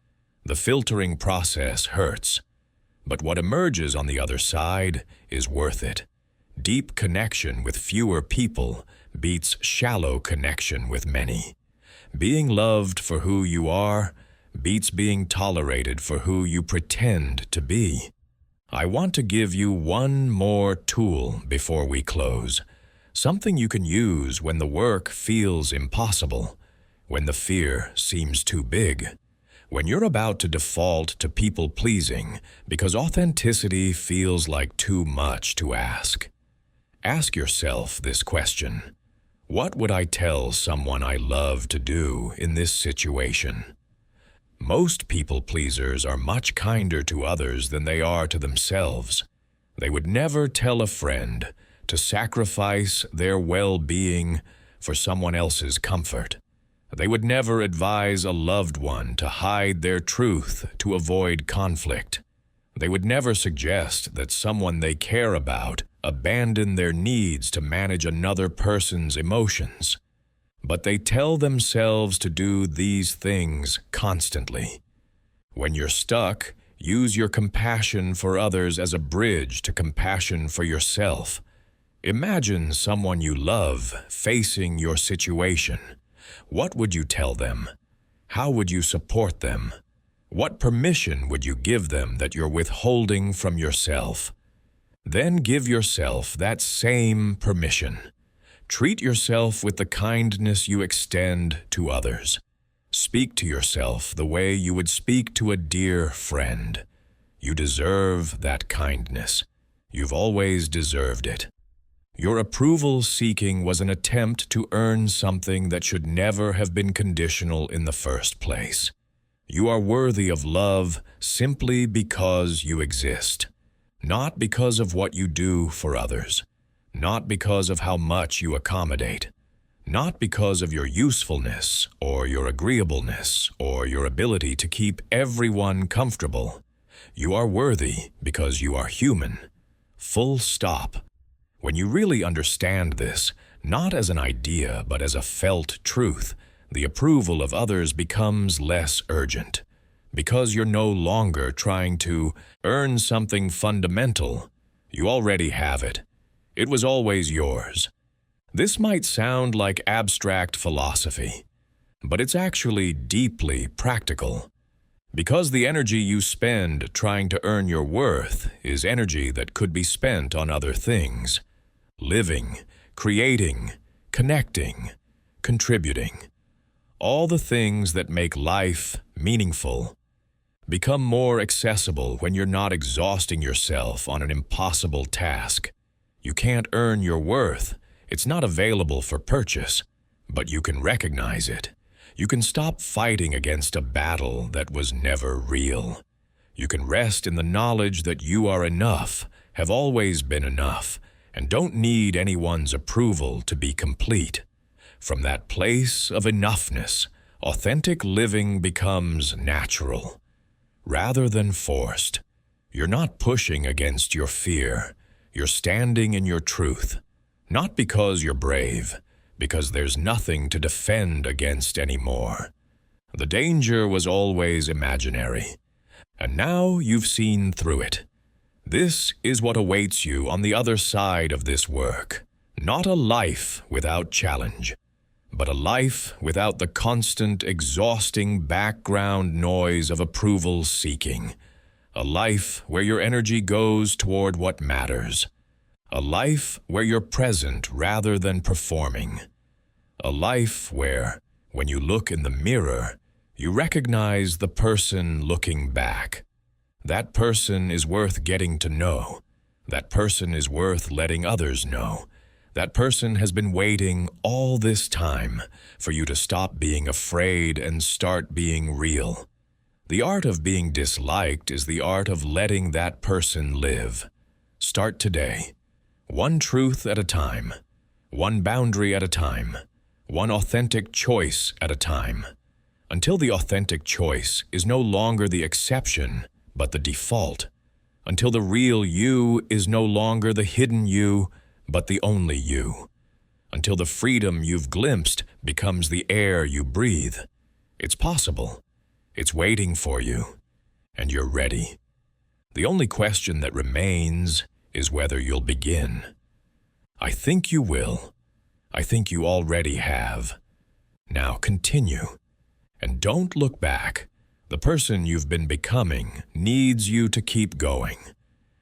The filtering process hurts, but what emerges on the other side is worth it. Deep connection with fewer people beats shallow connection with many. Being loved for who you are beats being tolerated for who you pretend to be. I want to give you one more tool before we close. Something you can use when the work feels impossible, when the fear seems too big, When you're about to default to people-pleasing because authenticity feels like too much to ask, ask yourself this question: what would I tell someone I love to do in this situation? Most people-pleasers are much kinder to others than they are to themselves. They would never tell a friend to sacrifice their well-being for someone else's comfort. They would never advise a loved one to hide their truth to avoid conflict. They would never suggest that someone they care about abandon their needs to manage another person's emotions. But they tell themselves to do these things constantly. When you're stuck, use your compassion for others as a bridge to compassion for yourself. Imagine someone you love facing your situation. What would you tell them? How would you support them? What permission would you give them that you're withholding from yourself? Then give yourself that same permission. Treat yourself with the kindness you extend to others. Speak to yourself the way you would speak to a dear friend. You deserve that kindness. You've always deserved it. Your approval-seeking was an attempt to earn something that should never have been conditional in the first place. You are worthy of love simply because you exist, not because of what you do for others, not because of how much you accommodate, not because of your usefulness or your agreeableness or your ability to keep everyone comfortable. You are worthy because you are human. Full stop. When you really understand this, not as an idea but as a felt truth, the approval of others becomes less urgent. Because you're no longer trying to earn something fundamental, you already have it. It was always yours. This might sound like abstract philosophy, but it's actually deeply practical. Because the energy you spend trying to earn your worth is energy that could be spent on other things. Living, creating, connecting, contributing. All the things that make life meaningful become more accessible when you're not exhausting yourself on an impossible task. You can't earn your worth. It's not available for purchase, but you can recognize it. You can stop fighting against a battle that was never real. You can rest in the knowledge that you are enough, have always been enough, and don't need anyone's approval to be complete. From that place of enoughness, authentic living becomes natural, rather than forced. You're not pushing against your fear. You're standing in your truth, not because you're brave, because there's nothing to defend against anymore. The danger was always imaginary, and now you've seen through it. This is what awaits you on the other side of this work. Not a life without challenge, but a life without the constant, exhausting background noise of approval seeking. A life where your energy goes toward what matters. A life where you're present rather than performing. A life where, when you look in the mirror, you recognize the person looking back. That person is worth getting to know. That person is worth letting others know. That person has been waiting all this time for you to stop being afraid and start being real. The art of being disliked is the art of letting that person live. Start today. One truth at a time. One boundary at a time. One authentic choice at a time. Until the authentic choice is no longer the exception, but the default. Until the real you is no longer the hidden you, but the only you. Until the freedom you've glimpsed becomes the air you breathe. It's possible. It's waiting for you. And you're ready. The only question that remains is whether you'll begin. I think you will. I think you already have. Now continue. And don't look back. The person you've been becoming needs you to keep going.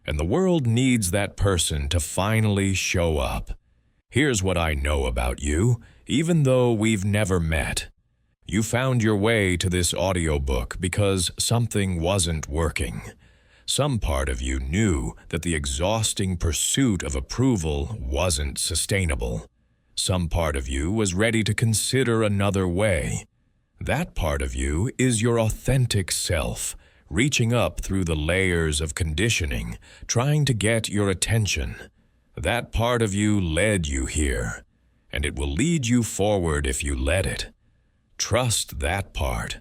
And the world needs that person to finally show up. Here's what I know about you, even though we've never met. You found your way to this audiobook because something wasn't working. Some part of you knew that the exhausting pursuit of approval wasn't sustainable. Some part of you was ready to consider another way. That part of you is your authentic self, reaching up through the layers of conditioning, trying to get your attention. That part of you led you here, and it will lead you forward if you let it. Trust that part.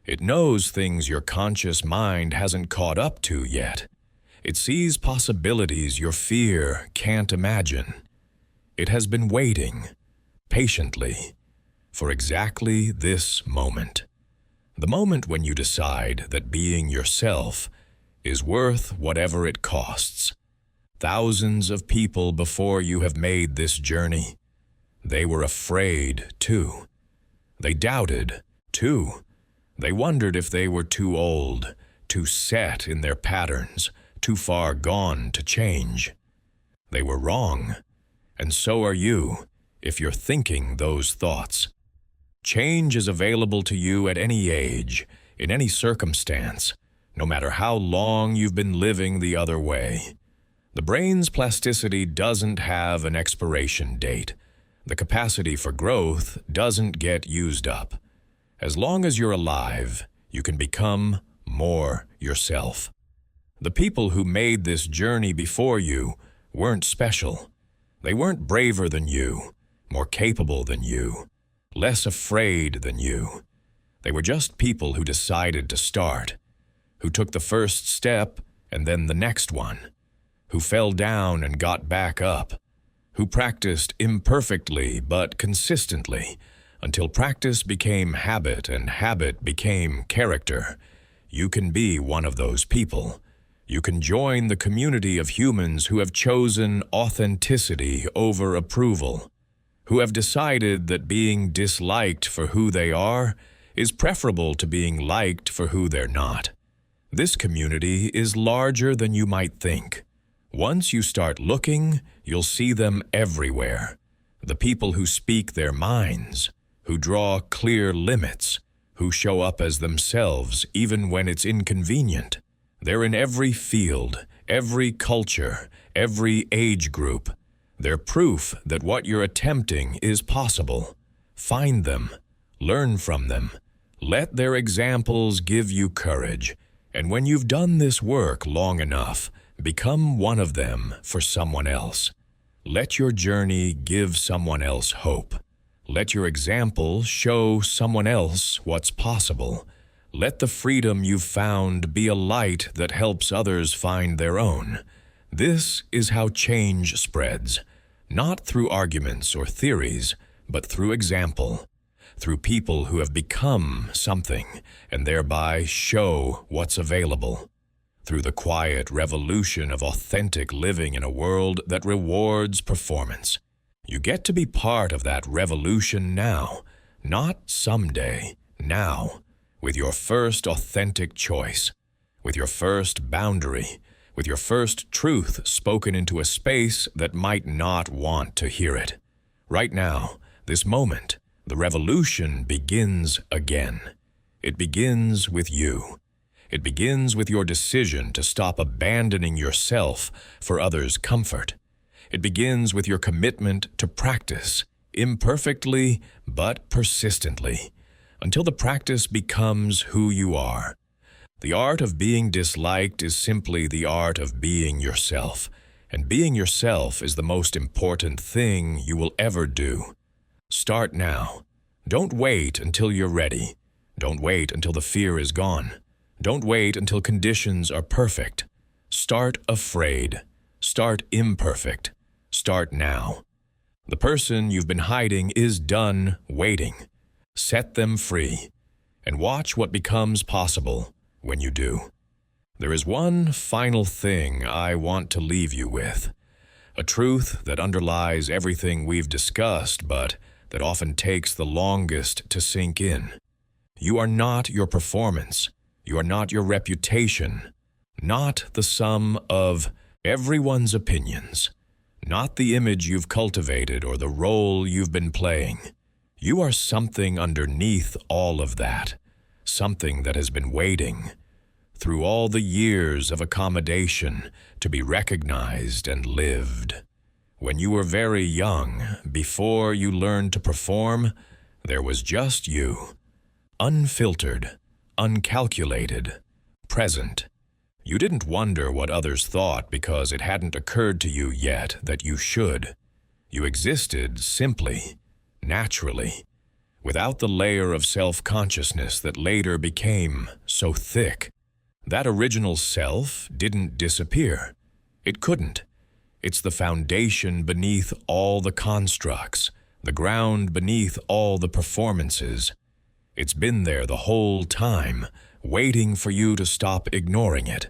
It knows things your conscious mind hasn't caught up to yet. It sees possibilities your fear can't imagine. It has been waiting, patiently, for exactly this moment. The moment when you decide that being yourself is worth whatever it costs. Thousands of people before you have made this journey. They were afraid, too. They doubted, too. They wondered if they were too old, too set in their patterns, too far gone to change. They were wrong, and so are you, if you're thinking those thoughts. Change is available to you at any age, in any circumstance, no matter how long you've been living the other way. The brain's plasticity doesn't have an expiration date. The capacity for growth doesn't get used up. As long as you're alive, you can become more yourself. The people who made this journey before you weren't special. They weren't braver than you, more capable than you, less afraid than you. They were just people who decided to start, who took the first step and then the next one, who fell down and got back up, who practiced imperfectly but consistently until practice became habit and habit became character. You can be one of those people. You can join the community of humans who have chosen authenticity over approval, who have decided that being disliked for who they are is preferable to being liked for who they're not. This community is larger than you might think. Once you start looking, you'll see them everywhere. The people who speak their minds, who draw clear limits, who show up as themselves even when it's inconvenient. They're in every field, every culture, every age group. They're proof that what you're attempting is possible. Find them, learn from them, let their examples give you courage, and when you've done this work long enough, become one of them for someone else. Let your journey give someone else hope. Let your example show someone else what's possible. Let the freedom you've found be a light that helps others find their own. This is how change spreads, not through arguments or theories, but through example, through people who have become something and thereby show what's available, through the quiet revolution of authentic living in a world that rewards performance. You get to be part of that revolution now, not someday, now, with your first authentic choice, with your first boundary, with your first truth spoken into a space that might not want to hear it. Right now, this moment, the revolution begins again. It begins with you. It begins with your decision to stop abandoning yourself for others' comfort. It begins with your commitment to practice, imperfectly but persistently, until the practice becomes who you are. The art of being disliked is simply the art of being yourself, and being yourself is the most important thing you will ever do. Start now. Don't wait until you're ready. Don't wait until the fear is gone. Don't wait until conditions are perfect. Start afraid. Start imperfect. Start now. The person you've been hiding is done waiting. Set them free, and watch what becomes possible when you do. There is one final thing I want to leave you with, a truth that underlies everything we've discussed, but that often takes the longest to sink in. You are not your performance. You are not your reputation, not the sum of everyone's opinions, not the image you've cultivated or the role you've been playing. You are something underneath all of that, something that has been waiting through all the years of accommodation to be recognized and lived. When you were very young, before you learned to perform, there was just you, unfiltered, uncalculated, present. You didn't wonder what others thought because it hadn't occurred to you yet that you should. You existed simply, naturally, without the layer of self-consciousness that later became so thick. That original self didn't disappear. It couldn't. It's the foundation beneath all the constructs, the ground beneath all the performances. It's been there the whole time, waiting for you to stop ignoring it.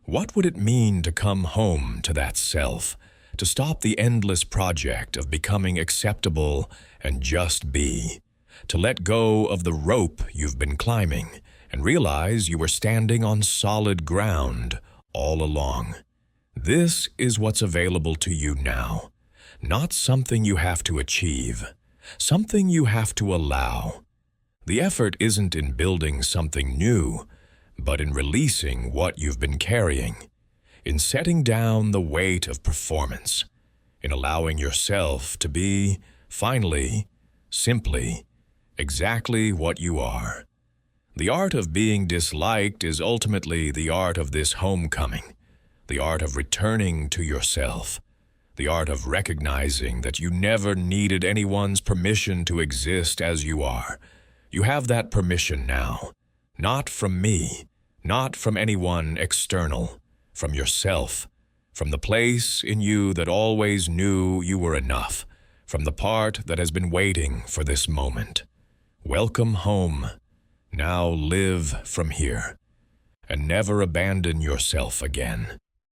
What would it mean to come home to that self, to stop the endless project of becoming acceptable and just be, to let go of the rope you've been climbing and realize you were standing on solid ground all along? This is what's available to you now, not something you have to achieve, something you have to allow. The effort isn't in building something new, but in releasing what you've been carrying, in setting down the weight of performance, in allowing yourself to be, finally, simply, exactly what you are. The art of being disliked is ultimately the art of this homecoming, the art of returning to yourself, the art of recognizing that you never needed anyone's permission to exist as you are. You have that permission now, not from me, not from anyone external, from yourself, from the place in you that always knew you were enough, from the part that has been waiting for this moment. Welcome home. Now live from here, and never abandon yourself again.